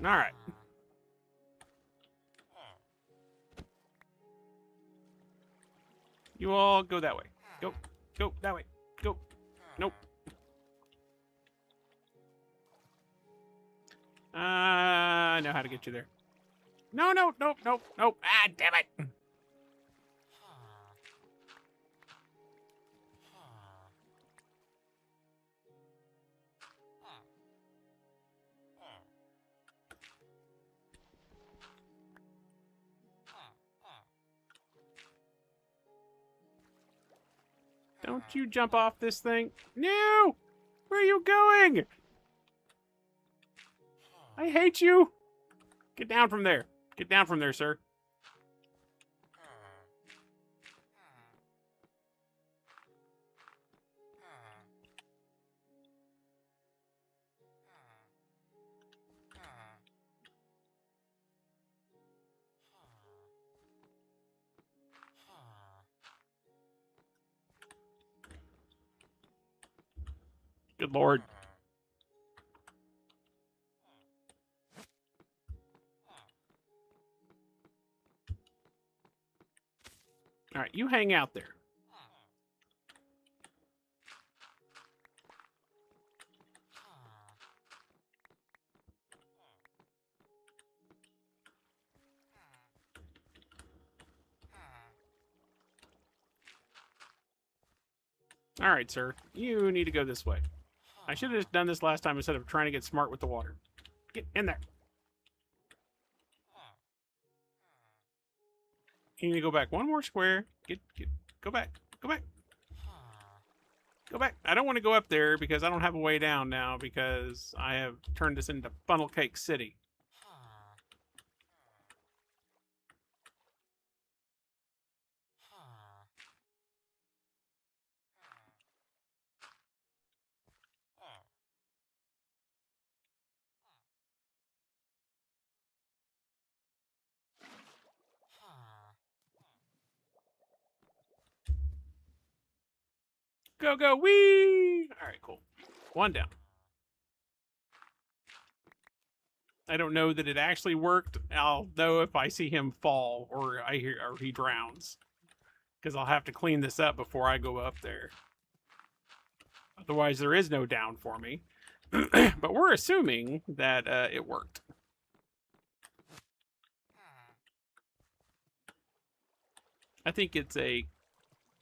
All right. You all go that way. Go that way. Go. Nope. I know how to get you there. No. Ah, damn it. Don't you jump off this thing. No! Where are you going? I hate you. Get down from there. Get down from there, sir. Good Lord. All right, you hang out there. All right, sir. You need to go this way. I should have just done this last time instead of trying to get smart with the water. Get in there. You need to go back one more square. Go back. Go back. Go back. I don't want to go up there because I don't have a way down now because I have turned this into Funnel Cake City. Go, wee! All right, cool. One down. I don't know that it actually worked. I'll know if I see him fall or he drowns, because I'll have to clean this up before I go up there. Otherwise, there is no down for me. But we're assuming that it worked. I think it's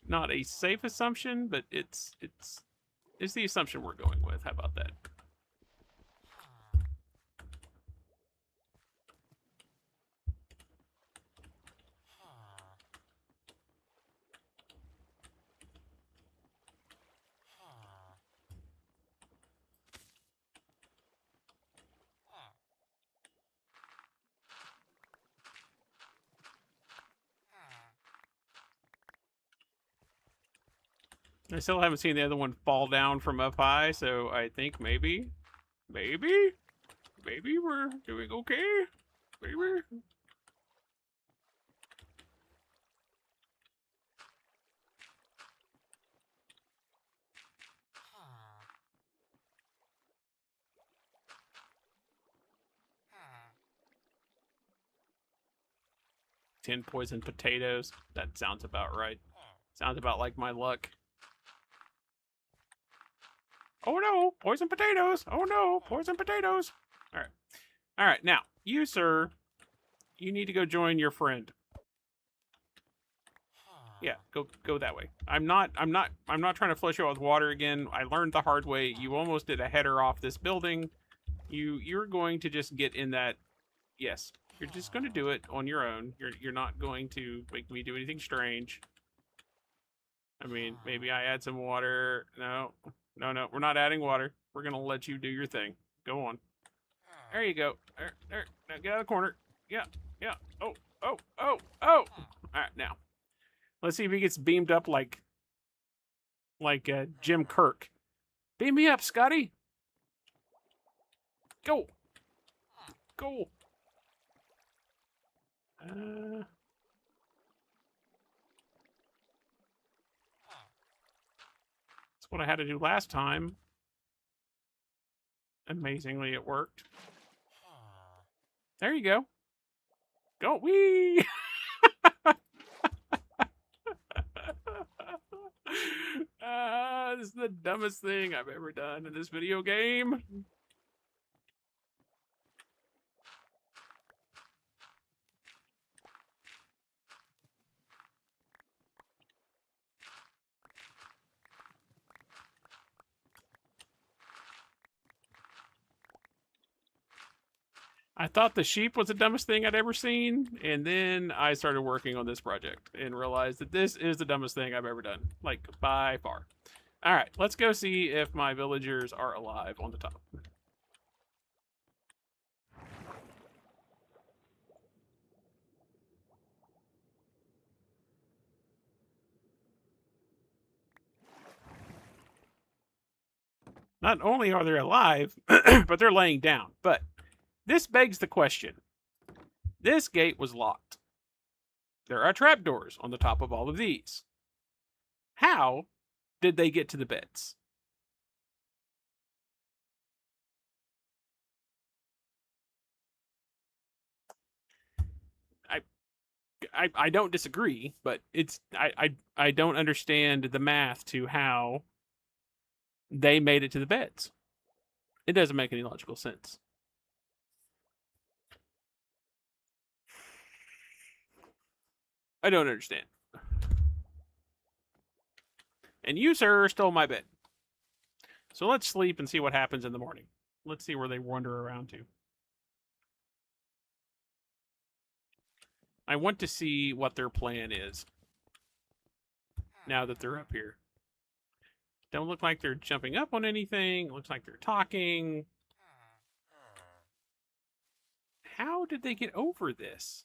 not a safe assumption, but it's the assumption we're going with. How about that? I still haven't seen the other one fall down from up high, so I think maybe we're doing okay. Maybe. Tin poison potatoes. That sounds about right. Sounds about like my luck. Oh no, poison potatoes. Oh no, poison potatoes. All right. All right. Now, you sir, you need to go join your friend. Yeah, go that way. I'm not trying to flush you out with water again. I learned the hard way. You almost did a header off this building. You're going to just get in that. Yes, you're just going to do it on your own. You're not going to make me do anything strange. I mean, maybe I add some water. No, we're not adding water. We're gonna let you do your thing. Go on. There you go. There. Now get out of the corner. Yeah. Oh. All right, now let's see if he gets beamed up like Jim Kirk. Beam me up, Scotty. Go. That's what I had to do last time. Amazingly, it worked. There you go. Go. Wee! This is the dumbest thing I've ever done in this video game. I thought the sheep was the dumbest thing I'd ever seen, and then I started working on this project and realized that this is the dumbest thing I've ever done, like by far. All right, let's go see if my villagers are alive on the top. Not only are they alive, but they're laying down. But this begs the question. This gate was locked. There are trapdoors on the top of all of these. How did they get to the beds? I don't disagree, but I don't understand the math to how they made it to the beds. It doesn't make any logical sense. I don't understand. And you, sir, stole my bed. So let's sleep and see what happens in the morning. Let's see where they wander around to. I want to see what their plan is now that they're up here. Don't look like they're jumping up on anything. Looks like they're talking. How did they get over this?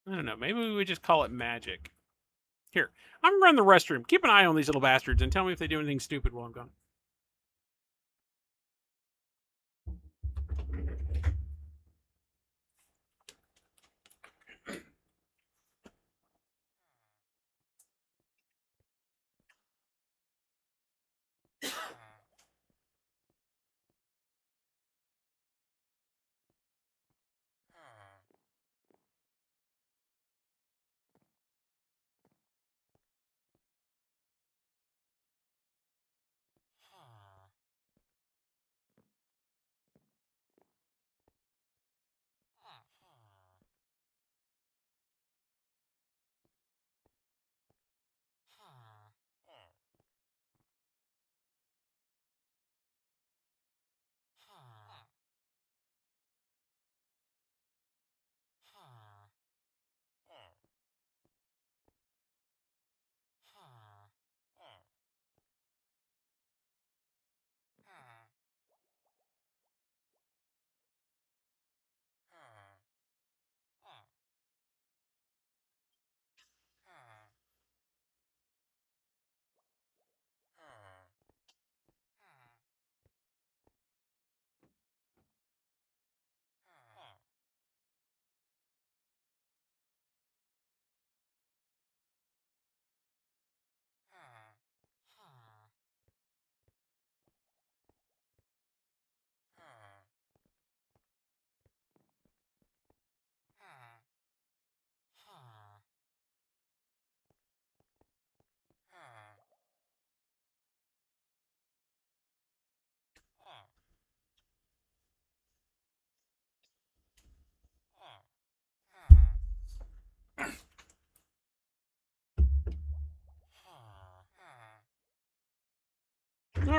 I don't know. Maybe we would just call it magic. Here, I'm gonna run the restroom. Keep an eye on these little bastards and tell me if they do anything stupid while I'm gone.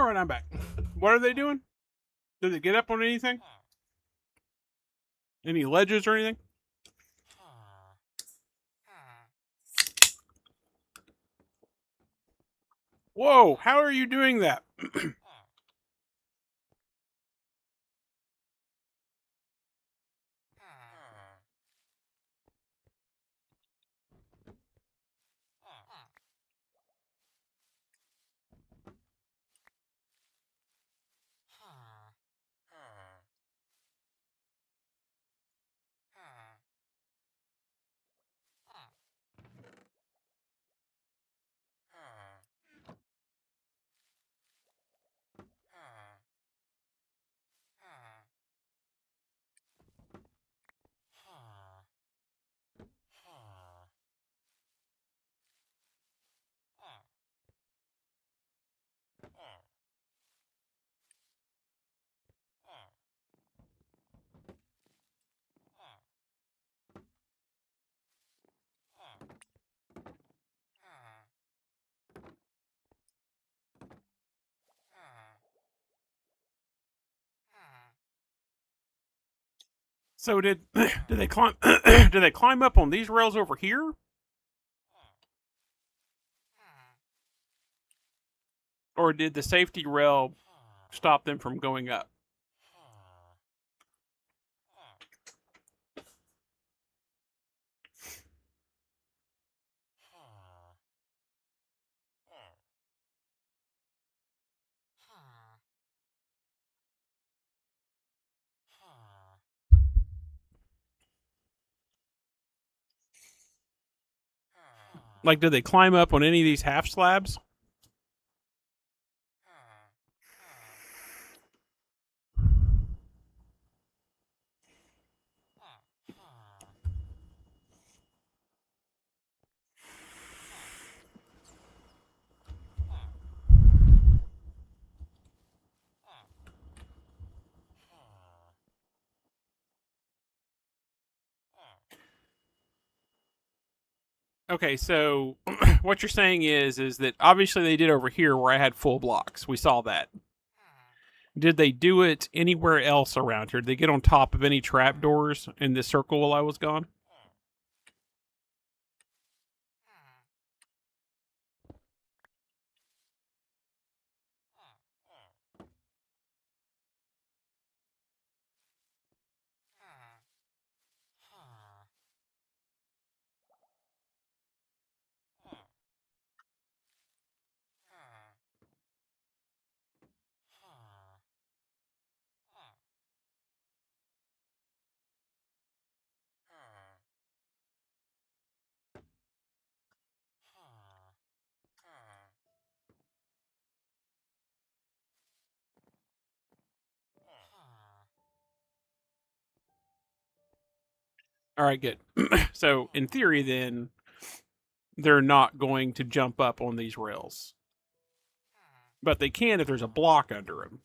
All right, I'm back. What are they doing? Did they get up on anything? Any ledges or anything? Whoa, how are you doing that? So did they climb did they climb up on these rails over here? Or did the safety rail stop them from going up? Like, did they climb up on any of these half slabs? Okay, so what you're saying is that obviously they did over here where I had full blocks. We saw that. Did they do it anywhere else around here? Did they get on top of any trapdoors in this circle while I was gone? All right, good. So in theory, then they're not going to jump up on these rails, but they can if there's a block under them.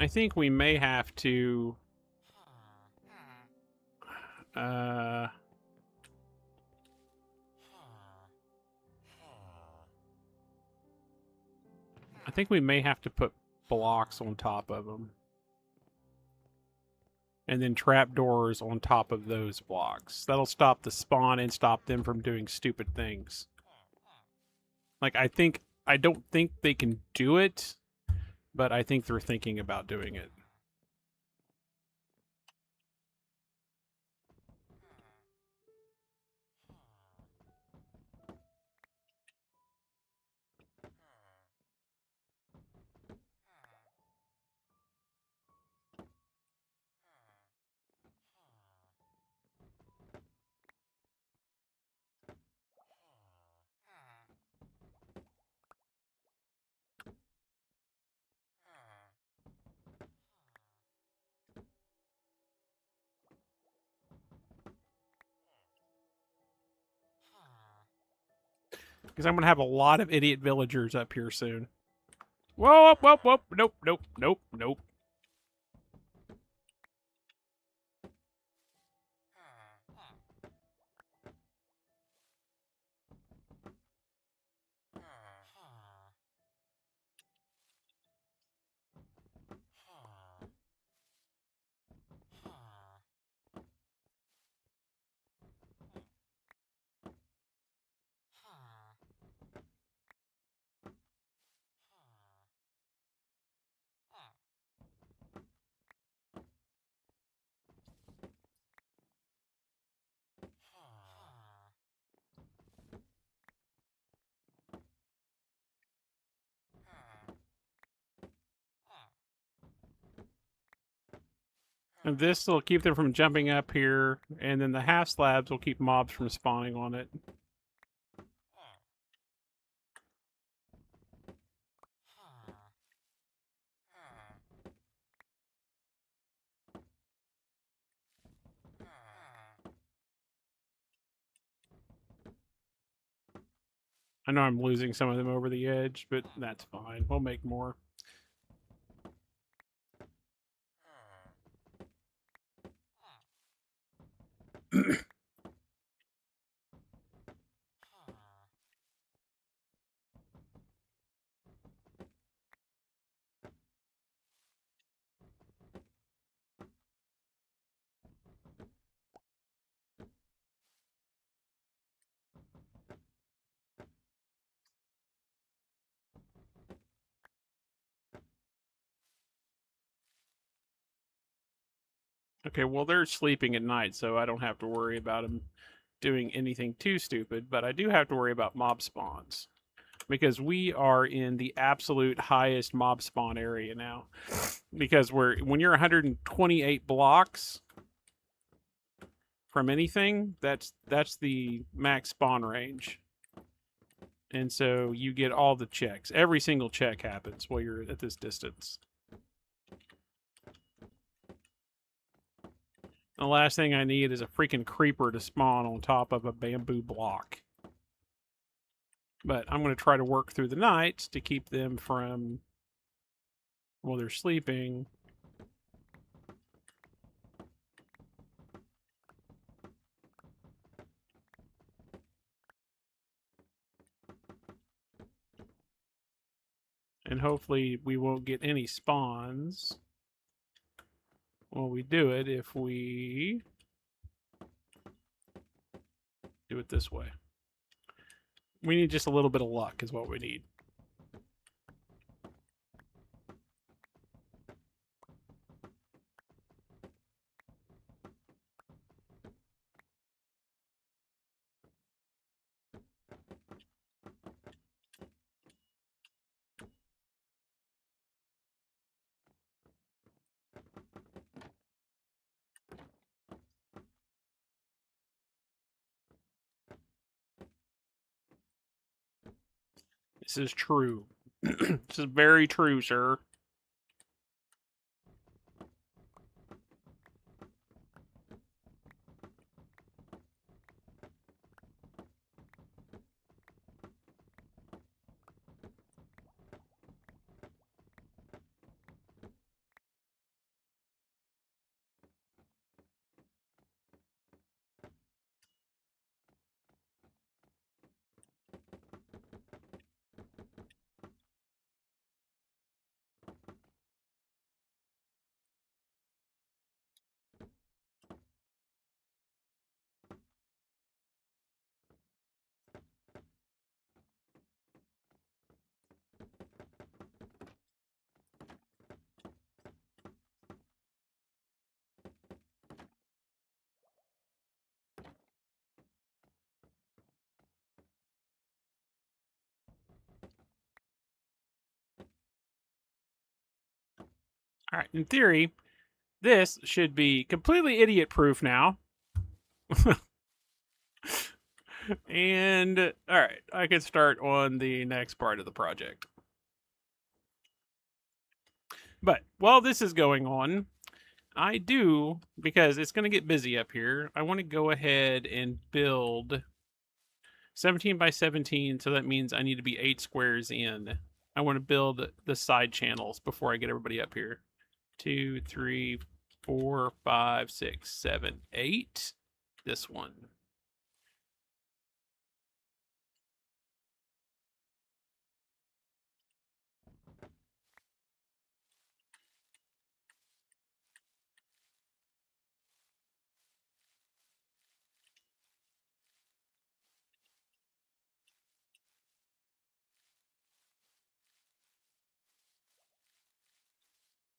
I think we may have to I think we may have to put blocks on top of them. And then trapdoors on top of those blocks. That'll stop the spawn and stop them from doing stupid things. Like, I don't think they can do it, but I think they're thinking about doing it. Because I'm going to have a lot of idiot villagers up here soon. Whoa, whoa, whoa, nope, nope, nope, nope. And this will keep them from jumping up here, and then the half slabs will keep mobs from spawning on it. I know I'm losing some of them over the edge, but that's fine. We'll make more. Okay, well, they're sleeping at night, so I don't have to worry about them doing anything too stupid, but I do have to worry about mob spawns. Because we are in the absolute highest mob spawn area now. Because when you're 128 blocks from anything, that's the max spawn range. And so you get all the checks. Every single check happens while you're at this distance. The last thing I need is a freaking creeper to spawn on top of a bamboo block. But I'm going to try to work through the night to keep them from, while they're sleeping. And hopefully we won't get any spawns while we do it if we do it this way. We need just a little bit of luck is what we need. This is true. This is very true, sir. All right, in theory, this should be completely idiot-proof now. And all right, I can start on the next part of the project. But while this is going on, I do, because it's going to get busy up here, I want to go ahead and build 17 by 17. So that means I need to be 8 squares in. I want to build the side channels before I get everybody up here. 2, 3, 4, 5, 6, 7, 8. This one.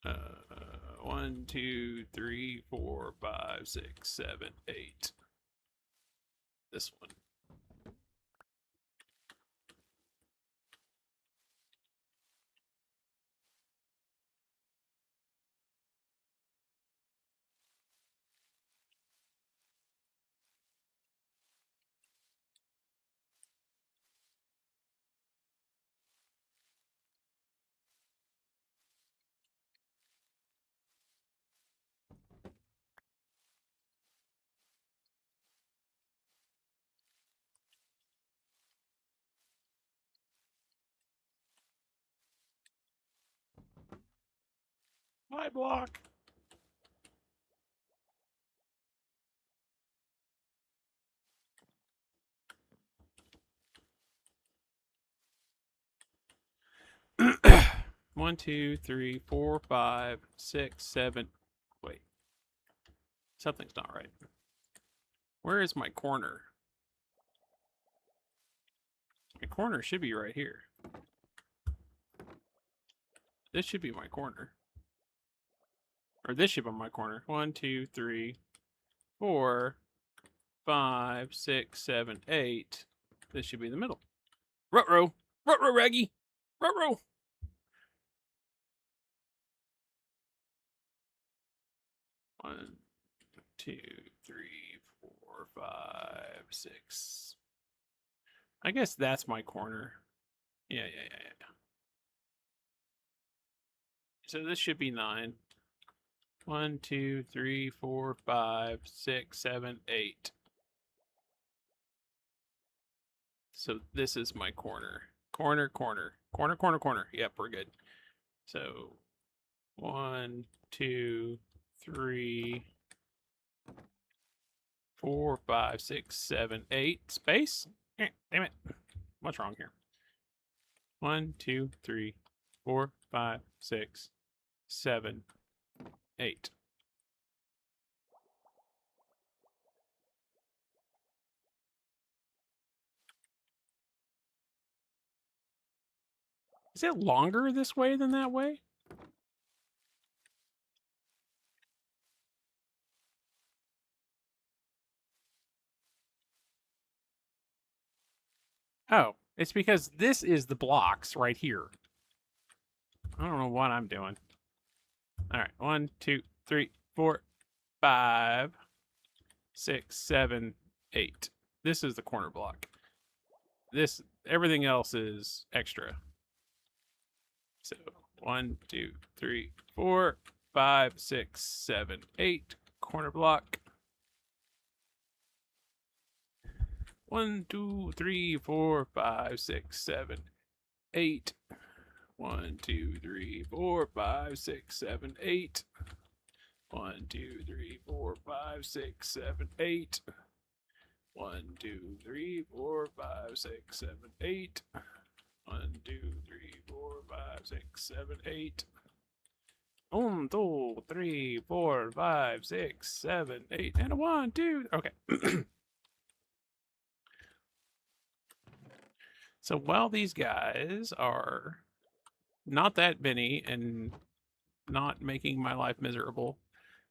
Uh, 1, 2, 3, 4, 5, 6, 7, 8. This one. My block. One, two, three, 4, 5, 6, 7. Wait, something's not right. Where is my corner? My corner should be right here. This should be my corner. Or this should be my corner. 1, 2, 3, 4, 5, 6, 7, 8. This should be the middle. Ruh-roh. Ruh-roh, Raggy. Ruh-roh. One, two, three, 4, 5, 6. I guess that's my corner. Yeah. So this should be 9. 1, 2, 3, 4, 5, 6, 7, 8. So this is my corner. Corner. Yep, we're good. So 1, 2, 3, 4, 5, 6, 7, 8. Space? Damn it. What's wrong here? 1, 2, 3, 4, 5, 6, 7, 8. Is it longer this way than that way? Oh, it's because this is the blocks right here. I don't know what I'm doing. All right, 1, 2, 3, 4, 5, 6, 7, 8. This is the corner block. Everything else is extra. So 1, 2, 3, 4, 5, 6, 7, 8. Corner block. 1, 2, 3, 4, 5, 6, 7, 8. 1, 2, 3, 4, 5, 6, 7, 8. 1, 2, 3, 4, 5, 6, 7, 8. 1, 2, 3, 4, 5, 6, 7, 8. 1, 2, 3, 4, 5, 6, 7, 8. 1, 2, 3, 4, 5, 6, 7, 8, and a 1, 2. Okay. So while these guys are not that many and not making my life miserable,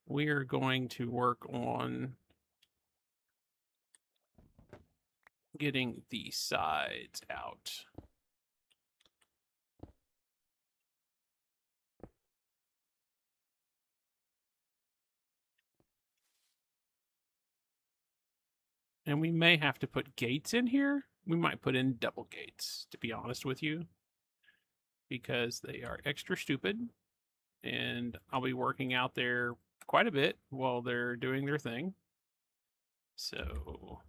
we are going to work on getting the sides out. And we may have to put gates in here. We might put in double gates, to be honest with you, because they are extra stupid. And I'll be working out there quite a bit while they're doing their thing. So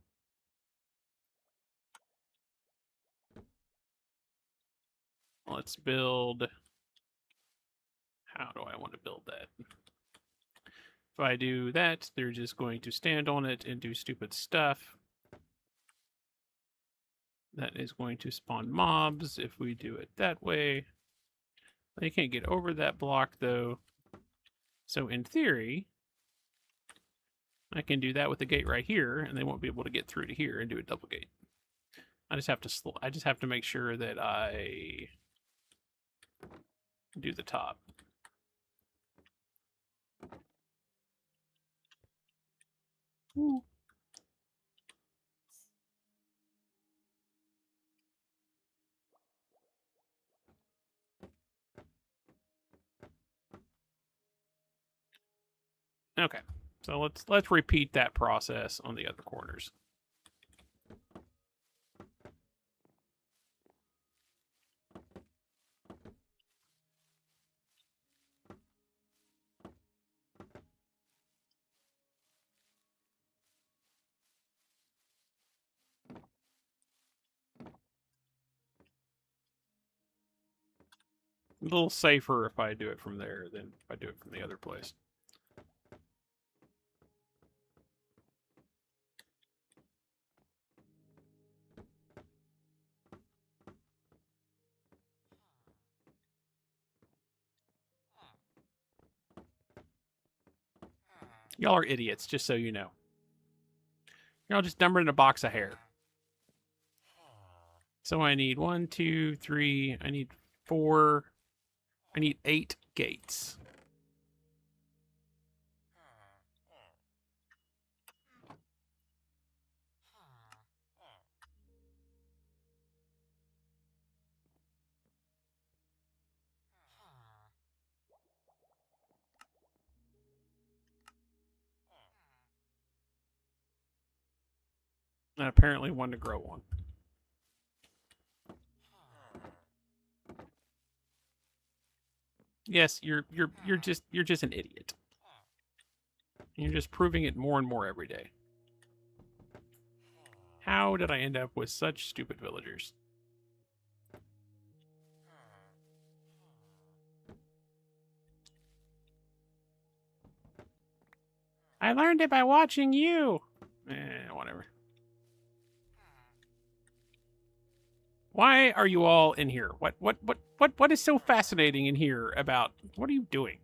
let's build. How do I want to build that? If I do that, they're just going to stand on it and do stupid stuff. That is going to spawn mobs if we do it that way. They can't get over that block, though. So in theory, I can do that with the gate right here, and they won't be able to get through to here and do a double gate. I just have to make sure that I do the top. Ooh. Okay, so let's repeat that process on the other corners. A little safer if I do it from there than if I do it from the other place. Y'all are idiots, just so you know. Y'all just dumber in a box of hair. So I need 1, 2, 3, I need 4, I need 8 gates. And apparently one to grow on. Yes, you're just an idiot. You're just proving it more and more every day. How did I end up with such stupid villagers? I learned it by watching you. Whatever. Why are you all in here? What is so fascinating in here about what are you doing?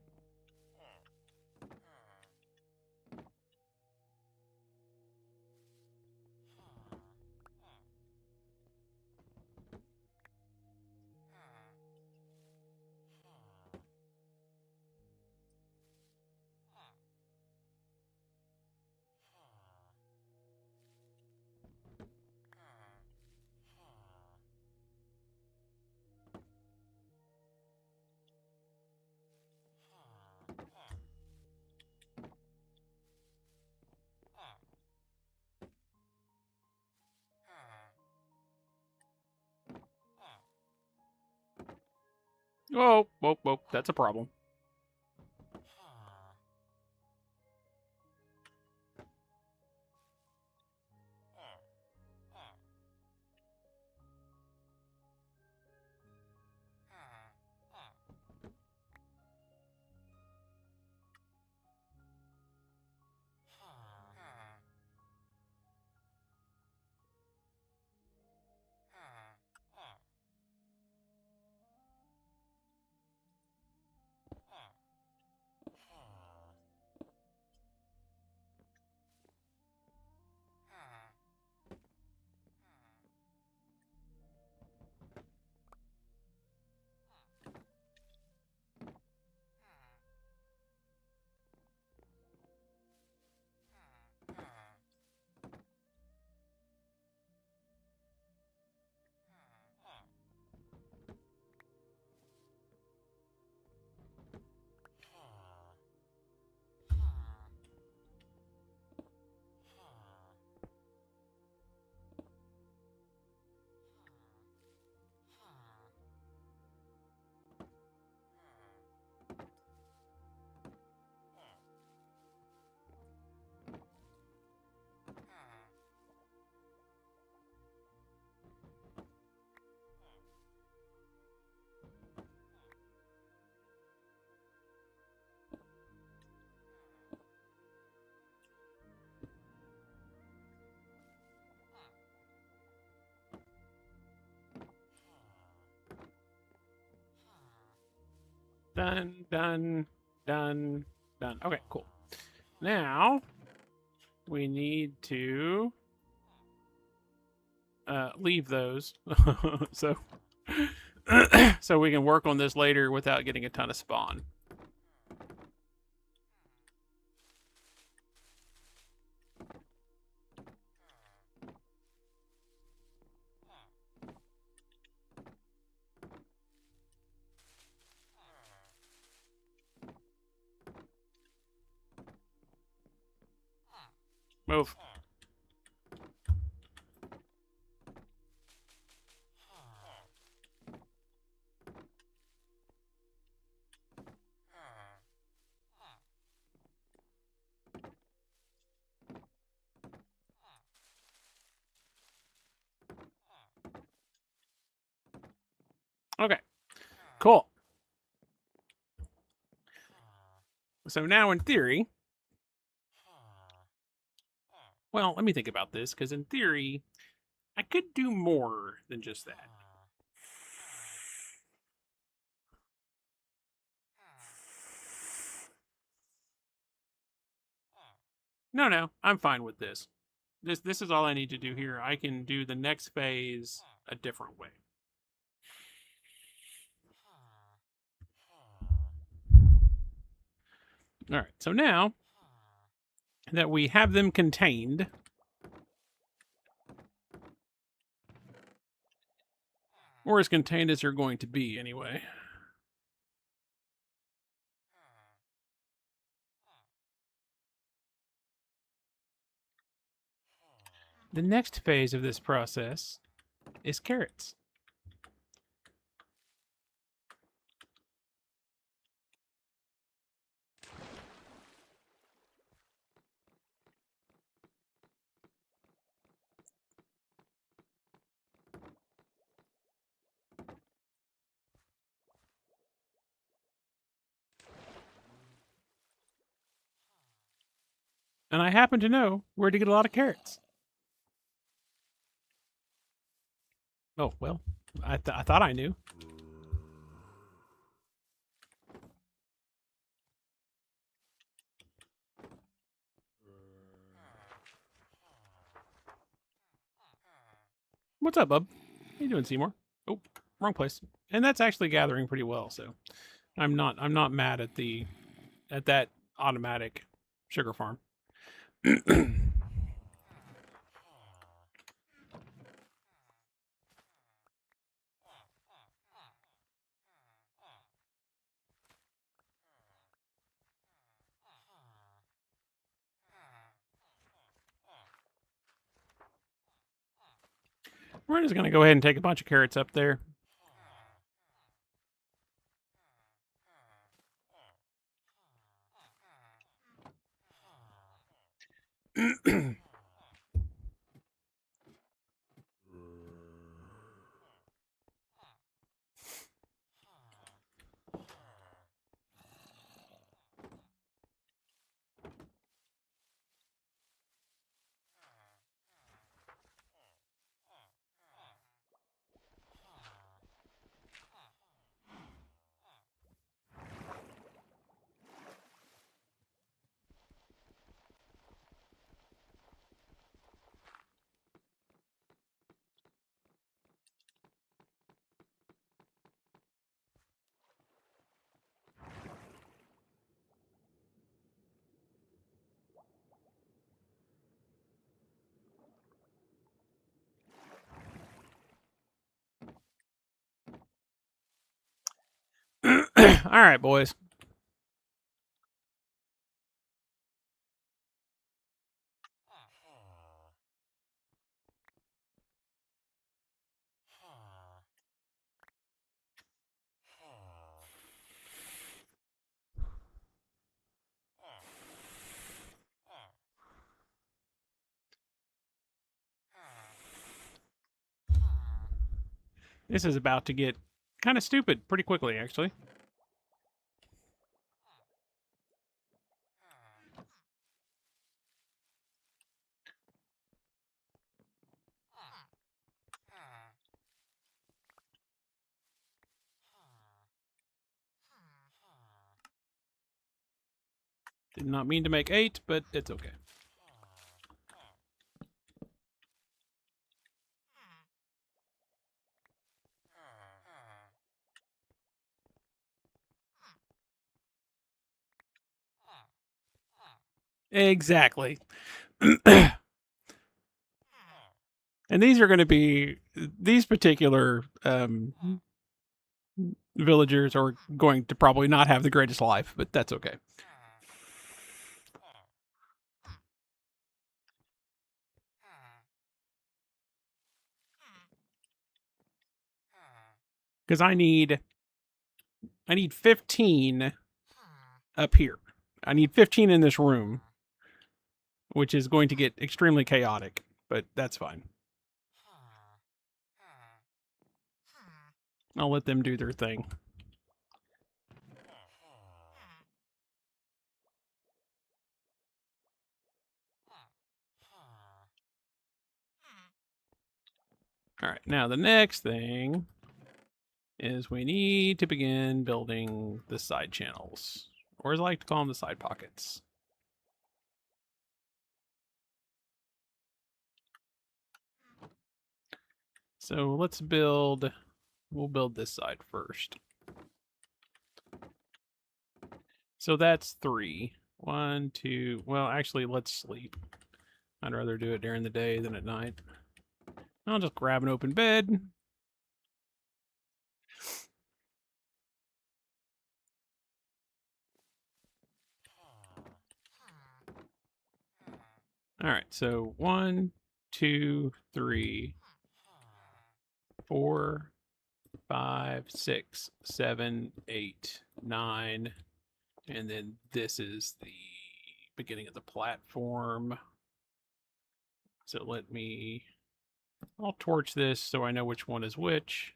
Oh, whoa, that's a problem. Done, done, done, done. Okay, cool. Now we need to leave those so so we can work on this later without getting a ton of spawn. Move. Okay, cool. So now in theory, well, let me think about this, because in theory, I could do more than just that. No, I'm fine with this. This is all I need to do here. I can do the next phase a different way. All right, so now that we have them contained, or as contained as they're going to be anyway. The next phase of this process is carrots. And I happen to know where to get a lot of carrots. Oh, well, I thought I knew. What's up, bub? How you doing, Seymour? Oh, wrong place. And that's actually gathering pretty well, so I'm not mad at that automatic sugar farm. We're just gonna go ahead and take a bunch of carrots up there. All right, boys. This is about to get kind of stupid pretty quickly, actually. Did not mean to make 8, but it's okay. Exactly. And these are going to be these particular villagers are going to probably not have the greatest life, but that's okay. Because I need 15 up here. I need 15 in this room, which is going to get extremely chaotic, but that's fine. I'll let them do their thing. All right, now the next thing is we need to begin building the side channels, or as I like to call them, the side pockets. So let's build, we'll build this side first. So that's 3. 1, 2, well, actually, let's sleep. I'd rather do it during the day than at night. I'll just grab an open bed. All right, so 1, 2, 3, 4, 5, 6, 7, 8, 9, and then this is the beginning of the platform. So I'll torch this so I know which one is which.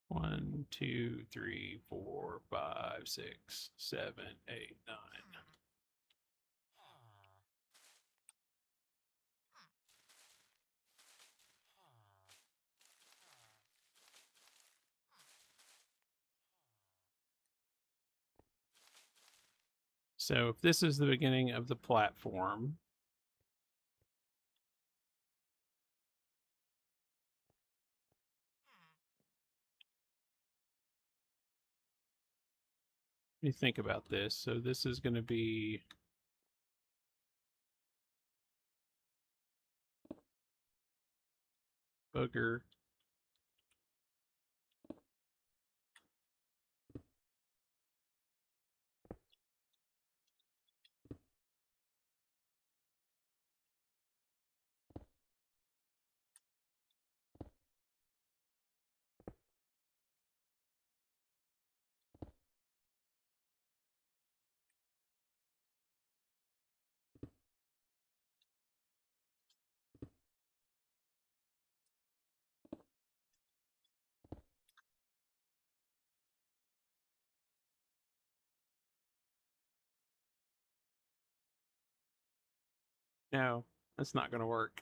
1, 2, 3, 4, 5, 6, 7, 8, 9. So if this is the beginning of the platform, let me think about this. So this is going to be booger. No, that's not going to work.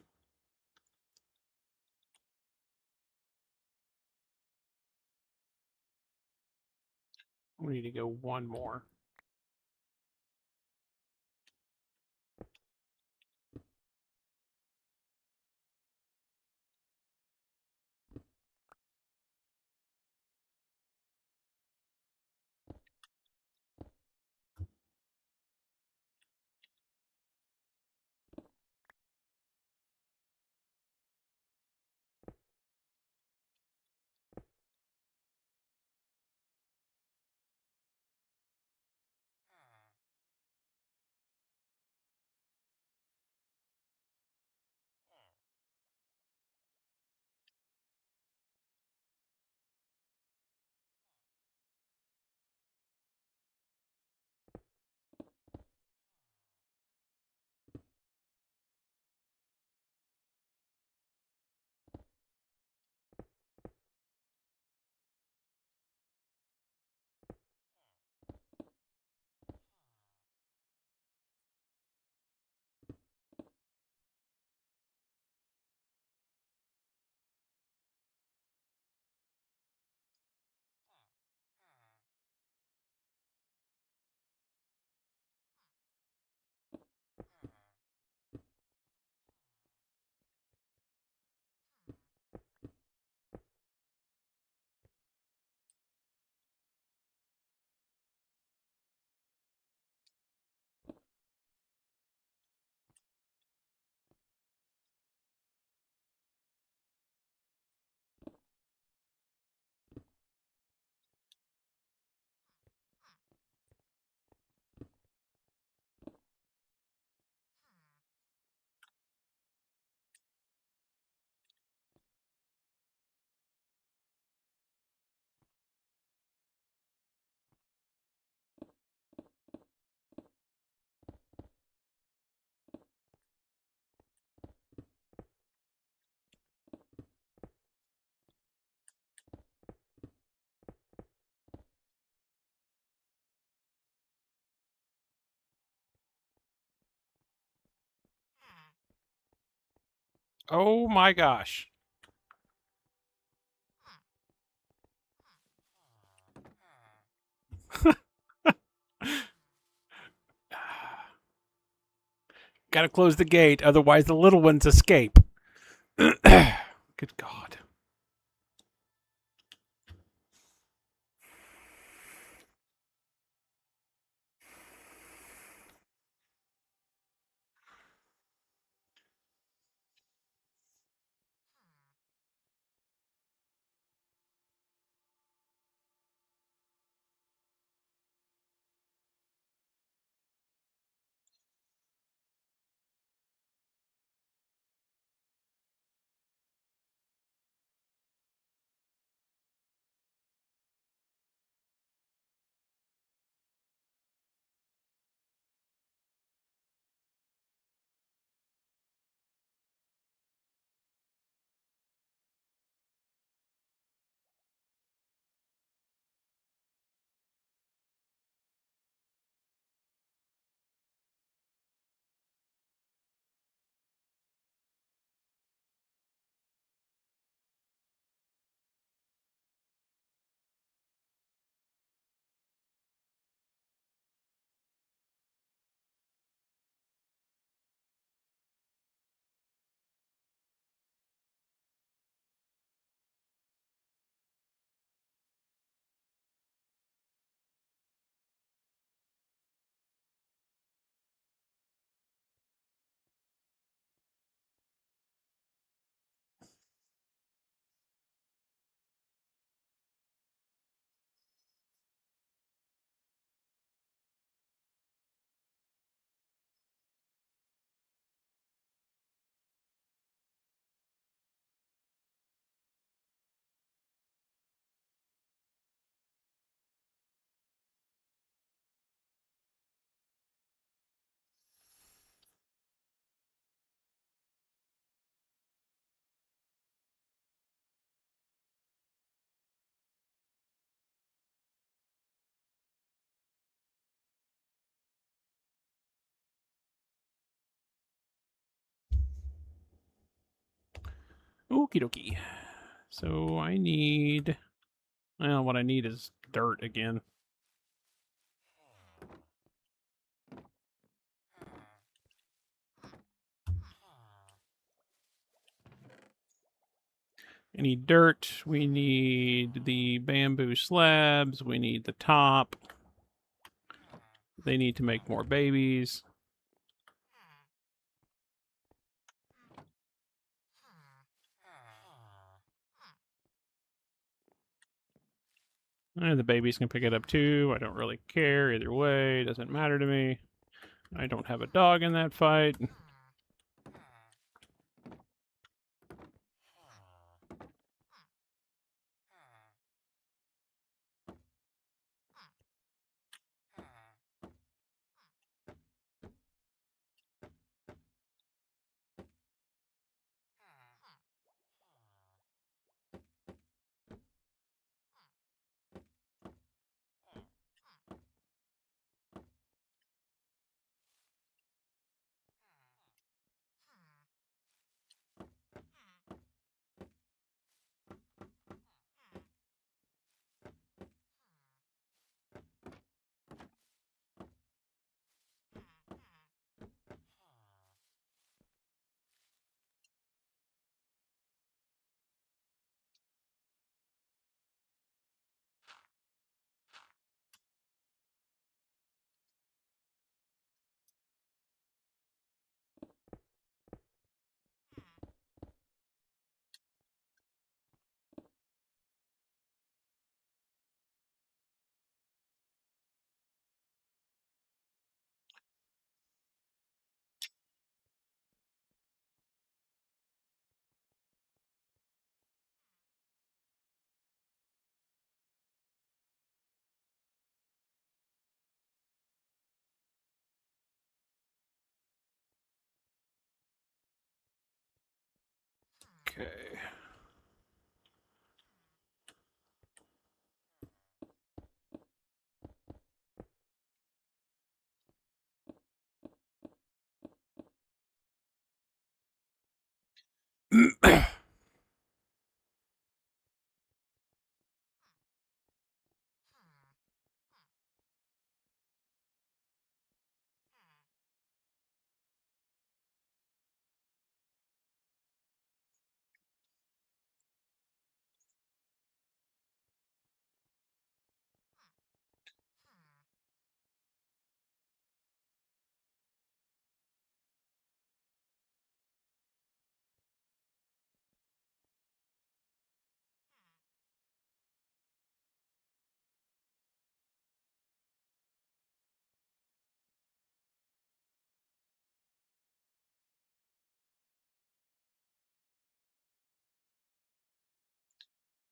We need to go one more. Oh my gosh. Gotta close the gate, otherwise the little ones escape. Good God. Okie dokie. So I need. Well, what I need is dirt again. I need dirt. We need the bamboo slabs. We need the top. They need to make more babies. And the babies can pick it up too. I don't really care either way. It doesn't matter to me. I don't have a dog in that fight. Okay.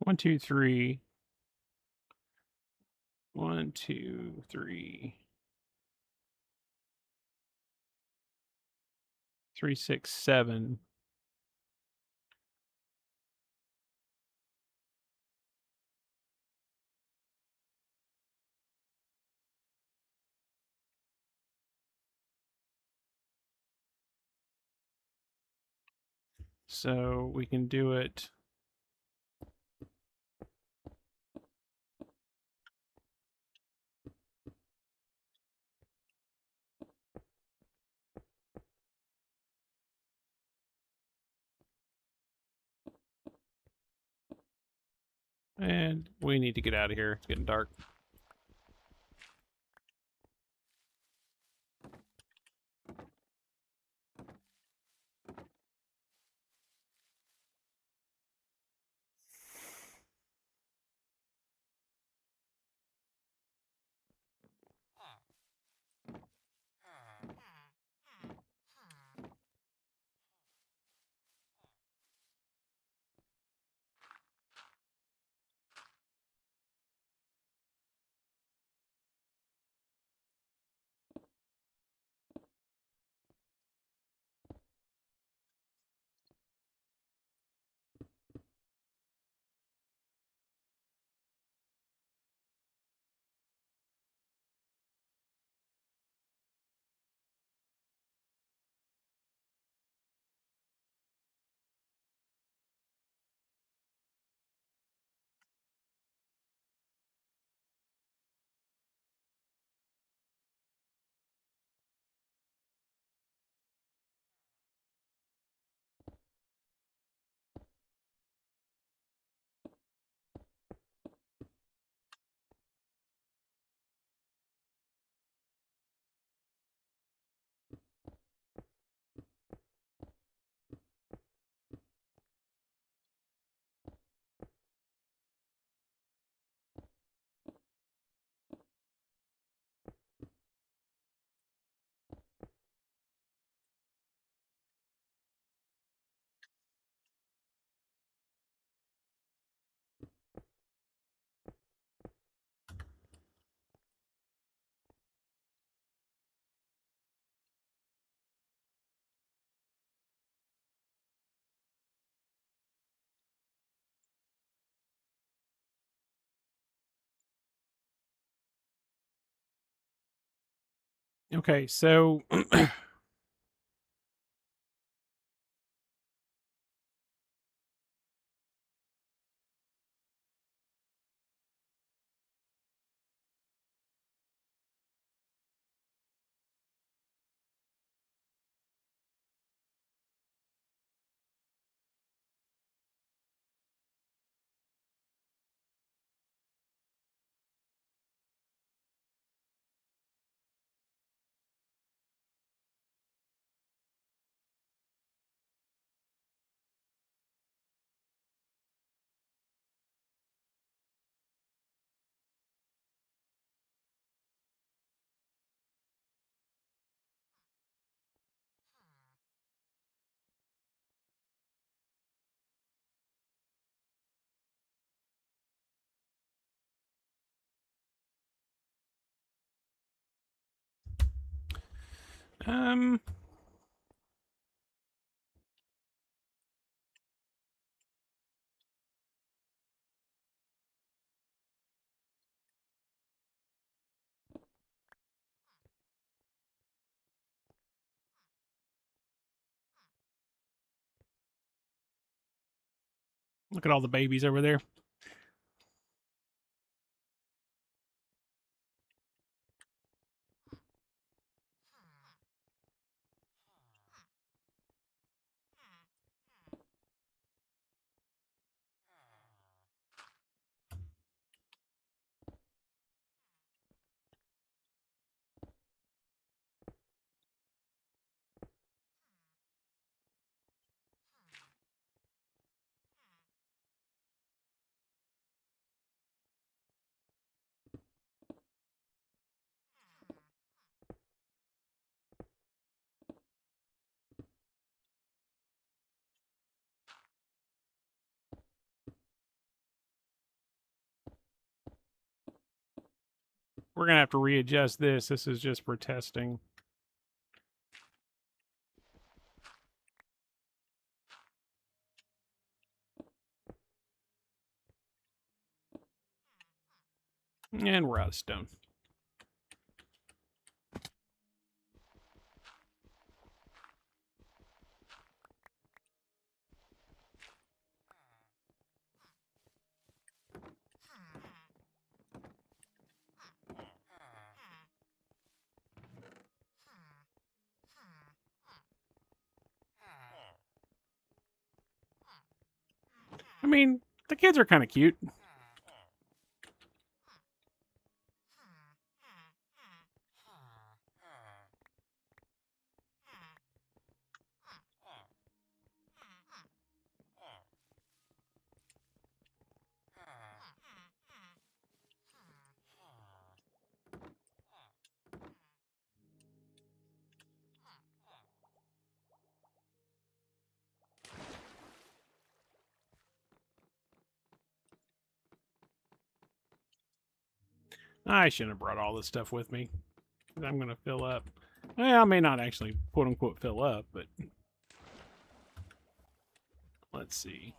1, 2, 3. 1, 2, 3. 3, 6, 7. So we can do it. And we need to get out of here. It's getting dark. Okay, so um Look at all the babies over there. We're going to have to readjust this. This is just for testing. And we're out of stone. I mean, the kids are kind of cute. I shouldn't have brought all this stuff with me. I'm going to fill up. Well, I may not actually, quote unquote, fill up, but let's see.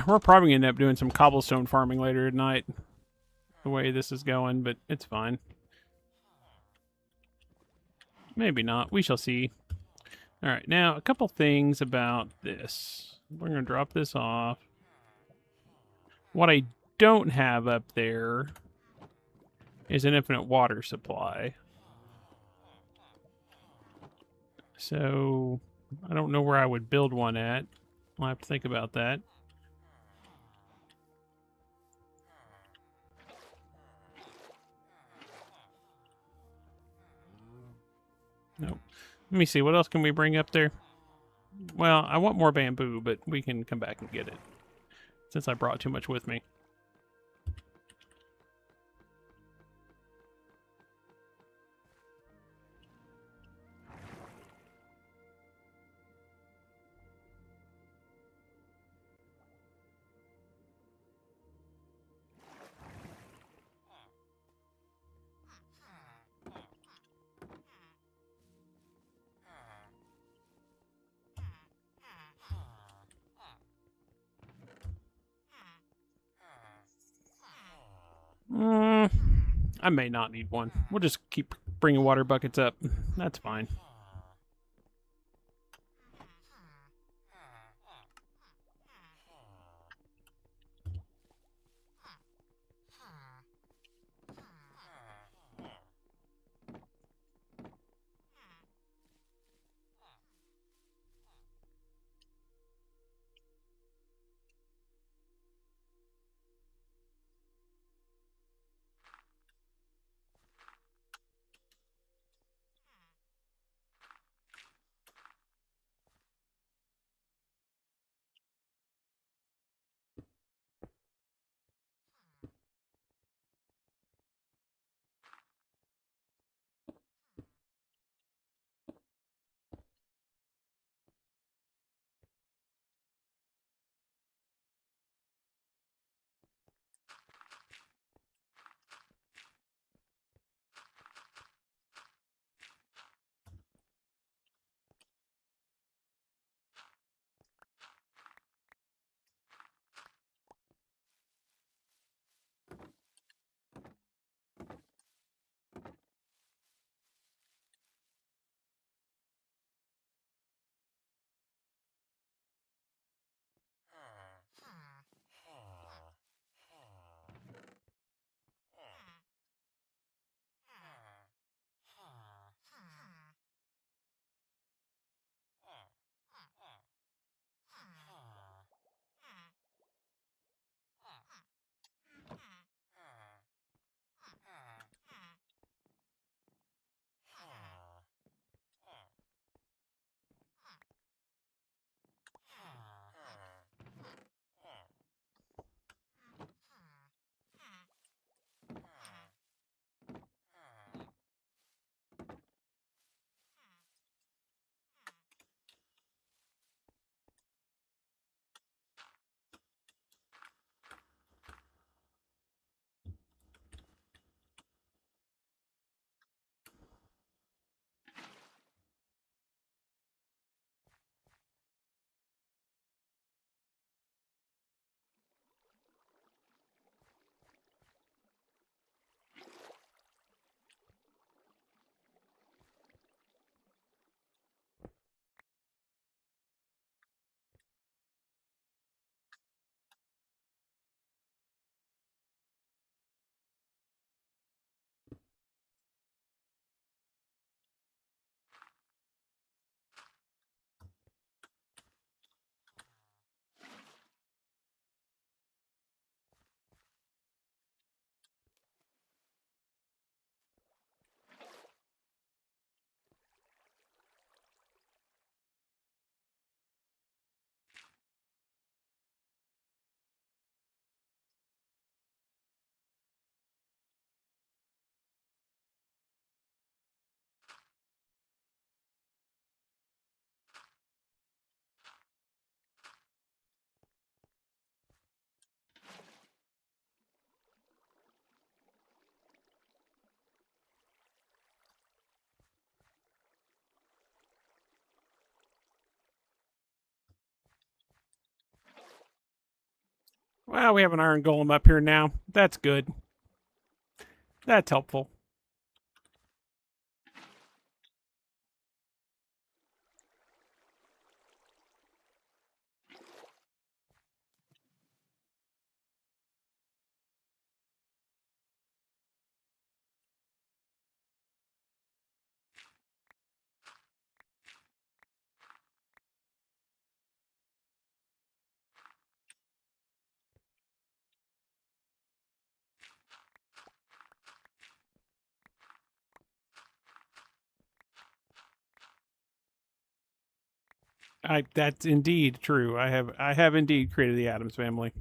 We're probably going to end up doing some cobblestone farming later at night, the way this is going, but it's fine. Maybe not. We shall see. All right, now a couple things about this. We're going to drop this off. What I don't have up there is an infinite water supply. So I don't know where I would build one at. I'll have to think about that. Nope. Let me see. What else can we bring up there? Well, I want more bamboo, but we can come back and get it since I brought too much with me. I may not need one. We'll just keep bringing water buckets up. That's fine. Well, we have an iron golem up here now. That's good. That's helpful. That's indeed true. I have indeed created the Adams family.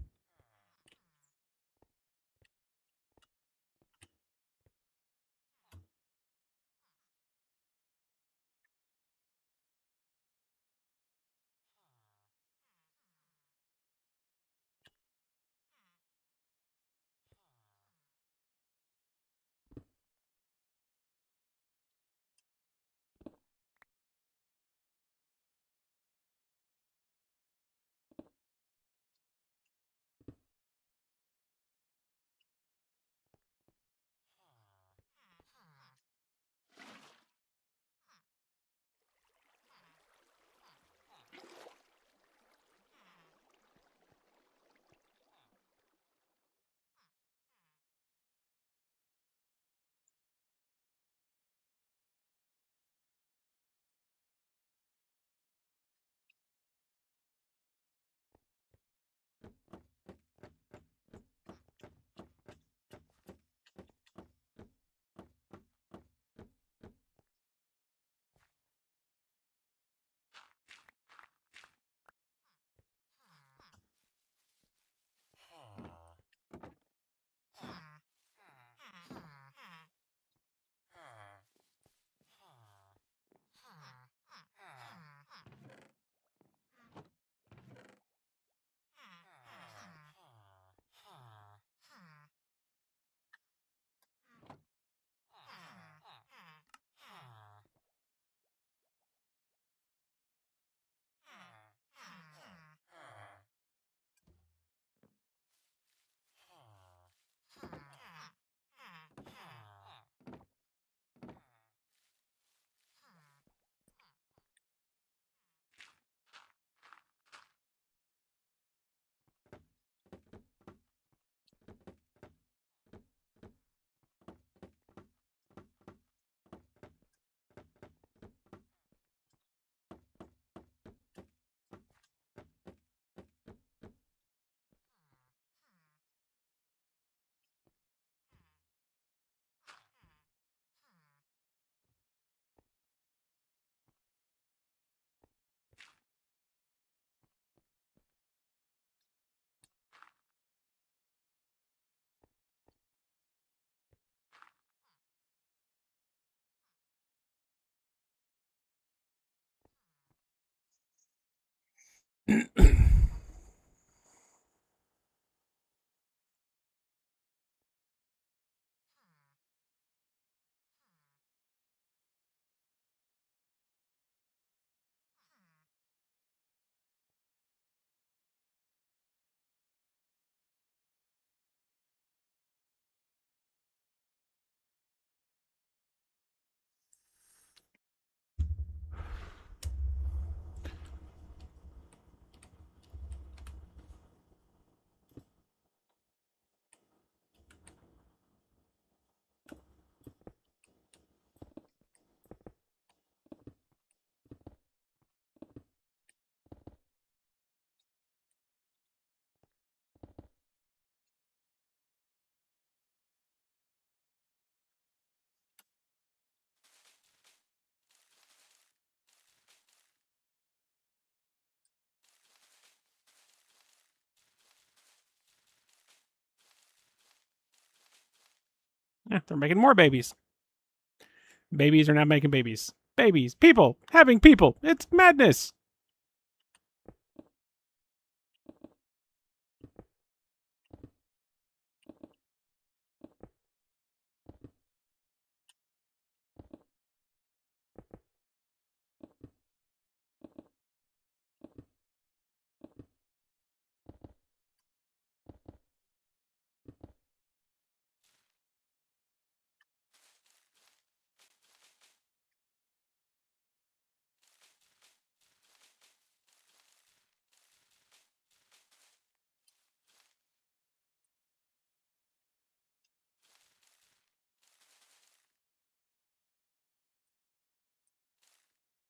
Yeah, they're making more babies. Babies are not making babies. Babies, people, having people. It's madness.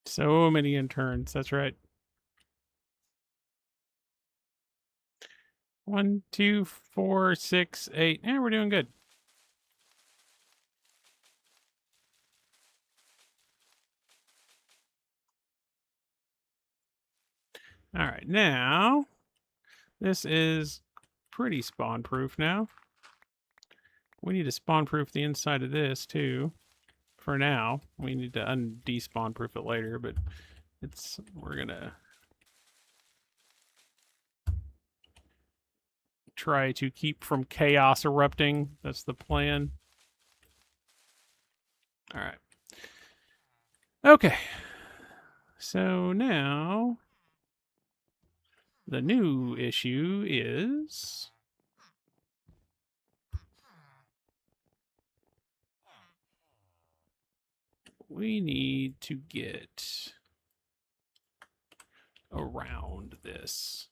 So many interns. That's right. 1, 2, 4, 6, 8. Yeah, we're doing good. All right, now this is pretty spawn proof now. We need to spawn proof the inside of this too. For now, we need to despawn proof it later, but we're gonna try to keep from chaos erupting. That's the plan. All right. Okay. So now the new issue is we need to get around this.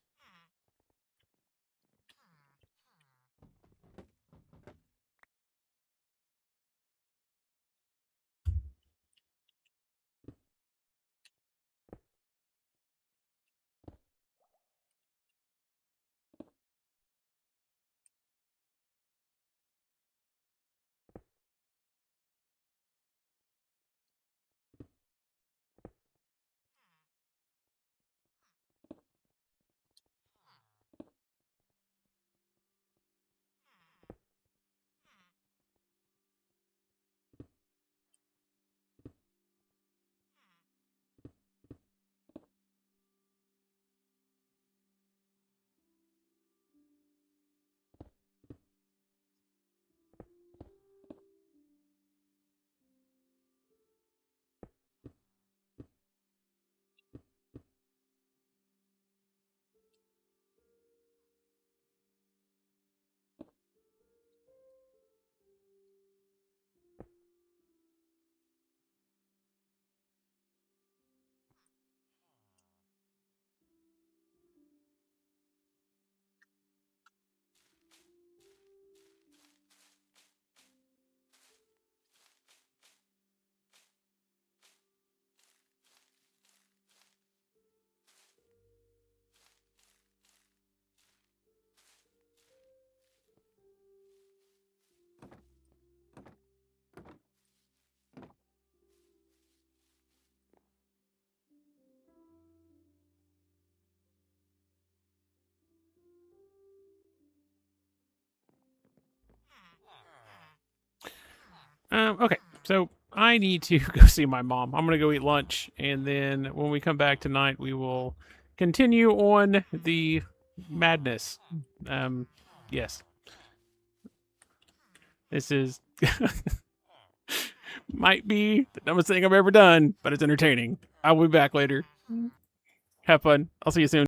Okay, so I need to go see my mom. I'm gonna go eat lunch, and then when we come back tonight, we will continue on the madness. Yes, this is might be the dumbest thing I've ever done, but it's entertaining. I'll be back later. Have fun. I'll see you soon.